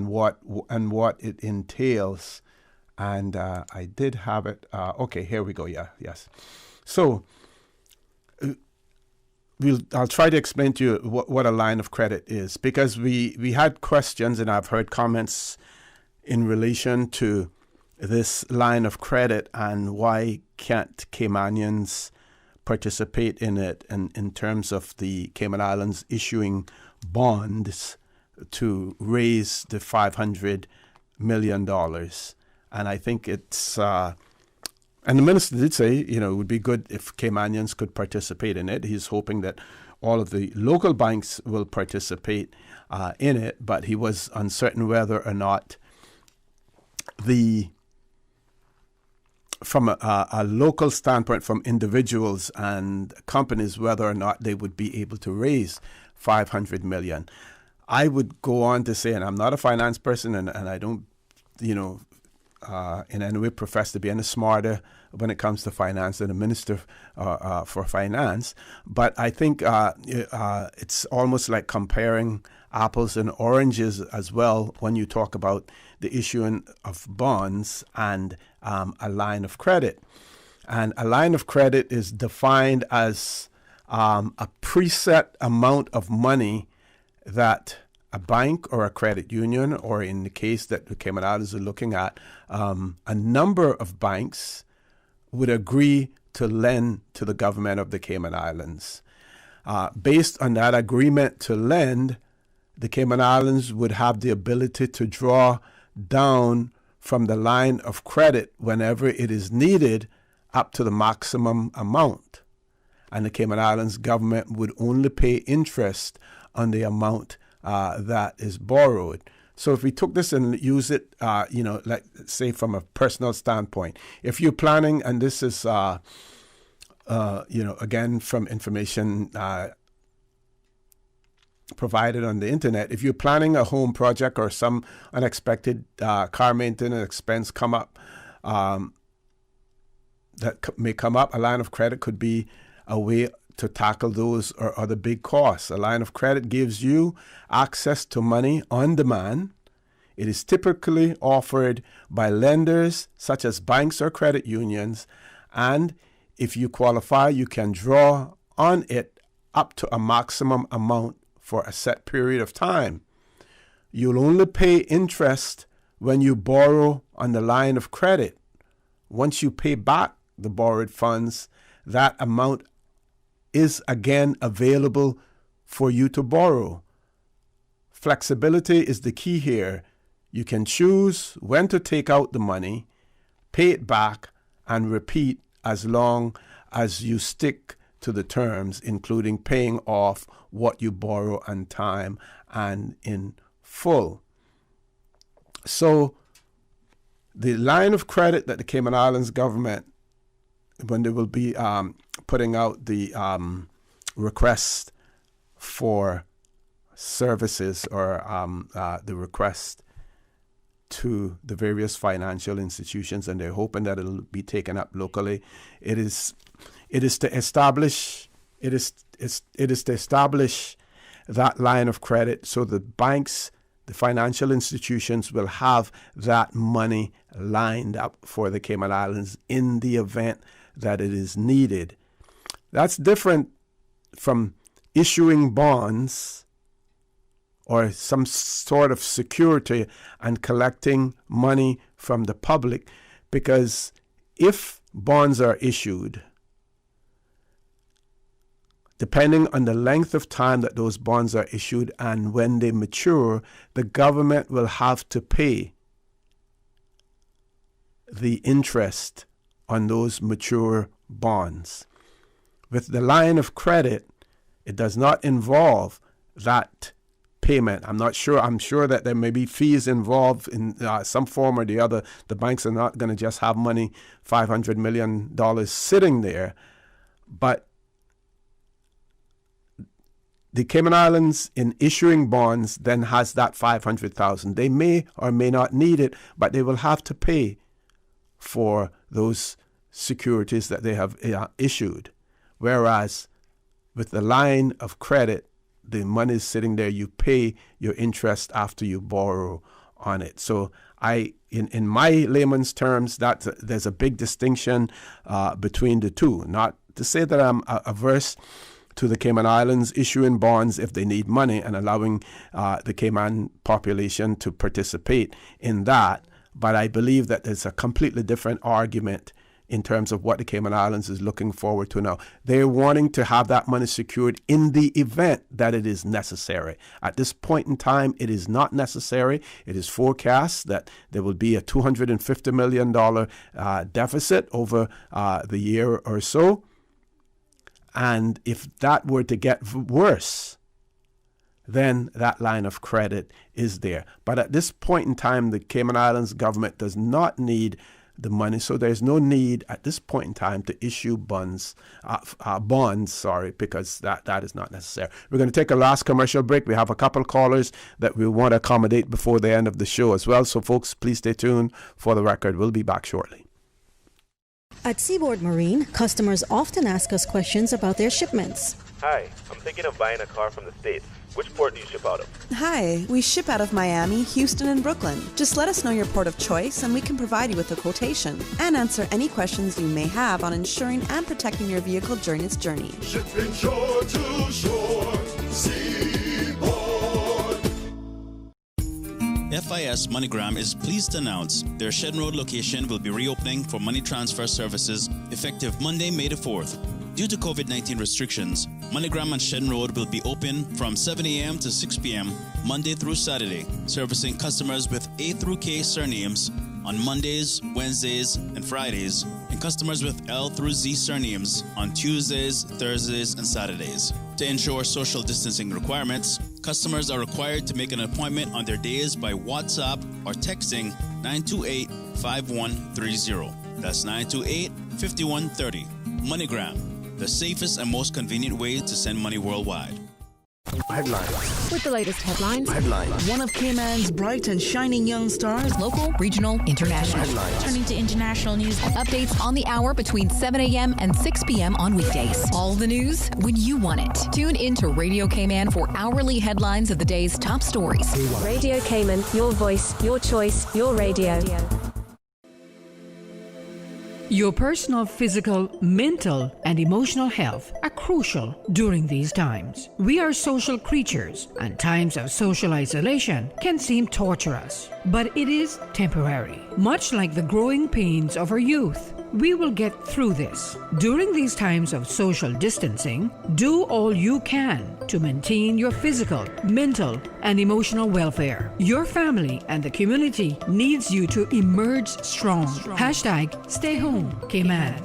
S9: what it entails. And I did have it. Okay, here we go. Yes. So I'll try to explain to you what a line of credit is, because we had questions, and I've heard comments in relation to this line of credit and why can't Caymanians participate in it, and in terms of the Cayman Islands issuing bonds to raise the $500 million. And I think it's, and the minister did say, it would be good if Caymanians could participate in it. He's hoping that all of the local banks will participate in it, but he was uncertain whether or not from a local standpoint, from individuals and companies, whether or not they would be able to raise $500 million. I would go on to say, and I'm not a finance person, and I don't, in any way profess to be any smarter when it comes to finance than the Minister for Finance. But I think it's almost like comparing apples and oranges as well when you talk about the issuing of bonds and a line of credit. And a line of credit is defined as a preset amount of money that a bank or a credit union, or in the case that the Cayman Islands are looking at, a number of banks would agree to lend to the government of the Cayman Islands. Based on that agreement to lend, the Cayman Islands would have the ability to draw down from the line of credit whenever it is needed up to the maximum amount. And the Cayman Islands government would only pay interest on the amount that is borrowed. So if we took this and use it, like say from a personal standpoint, if you're planning, and this is, again, from information provided on the internet, if you're planning a home project or some unexpected car maintenance expense come up, may come up, a line of credit could be a way to tackle those or other big costs. A line of credit gives you access to money on demand. It is typically offered by lenders such as banks or credit unions, and if you qualify, you can draw on it up to a maximum amount for a set period of time. You'll only pay interest when you borrow on the line of credit. Once you pay back the borrowed funds, that amount is again available for you to borrow. Flexibility is the key here. You can choose when to take out the money, pay it back, and repeat as long as you stick to the terms, including paying off what you borrow on time and in full. So the line of credit that the Cayman Islands government, when they will be putting out the request for services or the request to the various financial institutions, and they're hoping that it'll be taken up locally. It is to establish that line of credit so the banks, the financial institutions will have that money lined up for the Cayman Islands in the event that it is needed. That's different from issuing bonds or some sort of security and collecting money from the public, because if bonds are issued, depending on the length of time that those bonds are issued and when they mature, the government will have to pay the interest on those mature bonds. With the line of credit, it does not involve that payment. I'm sure that there may be fees involved in some form or the other. The banks are not going to just have money, $500 million sitting there. But the Cayman Islands, in issuing bonds, then has that $500,000. They may or may not need it, but they will have to pay for those securities that they have issued. Whereas with the line of credit, the money is sitting there, you pay your interest after you borrow on it. So in my layman's terms, there's a big distinction between the two. Not to say that I'm averse to the Cayman Islands issuing bonds if they need money and allowing the Cayman population to participate in that, but I believe that there's a completely different argument in terms of what the Cayman Islands is looking forward to now. They're wanting to have that money secured in the event that it is necessary. At this point in time, it is not necessary. It is forecast that there will be a $250 million deficit over the year or so. And if that were to get worse, then that line of credit is there. But at this point in time, the Cayman Islands government does not need the money. So there's no need at this point in time to issue bonds, because that is not necessary. We're going to take a last commercial break. We have a couple callers that we want to accommodate before the end of the show as well. So folks, please stay tuned for the record. We'll be back shortly.
S13: At Seaboard Marine, customers often ask us questions about their shipments.
S11: Hi, I'm thinking of buying a car from the States. Which port do you ship out of?
S3: Hi, we ship out of Miami, Houston, and Brooklyn. Just let us know your port of choice and we can provide you with a quotation and answer any questions you may have on insuring and protecting your vehicle during its journey.
S6: Shipping shore to shore, Seaboard.
S17: FIS MoneyGram is pleased to announce their Shed Road location will be reopening for money transfer services effective Monday, May the 4th. Due to COVID-19 restrictions, MoneyGram and Shed Road will be open from 7 a.m. to 6 p.m. Monday through Saturday, servicing customers with A through K surnames on Mondays, Wednesdays, and Fridays, and customers with L through Z surnames on Tuesdays, Thursdays, and Saturdays. To ensure social distancing requirements, customers are required to make an appointment on their days by WhatsApp or texting 928-5130. That's 928-5130. MoneyGram, the safest and most convenient way to send money worldwide.
S12: Headlines.
S15: With the latest headlines.
S12: One of Cayman's bright and shining young stars.
S15: Local, regional, international.
S12: Headlines.
S15: Turning to international news. Updates on the hour between 7 a.m. and 6 p.m. on weekdays. All the news when you want it. Tune in to Radio Cayman for hourly headlines of the day's top stories.
S26: Radio Cayman, your voice, your choice, your radio.
S19: Your personal, physical, mental, and emotional health are crucial during these times. We are social creatures, and times of social isolation can seem torturous, but it is temporary. Much like the growing pains of our youth, we will get through this. During these times of social distancing, do all you can to maintain your physical, mental, and emotional welfare. Your family and the community needs you to emerge strong. Hashtag stay home, Cayman.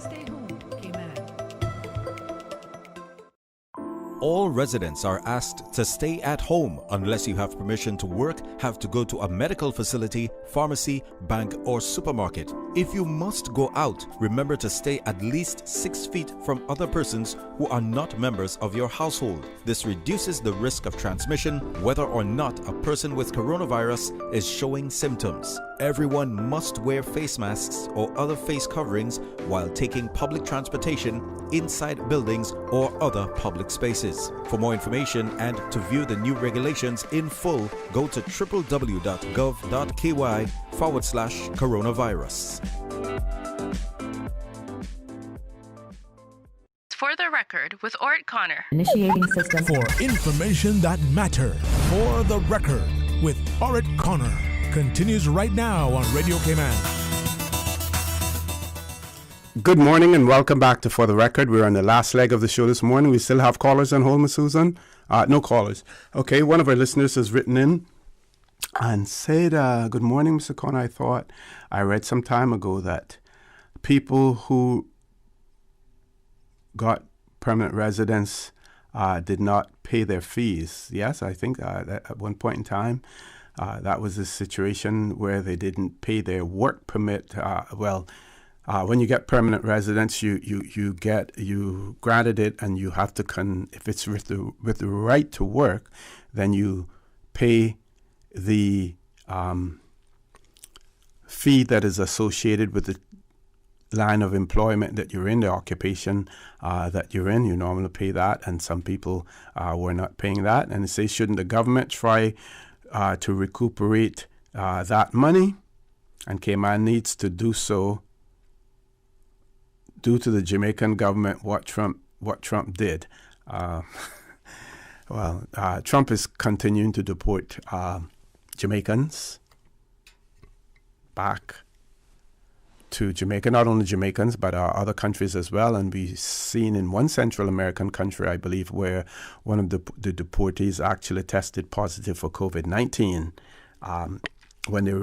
S21: All residents are asked to stay at home unless you have permission to work, have to go to a medical facility, pharmacy, bank, or supermarket. If you must go out, remember to stay at least 6 feet from other persons who are not members of your household. This reduces the risk of transmission, whether or not a person with coronavirus is showing symptoms. Everyone must wear face masks or other face coverings while taking public transportation, inside buildings, or other public spaces. For more information and to view the new regulations in full, go to www.gov.ky/coronavirus.
S7: For the record, with Orrett Connor.
S18: Initiating system.
S8: For information that matter. For the record, with Orrett Connor. Continues right now on Radio Cayman.
S9: Good morning and welcome back to For the Record. We're on the last leg of the show this morning. We still have callers on hold, Ms. Susan? No callers. Okay, one of our listeners has written in and said, good morning, Mr. Connor. I thought I read some time ago that people who got permanent residence did not pay their fees. Yes, I think that at one point in time, that was a situation where they didn't pay their work permit. When you get permanent residence, you granted it, and you have to if it's with the right to work, then you pay the fee that is associated with the line of employment that you're in, the occupation that you're in. You normally pay that, and some people were not paying that. And it says, shouldn't the government try to recuperate that money? And Cayman needs to do so due to the Jamaican government, what Trump did. Trump is continuing to deport Jamaicans back to Jamaica, not only Jamaicans, but other countries as well. And we've seen in one Central American country, I believe, where one of the deportees actually tested positive for COVID-19 when they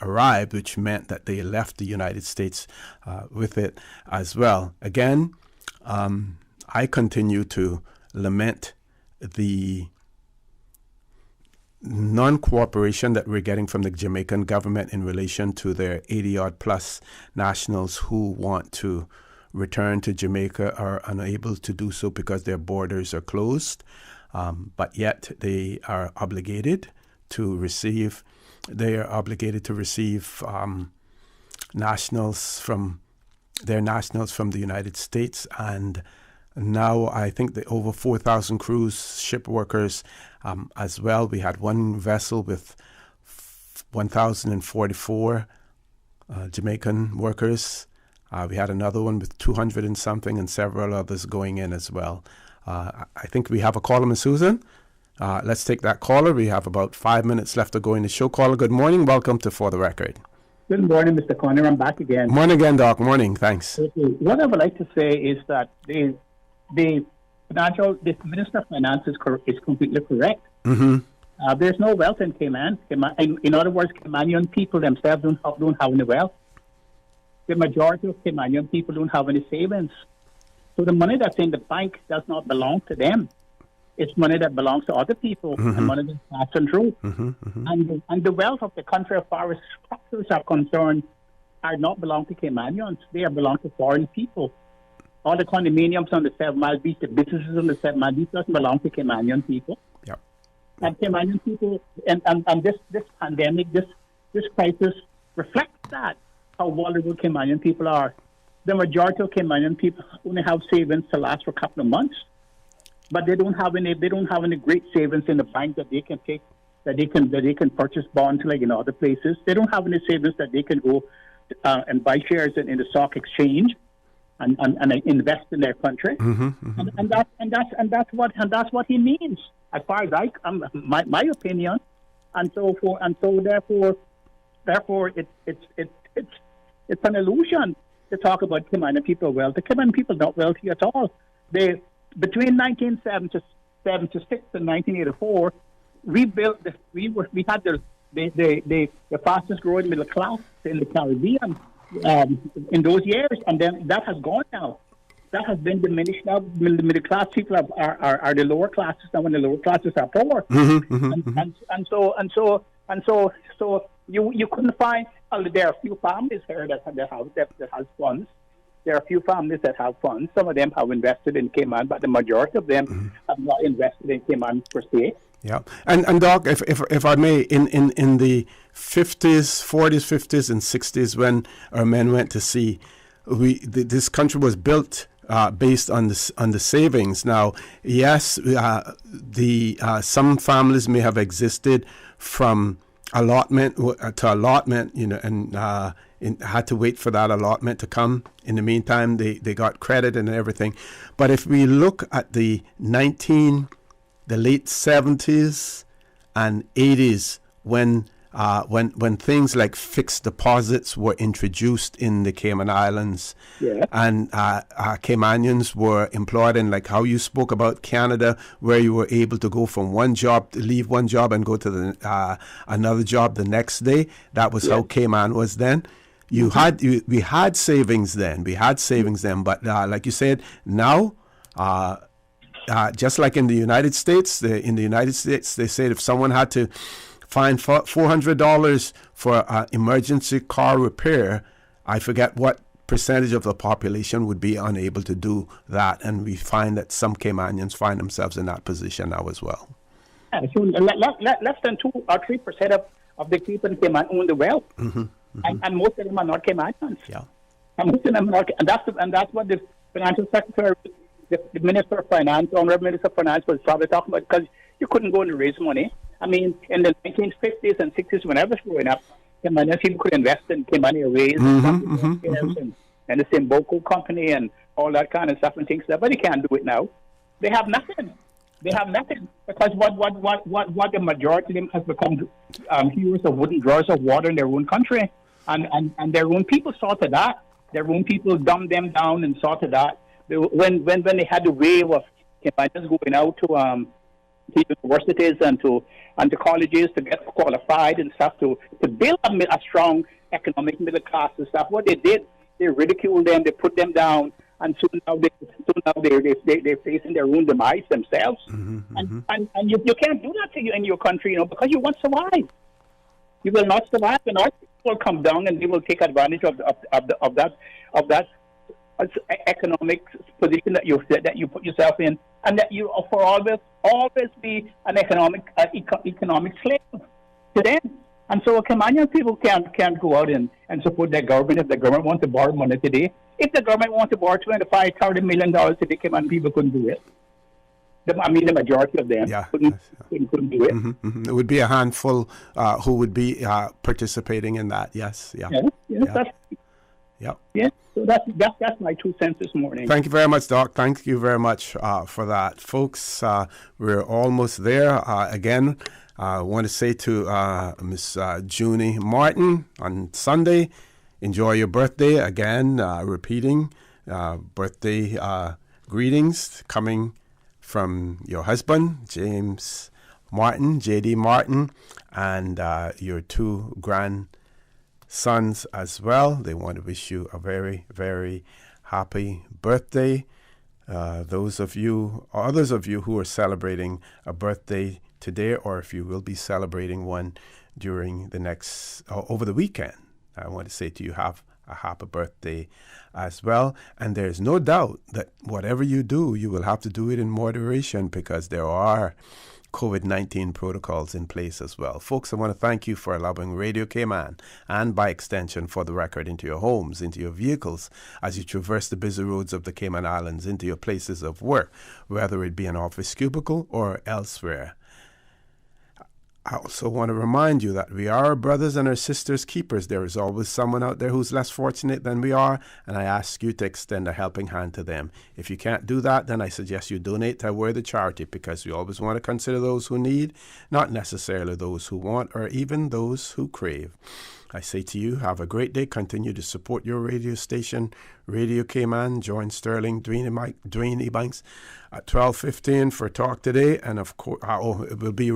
S9: arrived, which meant that they left the United States with it as well. Again, I continue to lament the non-cooperation that we're getting from the Jamaican government in relation to their 80-odd plus nationals who want to return to Jamaica are unable to do so because their borders are closed, but yet they are obligated to receive nationals from the United States. And now I think that over 4,000 cruise ship workers as well. We had one vessel with 1,044 Jamaican workers. We had another one with 200 and something, and several others going in as well. I think we have a caller, Ms. Susan. Let's take that caller. We have about 5 minutes left to go in the show. Caller, good morning. Welcome to For the Record.
S4: Good morning, Mr. Connor. I'm back again.
S9: Morning again, Doc. Morning. Thanks.
S4: Okay. What I would like to say is that the Minister of Finance is completely correct.
S9: Mm-hmm.
S4: There's no wealth in Cayman. In other words, Caymanian people themselves don't have any wealth. The majority of Caymanian people don't have any savings. So the money that's in the bank does not belong to them. It's money that belongs to other people, and money that's passing through. And the wealth of the country, as far as structures are concerned, are not belong to Caymanians. They belong to foreign people. All the condominiums on the 7 Mile Beach, the businesses on the 7 Mile Beach doesn't belong to Caymanian people.
S9: Yep.
S4: And Caymanian people, and this pandemic, this crisis reflects that, how vulnerable Caymanian people are. The majority of Caymanian people only have savings to last for a couple of months, but they don't have any great savings in the bank that they can take, that they can purchase bonds like in other places. They don't have any savings that they can go and buy shares in the stock exchange and invest in their country. And that's what he means, as far as my opinion. And therefore it's an illusion to talk about Cayman people wealth. The Cayman people are not wealthy at all. Between 1976 and 1984, we had the fastest growing middle class in the Caribbean in those years, and then that has gone now. That has been diminished now. The middle class people are the lower classes now, and the lower classes are poor. So you couldn't find. There are a few families here that have funds. There are a few families that have funds. Some of them have invested in Cayman, but the majority of them have not invested in Cayman per se.
S9: Yeah, and Doc, if I may, in the 40s, 50s, and 60s, when our men went to sea, this country was built based on the savings. Now, yes, some families may have existed from allotment to allotment, and had to wait for that allotment to come. In the meantime, they got credit and everything. But if we look at the late 70s and 80s, when things like fixed deposits were introduced in the Cayman Islands, and Caymanians were employed in, like how you spoke about Canada, where you were able to go from one job, leave one job and go to another job the next day. That was how Cayman was then. We had savings then. But like you said, now, just like in the United States, they said if someone had to find $400 for emergency car repair, I forget what percentage of the population would be unable to do that. And we find that some Caymanians find themselves in that position now as well.
S4: Yeah, so less than 2 or 3% of the people in Cayman own the wealth. And most of them are not Caymanians.
S9: Yeah.
S4: And most of them are not, and that's what the financial secretary, the Minister of Finance, Honorable Minister of Finance, was probably talking about, because you couldn't go and raise money. I mean, in the 1950s and 60s, when I was growing up, Caymanian people could invest in Cayman Airways and the Simboko company and all that kind of stuff and things like that, but they can't do it now. They have nothing. Because what the majority of them has become heroes of wooden drawers of water in their own country, and their own people saw to that. Their own people dumbed them down and saw to that. When they had the wave of Caymanians going out to universities and to colleges to get qualified and stuff to build a strong economic middle class and stuff, what they did, they ridiculed them, they put them down, and soon now they're facing their own demise themselves. And you can't do that to you in your country, because you won't survive. You will not survive, and our people will come down and they will take advantage of that economic position that you put yourself in, and that you for always be an economic slave to them. And so Caymanian people can't go out and support their government if the government wants to borrow money today. If the government wants to borrow $25-30 million today, Cayman people couldn't do it. The majority of them couldn't do it.
S9: It would be a handful who would be participating in that. Yes.
S4: So that's my 2 cents this morning.
S9: Thank you very much, Doc. Thank you very much for that, folks. We're almost there. Again, I want to say to Miss Junie Martin on Sunday, enjoy your birthday. Again, repeating birthday greetings coming from your husband, James Martin, J.D. Martin, and your 2 grandsons as well. They want to wish you a very, very happy birthday. Those of you, or others of you who are celebrating a birthday today, or if you will be celebrating one during the next, over the weekend, I want to say to you, have a happy birthday as well. And there's no doubt that whatever you do, you will have to do it in moderation, because there are COVID-19 protocols in place as well. Folks, I want to thank you for allowing Radio Cayman, and by extension For the Record, into your homes, into your vehicles, as you traverse the busy roads of the Cayman Islands, into your places of work, whether it be an office cubicle or elsewhere. I also want to remind you that we are our brothers and our sisters' keepers. There is always someone out there who's less fortunate than we are, and I ask you to extend a helping hand to them. If you can't do that, then I suggest you donate to a worthy charity, because we always want to consider those who need, not necessarily those who want or even those who crave. I say to you, have a great day. Continue to support your radio station, Radio Cayman. Join Sterling Dwayne Banks at 12:15 for Talk Today, and of course, it will be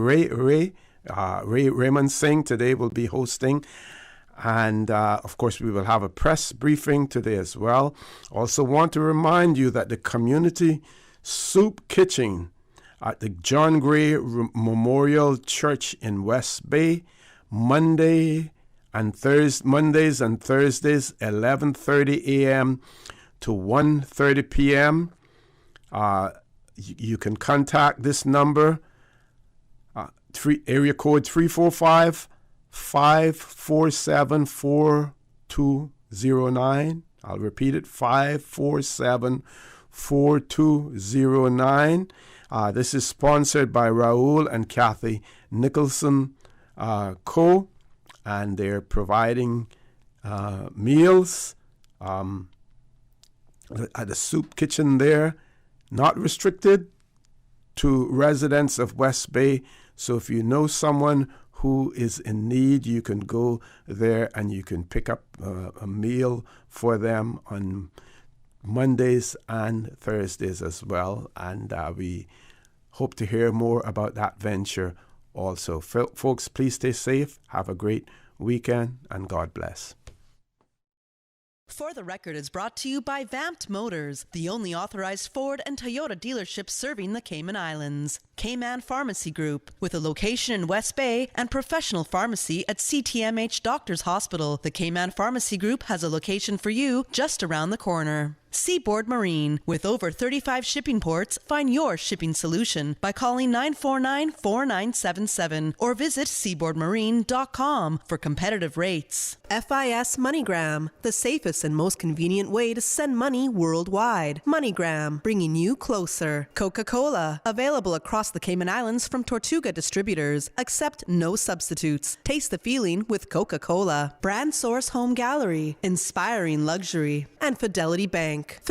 S9: Raymond Singh today will be hosting, and of course we will have a press briefing today as well. Also want to remind you that the Community Soup Kitchen at the John Gray Memorial Church in West Bay, Mondays and Thursdays, 11:30 a.m. to 1:30 p.m. You can contact this number, area code 345-547-4209. I'll repeat it, 547-4209. This is sponsored by Raul and Kathy Nicholson Co., and they're providing meals at the soup kitchen there, not restricted to residents of West Bay. So if you know someone who is in need, you can go there and you can pick up a meal for them on Mondays and Thursdays as well. And we hope to hear more about that venture also. Folks, please stay safe. Have a great weekend, and God bless.
S3: For the Record is brought to you by Vamped Motors, the only authorized Ford and Toyota dealership serving the Cayman Islands. Cayman Pharmacy Group, with a location in West Bay and professional pharmacy at CTMH Doctors Hospital. The Cayman Pharmacy Group has a location for you just around the corner. Seaboard Marine, with over 35 shipping ports, find your shipping solution by calling 949-4977 or visit seaboardmarine.com for competitive rates. FIS MoneyGram, the safest and most convenient way to send money worldwide. MoneyGram, bringing you closer. Coca-Cola, available across the Cayman Islands from Tortuga Distributors. Accept no substitutes. Taste the feeling with Coca-Cola. Brand Source Home Gallery, inspiring luxury. And Fidelity Bank.